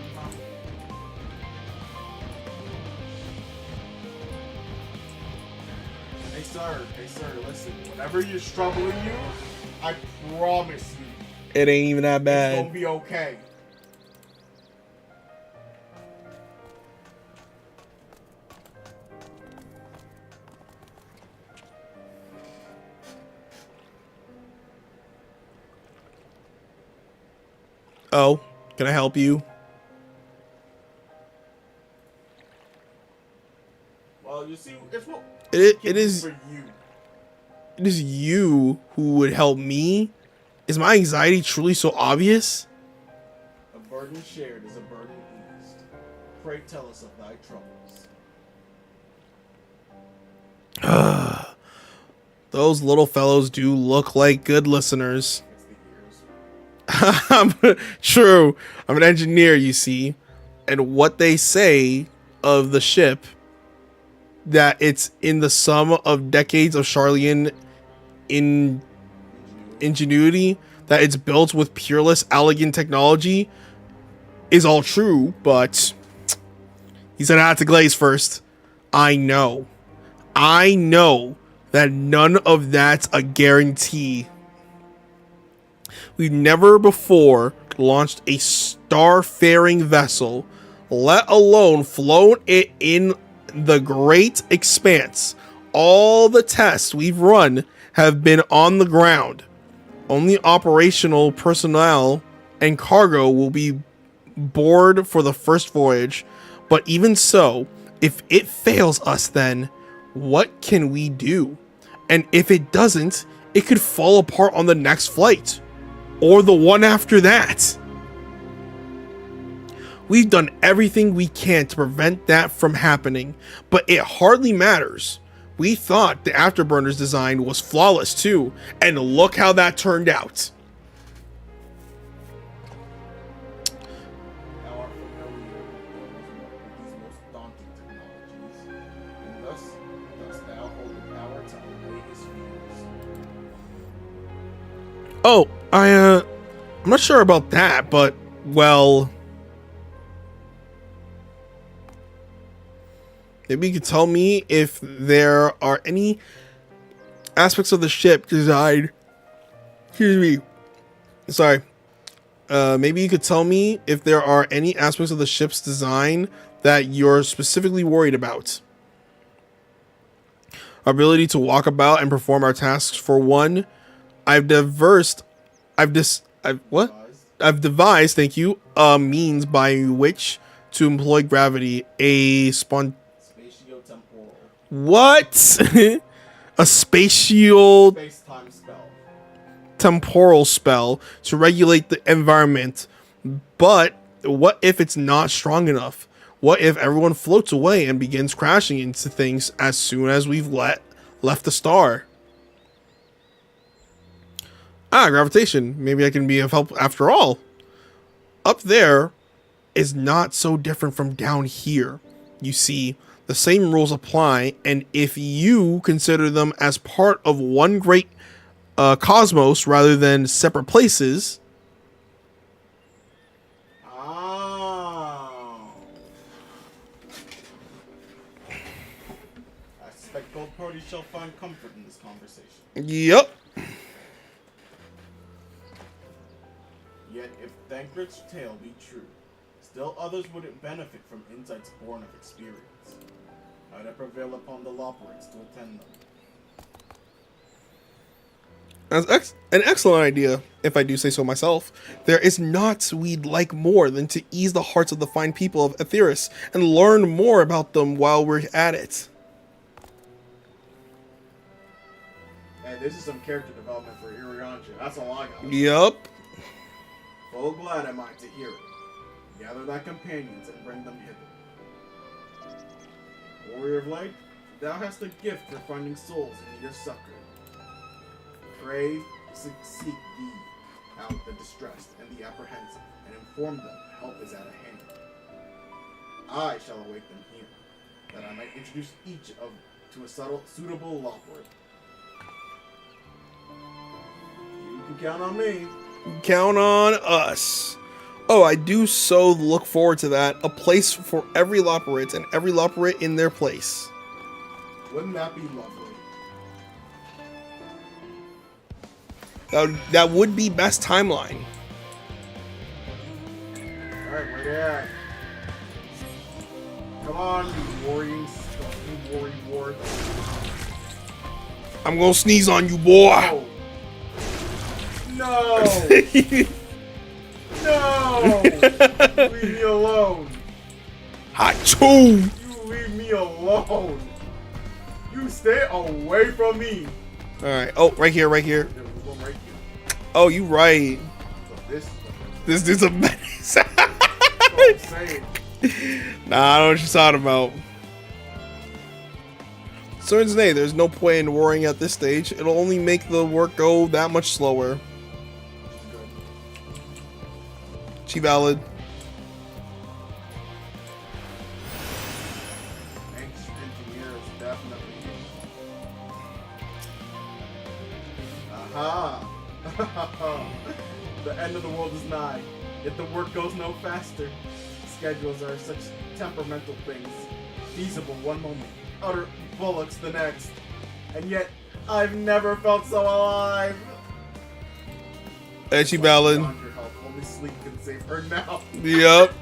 Hey sir, listen. Whenever you're troubling you, I promise you, It ain't even that it's bad. gonna be okay. Oh, can I help you? Well, you see, it's what It can do is. for you. It is you who would help me. Is my anxiety truly so obvious? A burden shared is a burden eased. Pray tell us of thy troubles. Those little fellows do look like good listeners. True. I'm an engineer, you see. And what they say of the ship, that it's in the sum of decades of Charlian ingenuity, that it's built with peerless, elegant technology, is all true, but he said I had to glaze first. I know that none of that's a guarantee. We've never before launched a starfaring vessel, let alone flown it in the great expanse. All the tests we've run have been on the ground. Only operational personnel and cargo will be board for the first voyage. But even so, if it fails us, then what can we do? And if it doesn't, it could fall apart on the next flight. Or the one after that. We've done everything we can to prevent that from happening, but it hardly matters. We thought the Afterburner's design was flawless too, and look how that turned out. Thou art familiar with these most daunting technologies, and thus dost thou hold the power to allay his fears. Oh, I'm not sure about that, but, well, maybe you could tell me if there are any aspects of the ship designed. Excuse me. Sorry. Maybe you could tell me if there are any aspects of the ship's design that you're specifically worried about. Our ability to walk about and perform our tasks, for one. I've devised, thank you, a means by which to employ gravity, a Spatio-temporal. What? A spatial Space-time spell. temporal spell to regulate the environment. But what if it's not strong enough? What if everyone floats away and begins crashing into things as soon as we've left the star? Gravitation. Maybe I can be of help after all. Up there is not so different from down here. You see, the same rules apply, and if you consider them as part of one great cosmos rather than separate places. Oh. I suspect both parties shall find comfort in this conversation. Yep. Yet, if Thancred's tale be true, still others wouldn't benefit from insights born of experience. I'd prevail upon the Loperites to attend them. That's an excellent idea, if I do say so myself. There is naught we'd like more than to ease the hearts of the fine people of Aetheris and learn more about them while we're at it. And this is some character development for Iriancha. That's all I got. Yup. Full glad am I to hear it. Gather thy companions and bring them hither. Warrior of Light, thou hast a gift for finding souls in need of succor. Pray, seek thee out the distressed and the apprehensive, and inform them help is at hand. I shall await them here, that I might introduce each of to a suitable locker. You can count on me. Count on us. Oh, I do so look forward to that. A place for every Loporrit and every Loporrit in their place. Wouldn't that be lovely? That would be best timeline. Alright, where they at? Come on, you worrying stuff, you worry ward. I'm gonna sneeze on you, boy. No! No! Leave me alone. Achoo! You leave me alone. You stay away from me. Alright. Oh, right here, right here. There was one right here. Oh, you right. So This is a menace. that's what I'm saying. Nah, I don't know what you're talking about. Certain nay, there's no point in worrying at this stage. It'll only make the work go that much slower. She valid. Engineer is definitely. Aha! The end of the world is nigh. Yet the work goes no faster. Schedules are such temperamental things. Feasible one moment, utter bullocks the next. And yet, I've never felt so alive. Edgy valid. Only sleep can save her now. Yep.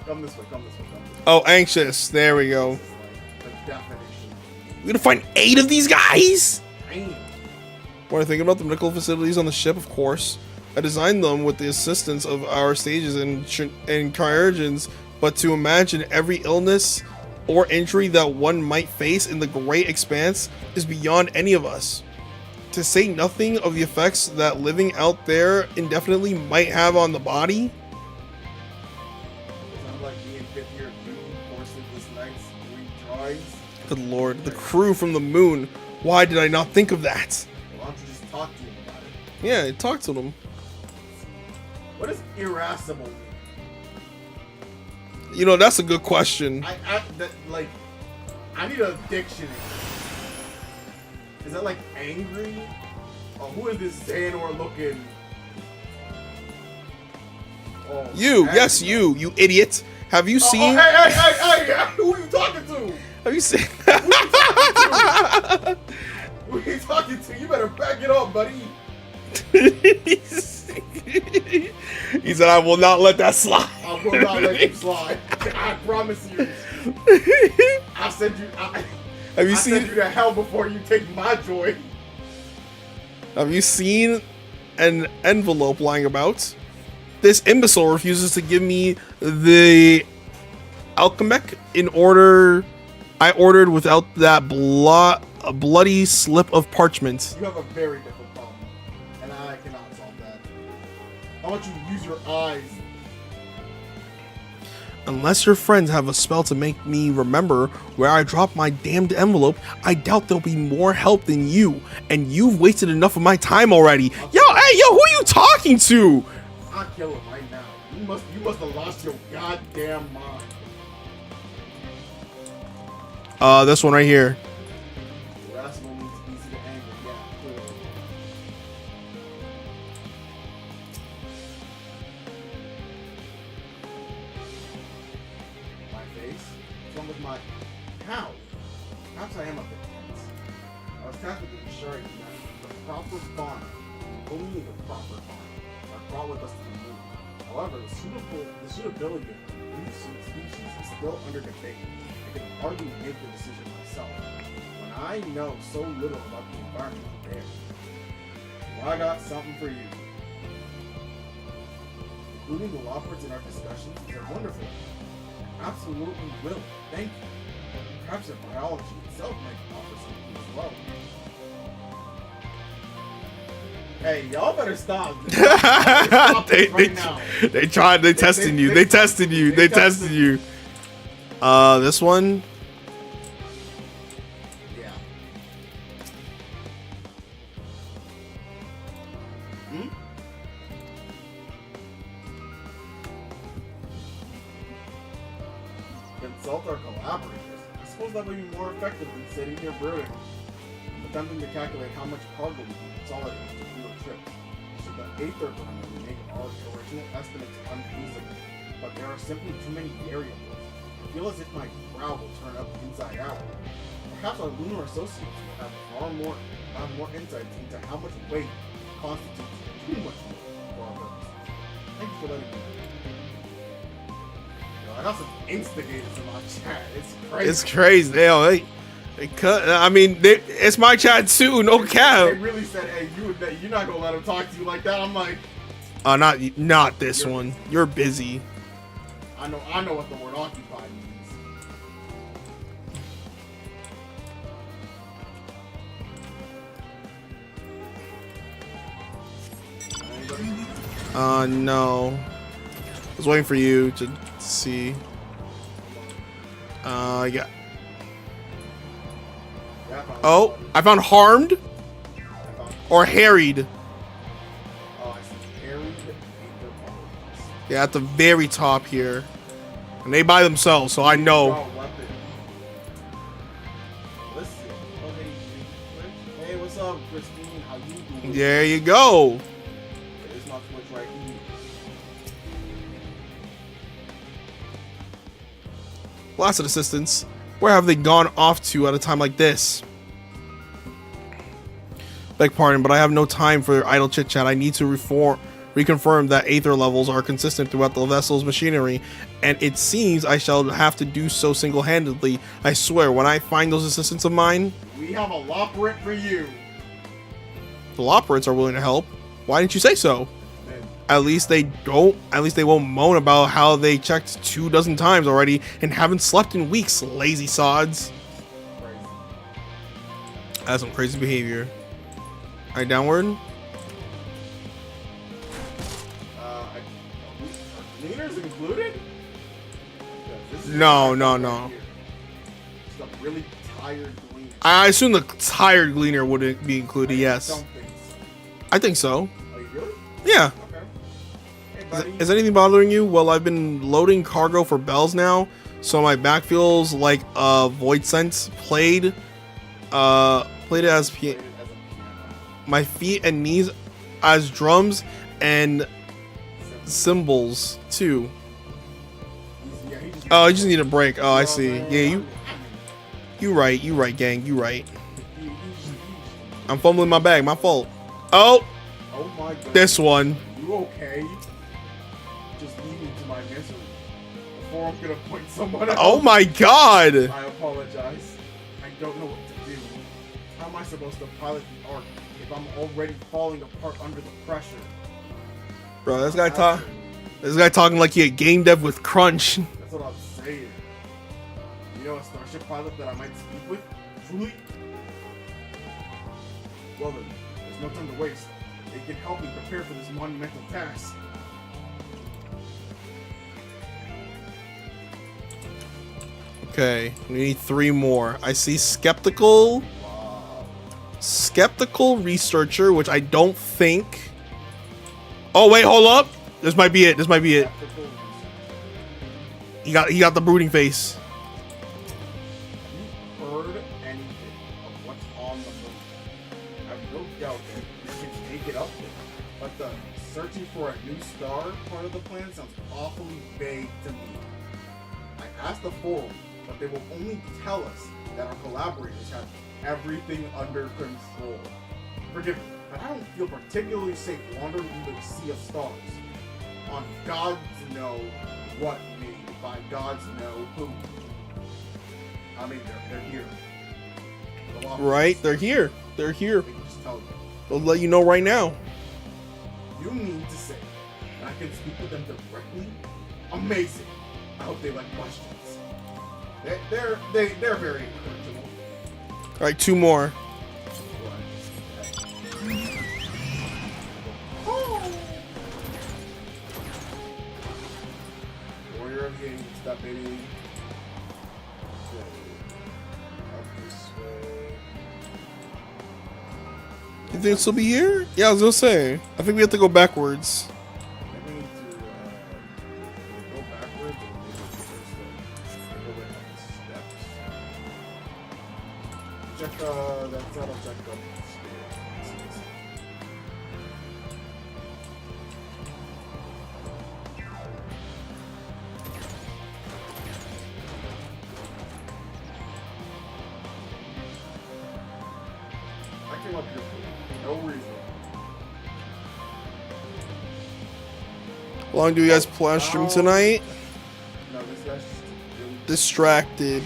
Come this way, come this way, come this way. Oh, anxious. There we go. The definition. We're gonna find 8 of these guys? Damn. When I think about the medical facilities on the ship, of course, I designed them with the assistance of our stages and cryogens, but to imagine every illness or injury that one might face in the great expanse is beyond any of us. To say nothing of the effects that living out there indefinitely might have on the body. Sounds like me and fifth year Moon forcing this night's 3 drawings. Good lord, the crew from the moon. Why did I not think of that? Why don't you just talk to him about it? Yeah, talk to them. What does irascible mean? You know, that's a good question. I need a dictionary. Is that like angry? Oh, who is this Xehanort looking? Oh, You, yes, you idiot. Have you seen? Hey, who are you talking to? Have you seen? Who are you talking to? You better back it up, buddy. He said, I will not let that slide. I will not let you slide. I promise you. I'll send you. Have you I'll seen? send you to hell before you take my joy. Have you seen an envelope lying about? This imbecile refuses to give me the alchemech in order I ordered without that bloody slip of parchment. You have a very different problem, and I cannot solve that. I want you to use your eyes. Unless your friends have a spell to make me remember where I dropped my damned envelope, I doubt there'll be more help than you. And you've wasted enough of my time already. Yo, who are you talking to? I'll kill him right now. You must have lost your goddamn mind. This one right here. Irascible means easy to anger. Yeah, clearly. My face? What's wrong with my... How? Perhaps I am a bit tense. I was tasked with ensuring that the proper fauna, only the proper fauna, are brought with us to the moon. However, the suitability of new species is still under debate. I can hardly make the decision myself when I know so little about the environment there. Well, I got something for you. Including the Loporrits in our discussions, they're wonderful. Absolutely will. Thank you. Perhaps the biology itself might offer something as well. Hey, y'all better stop. They tried. They testing you. They testing you. They testing you. This one. Yeah. Consult our collaborators. suppose that would be more effective than sitting here brooding, attempting to calculate how much cargo we can consolidate into fewer trips. Should the Aether burner make our original estimates unfeasible, but there are simply too many variables. I feel as if my brow will turn up inside out. Perhaps our lunar associates will have more insights into how much weight constitutes too much weight for our purposes. Thank you for letting me know. Yo, I got some instigators in my chat. It's crazy. It's crazy. They cut. I mean, it's my chat too. No cap. They really said, "Hey, you're not gonna let him talk to you like that." I'm like, not this one. You're busy. I know what the word occupied means. No. I was waiting for you to see. Yeah. Oh, I found harmed or harried. Oh, I see. Harried. Yeah, at the very top here. And they by themselves, so I know. Hey, what's up, Christine? How you doing? There you go. There's my Twitch right here. Blasted assistants. Where have they gone off to at a time like this? Beg pardon, but I have no time for idle chit-chat. I need to reconfirm that Aether levels are consistent throughout the vessel's machinery, and it seems I shall have to do so single-handedly. I swear, when I find those assistants of mine... We have a Loporrit for you. The Loporrits are willing to help. Why didn't you say so? At least they won't moan about how they checked 24 times already and haven't slept in weeks, lazy sods. That's some crazy behavior. Alright, downward. Are cleaners included? No. Just a really tired gleaner. I assume the tired gleaner would be included, yes. I think so. Oh, you really? Yeah. Is anything bothering you? Well, I've been loading cargo for bells now, so my back feels like a void sense played as my feet and knees as drums and cymbals too. Oh, I just need a break. Oh, I see. Yeah, you right, gang. You right. I'm fumbling my bag. My fault. Oh, my God. This one. You okay? Just lead me to my misery before I'm gonna point someone else. Oh my God! I apologize. I don't know what to do. How am I supposed to pilot the Ark if I'm already falling apart under the pressure? Bro, this guy talking like he a game dev with crunch. That's what I'm saying. You know a starship pilot that I might speak with? Truly? Well then, there's no time to waste. They can help me prepare for this monumental task. Okay, we need 3 more. I see skeptical researcher, which I don't think. Oh wait, hold up. This might be it. He got the brooding face. Have you heard anything of what's on the moon? I have no doubt that you can take it up there, but the searching for a new star part of the plan sounds awfully vague to me. I asked the forum, but they will only tell us that our collaborators have everything under control. Forgive me, but I don't feel particularly safe wandering through the sea of stars. On gods know what made by gods know who. I mean, they're here. Right, they're here. They're here. They can just tell you. They'll let you know right now. You mean to say that I can speak with them directly? Amazing. I hope they like questions. They're very encourageable. All right, 2 more. Warrior of the Ages, that baby. Up this way. You think it'll be here? Yeah, I was gonna say. I think we have to go backwards. We need to go backwards or maybe first go right up the steps. check that's how I'll check them. I came up here for no reason. How long do you guys plan stream tonight? No, this guy's just really Distracted.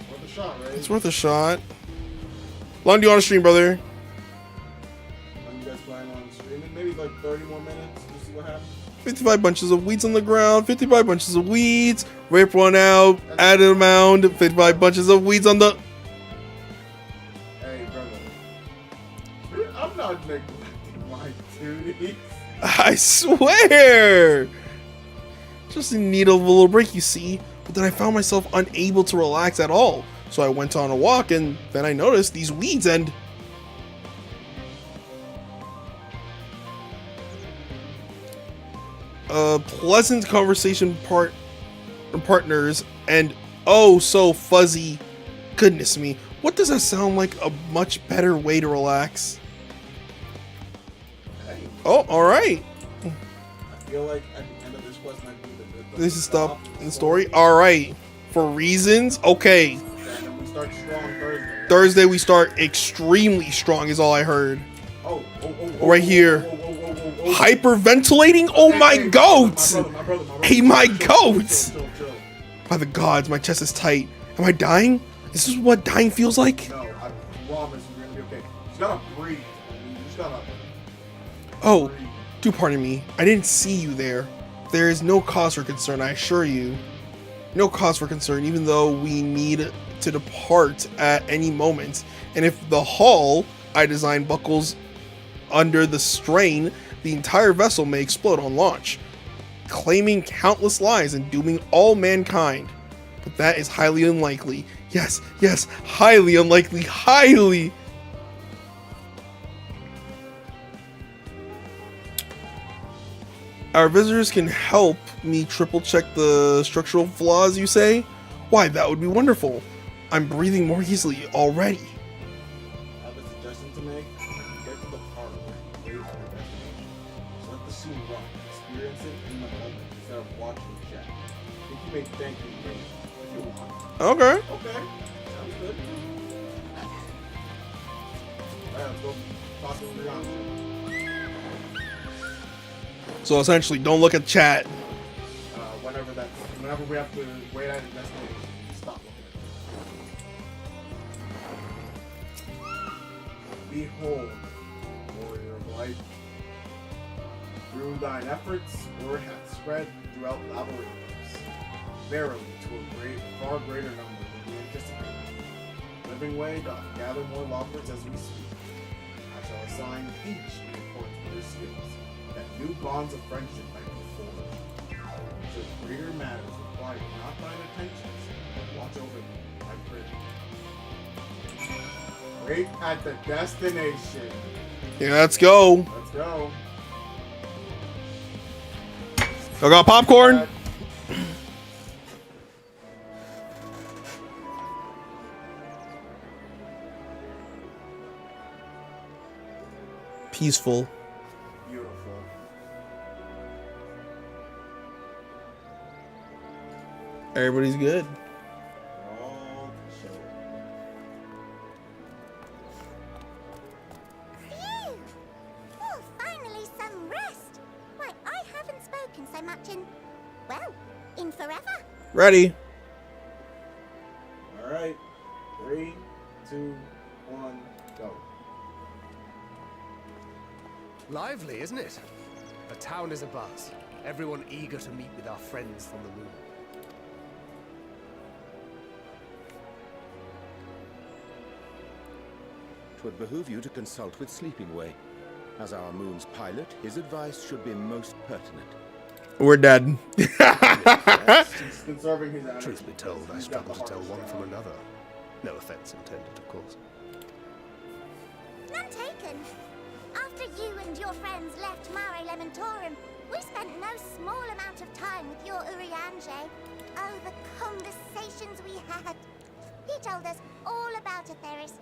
worth a shot, right? It's worth a shot. How long do you want to stream, brother? When you guys plan on streaming, maybe like 30 more minutes to see what happens. 55 bunches of weeds on the ground, 55 bunches of weeds, rip one out, add a mound, 55 bunches of weeds on the... Hey, brother. I'm not neglecting my duties. I swear! Just need a little break, you see. But then I found myself unable to relax at all. So I went on a walk and then I noticed these weeds and... pleasant conversation partners and oh so fuzzy. Goodness me, what does that sound like a much better way to relax? Oh, alright. I feel like at the end of this quest might be the This is stop in the story. Alright. For reasons? Okay. then we start strong Thursday. Thursday we start extremely strong is all I heard. Right here. Hyperventilating? Oh my goat! Hey, my goat! By the gods, my chest is tight. Am I dying? Is this what dying feels like? No, I promise you're gonna be okay. You just gotta breathe. You just gotta. Oh, do pardon me. I didn't see you there. There is no cause for concern, I assure you. No cause for concern, even though we need to depart at any moment. And if the hull I designed buckles under the strain, the entire vessel may explode on launch, claiming countless lives and dooming all mankind. But that is highly unlikely. Yes, yes, highly unlikely, highly. Our visitors can help me triple check the structural flaws, you say? Why, that would be wonderful. I'm breathing more easily already. I have a suggestion to make. Get to the part where you wait for your destination. Just let the scene run. Experience it in the moment instead of watching the chat. I think you may thank me later if you want. Okay. Okay. Sounds good. Alright, let's go talk to Rihanna. So essentially, don't look at chat. Whenever we have to wait at a destination, stop looking at it. Behold, warrior of light. Through thine efforts, word hath spread throughout labyrinths, verily to a far greater number than we anticipated. Living Way doth gather more lockers as we speak. I shall assign each in accordance with their skills, that new bonds of friendship might be forged. Should greater matters require not thine attentions, watch over them, I pray. Wait at the destination. Yeah, let's go. Let's go. I got popcorn. Peaceful. Beautiful. Everybody's good. All chill. Phew! Oh, finally some rest. Why, I haven't spoken so much in, well, in forever. Ready. Alright. 3, 2, 1, go. Lively, isn't it? The town is abuzz. Everyone eager to meet with our friends from the moon. Twould behoove you to consult with Sleeping Way. As our moon's pilot, his advice should be most pertinent. We're dead. He's conserving his energy. Truth be told, I struggle to tell one from another. No offense intended, of course. None taken. After you and your friends left Mare Elementorum, we spent no small amount of time with your Urianger. Oh, the conversations we had. He told us all about Atheris,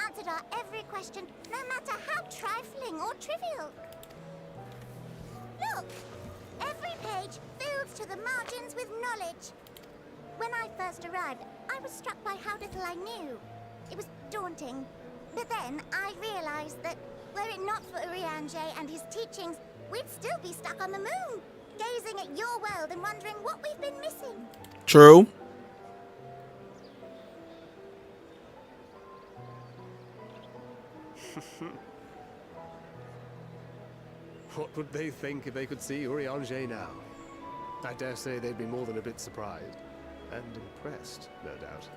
answered our every question, no matter how trifling or trivial. Look! Every page fills to the margins with knowledge. When I first arrived, I was struck by how little I knew. It was daunting. But then I realized that were it not for Urianger and his teachings, we'd still be stuck on the moon, gazing at your world and wondering what we've been missing. True. What would they think if they could see Urianger now? I dare say they'd be more than a bit surprised. And impressed, no doubt.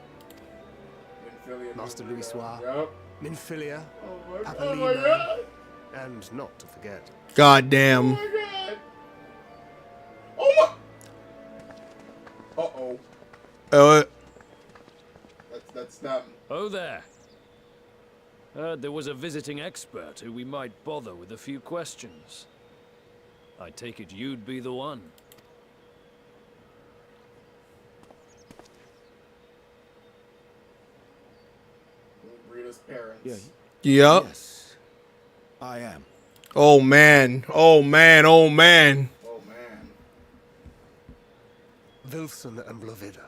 Master Louis Soir, Minfilia, Papalina, and not to forget. God damn. Uh-oh. That's not... Oh there. Heard there was a visiting expert who we might bother with a few questions. I take it you'd be the one. Rita's parents. Yeah. Yep. Yes, I am. Oh man. Oh man. Oh man. Oh man. Wilson and Blovida,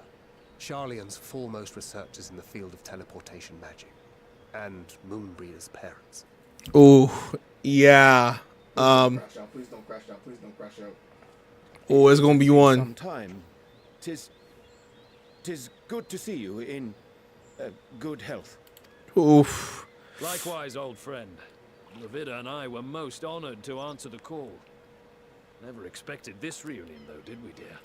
Sharlayan's foremost researchers in the field of teleportation magic, and Moonbreeder's parents. Ooh. Yeah. Please don't crash out. Please don't crash out. Please don't crash out. Oh, it's gonna be one. Sometime. Tis good to see you in good health. Oof. Likewise, old friend. Blovida and I were most honored to answer the call. Never expected this reunion, though, did we, dear?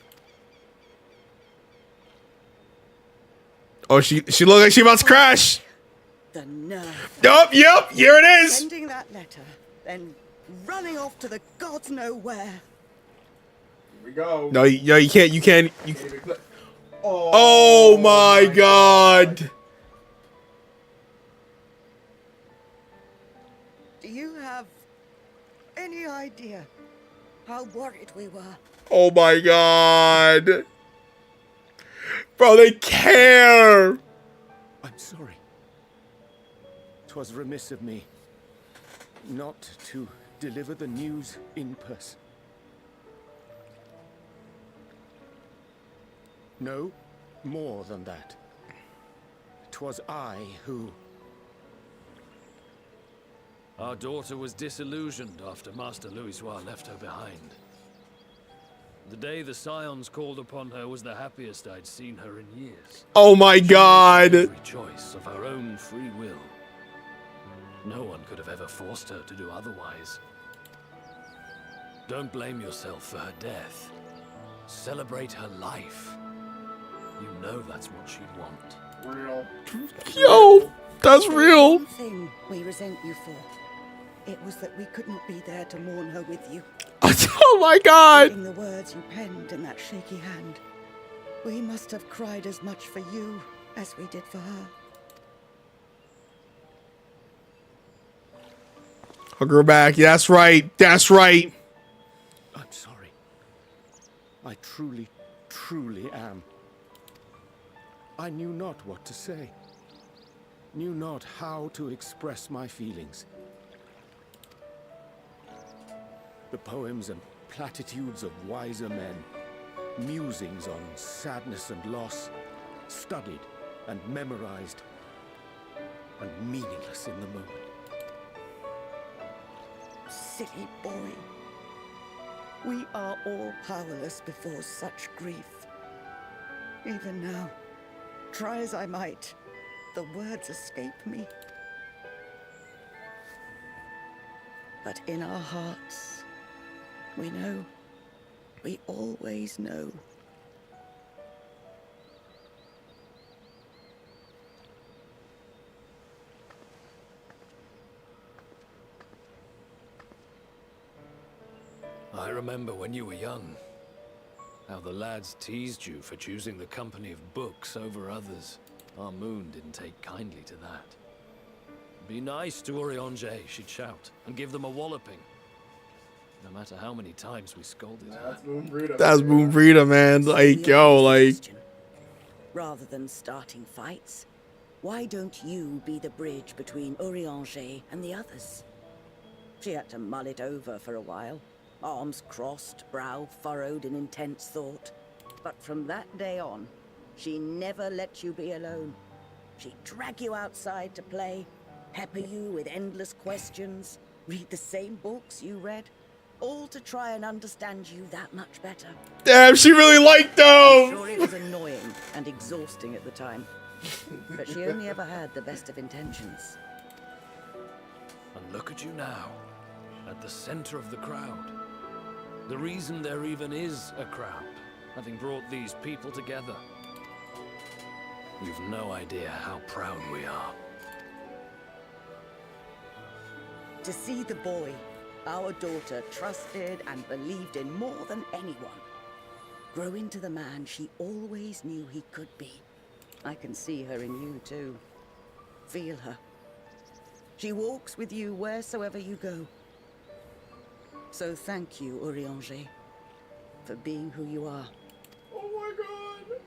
Oh, she looked like she about to crash. The nerve. Yep, here it is. Sending that letter, then running off to the gods know where. Here we go. No, you can't. Oh my God. Do you have any idea how worried we were? Oh my God. Bro, they care. I'm sorry. 'Twas remiss of me not to deliver the news in person. No, more than that. 'Twas I who... Our daughter was disillusioned after Master Louisois left her behind. The day the Scions called upon her was the happiest I'd seen her in years. Oh my God. Every choice of her own free will. No one could have ever forced her to do otherwise. Don't blame yourself for her death. Celebrate her life. You know that's what she'd want. Real. Yo, that's real. One thing we resent you for. It was that we could not be there to mourn her with you. Oh my God. Reading the words you penned in that shaky hand, we must have cried as much for you as we did for her. Hug her back. Yeah, that's right. That's right. I'm sorry. I truly, truly am. I knew not what to say. Knew not how to express my feelings. The poems and platitudes of wiser men, musings on sadness and loss, studied and memorized, and meaningless in the moment. Silly boy. We are all powerless before such grief. Even now, try as I might, the words escape me. But in our hearts, we know. We always know. I remember when you were young, how the lads teased you for choosing the company of books over others. Our moon didn't take kindly to that. Be nice to Urianger, she'd shout, and give them a walloping. No matter how many times we scolded her. That's Moonbreeder, man. Like, yo, like... Rather than starting fights, Why don't you be the bridge between Urianger and the others? She had to mull it over for a while, arms crossed, brow furrowed in intense thought. But from that day on, she never let you be alone. She'd drag you outside to play, pepper you with endless questions, read the same books you read, all to try and understand you that much better. Damn, she really liked I'm them! sure it was annoying and exhausting at the time, but she only ever had the best of intentions. And look at you now, at the center of the crowd. The reason there even is a crowd, having brought these people together. You've no idea how proud we are. To see the boy our daughter trusted and believed in more than anyone grow into the man she always knew he could be. I can see her in you too. Feel her. She walks with you wheresoever you go. So thank you, Urianger, for being who you are. Oh my god!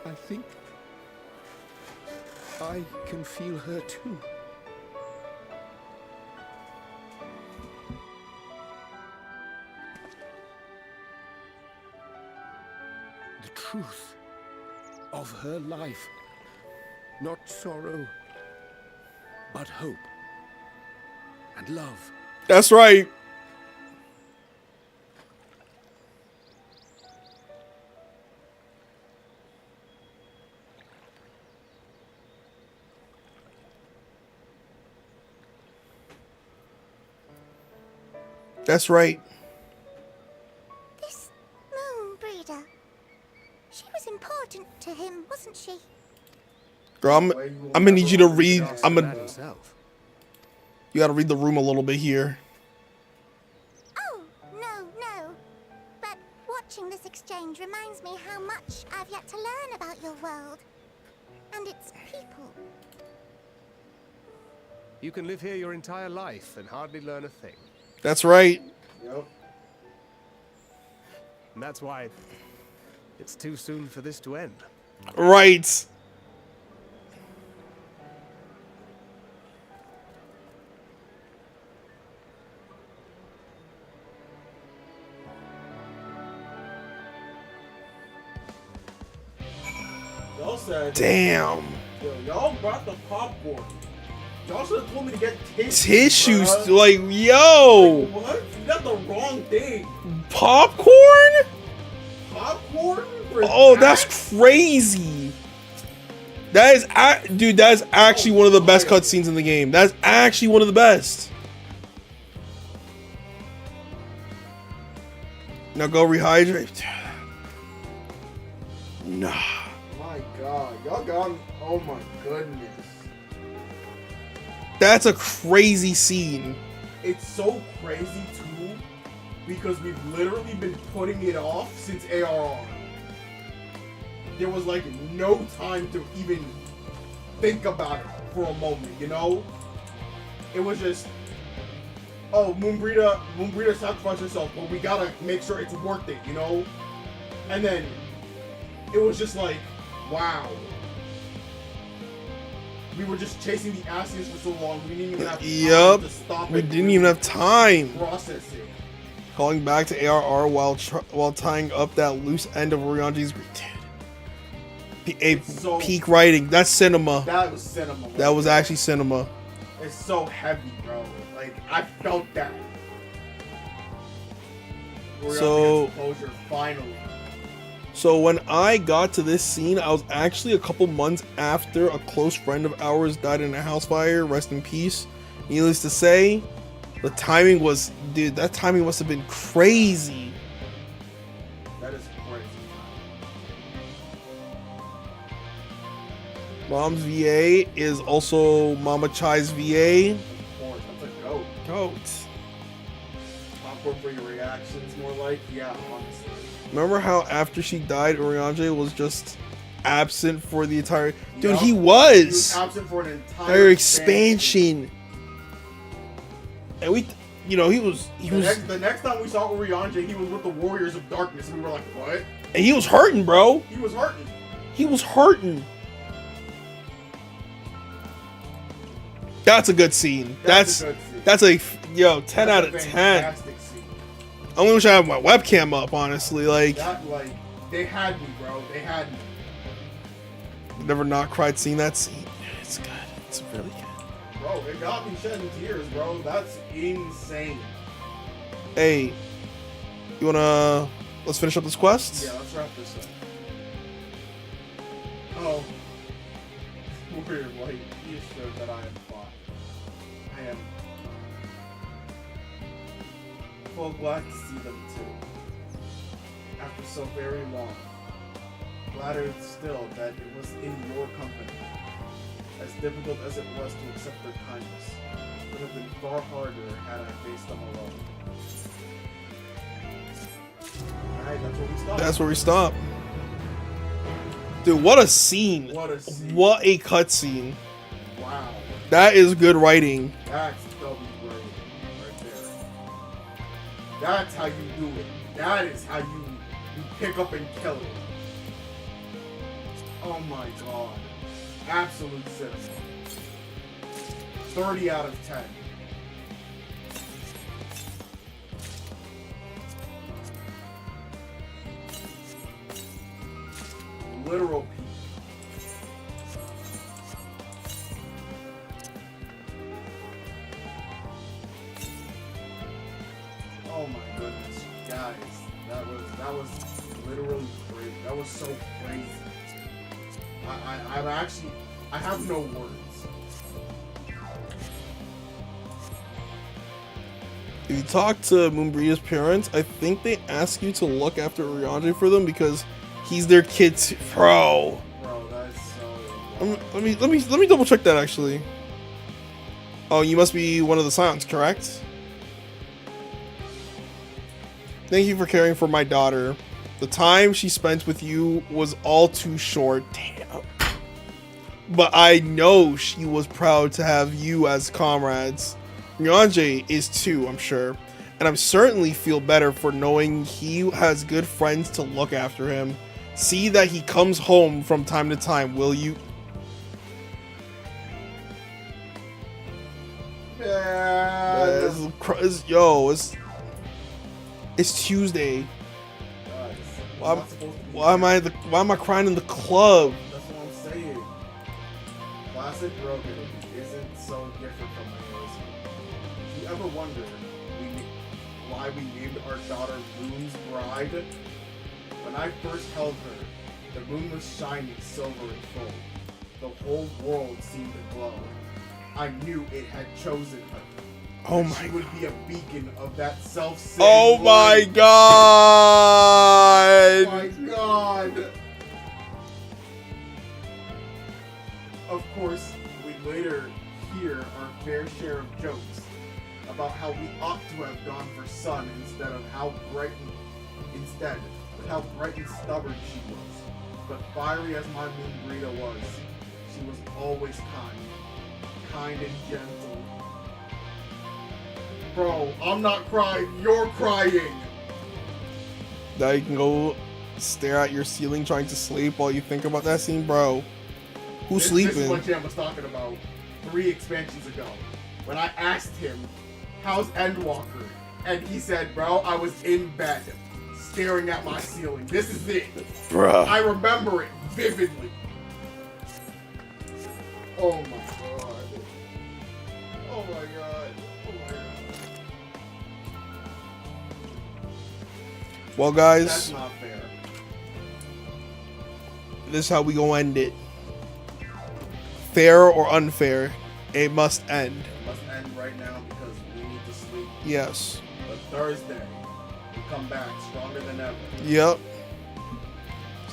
I think I can feel her too. The truth of her life. Not sorrow, but hope and love. That's right. That's right. This moon breeder. She was important to him, wasn't she? Girl, I'm gonna need you to read. You gotta read the room a little bit here. Oh, no. But watching this exchange reminds me how much I've yet to learn about your world. And its people. You can live here your entire life and hardly learn a thing. That's right. Yep. And that's why it's too soon for this to end. Right. Y'all said. Damn. Yo, y'all brought the popcorn. Y'all should have told me to get tissues. Tissues, bruh. like, yo. Like, what? You got the wrong thing. Popcorn? Popcorn? Oh, that's crazy. That is, dude, that is actually one of the best cutscenes in the game. That's actually one of the best. Now go rehydrate. Nah. My god. Y'all got. Oh my goodness. That's a crazy scene. It's so crazy too, because we've literally been putting it off since ARR. There was like no time to even think about it for a moment, you know? It was just, oh, Moonbreeder sacrificed herself, but we gotta make sure it's worth it, you know? And then it was just like, wow. We were just chasing the ashes for so long, we didn't even have time to stop We and didn't even have time. process it. Calling back to ARR while tying up that loose end of Urianger's peak writing. That's cinema. That was cinema. That was actually cinema. It's so heavy, bro. Like, I felt that. So- Closure, finally. So when I got to this scene, I was actually a couple months after a close friend of ours died in a house fire. Rest in peace. Needless to say, the timing was, dude, that timing must have been crazy. That is crazy. Mom's VA is also Mama Chai's VA. Of course, that's a goat. Goat. Popcorn for your reactions, more like, yeah, honestly. Remember how after she died, Urianger was just absent for the entire... Dude, Yup. he He was! was absent for an entire expansion. And we, you know, he was. The next time we saw Urianger, he was with the Warriors of Darkness, and we were like, what? And he was hurting, bro. He was hurting. He was hurting. That's a good scene. That's a yo 10 out of 10. Fantastic scene. I only wish I had my webcam up, honestly. Like they had me, bro. They had me. Never not cried seeing that scene. It's good. It's really good. Bro, it got me shedding tears, bro. That's insane. Hey, you wanna let's finish up this quest? Yeah, let's wrap this up. Oh, weird. Like, he showed that I am fine. I am so glad to see them too. After so very long. Gladder still that it was in your company. As difficult as it was to accept their kindness, it would have been far harder had I faced them alone. Alright, that's where we stop. That's where we stop. Dude, what a scene. What a scene. What a cutscene. Wow. That is good writing. That's W writing right there. That's how you do it. That is how you pick up and kill it. Oh my god. Absolute cinema. 30 out of 10. Literal peak. Oh my goodness, guys. That was literally great. That was so crazy. I have no words. If you talk to Moonbreeze's parents, I think they ask you to look after Urianger for them because he's their kid too. Bro, that's so. Let me double check that actually. Oh, you must be one of the Scions, correct? Thank you for caring for my daughter. The time she spent with you was all too short. Damn. But I know she was proud to have you as comrades. Urianger is too, I'm sure. And I certainly feel better for knowing he has good friends to look after him. See that he comes home from time to time, will you? It's Tuesday. Why am I crying in the club? That's what I'm saying. Classic Rogan isn't so different from my heroes. Do you ever wonder why we named our daughter Moon's Bride? When I first held her, the moon was shining silver and full. The whole world seemed to glow. I knew it had chosen her. Oh my She would be a beacon of that self-same Oh my light. god! Oh my god! Of course, we later hear our fair share of jokes about how we ought to have gone for Sun instead of how bright and stubborn she was. But fiery as my moon Brita was, she was always kind and gentle. Bro, I'm not crying, you're crying! Now you can go stare at your ceiling trying to sleep while you think about that scene, bro. Who's sleeping? This is what Jam was talking about 3 expansions ago. When I asked him, how's Endwalker? And he said, bro, I was in bed, staring at my ceiling. This is it. Bruh. I remember it vividly. Oh my god. Oh my god. Oh my god. Well, guys, That's not fair. this is how we gonna end it. Fair or unfair, it must end. It must end right now because we need to sleep. Yes. But Thursday, we come back stronger than ever. Yep.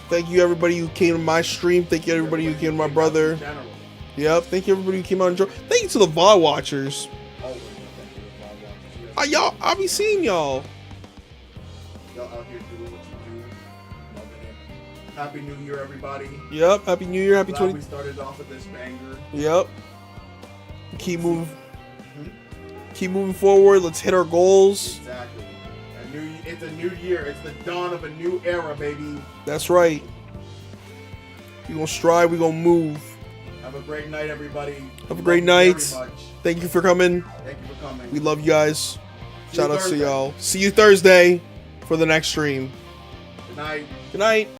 Thank you everybody who came to my stream. Thank you everybody who came to my brother. Yep. Thank you everybody who came out and joined. Thank you to the VOD watchers. Always thank you to the VOD watchers. Y'all, I'll be seeing y'all. Y'all out here doing what you do. Loving it. Happy New Year, everybody. Yep. Happy New Year. Happy Glad 20. we started off with this banger. Yep. Keep moving. Keep moving forward. Let's hit our goals. Exactly. It's a new year. It's the dawn of a new era, baby. That's right. We're gonna strive. We're gonna move. Have a great night, everybody. Have a great night. Very much. Thank you for coming. Thank you for coming. We love you guys. See you Shout outs to Thursday. y'all. See you Thursday for the next stream. Good night. Good night.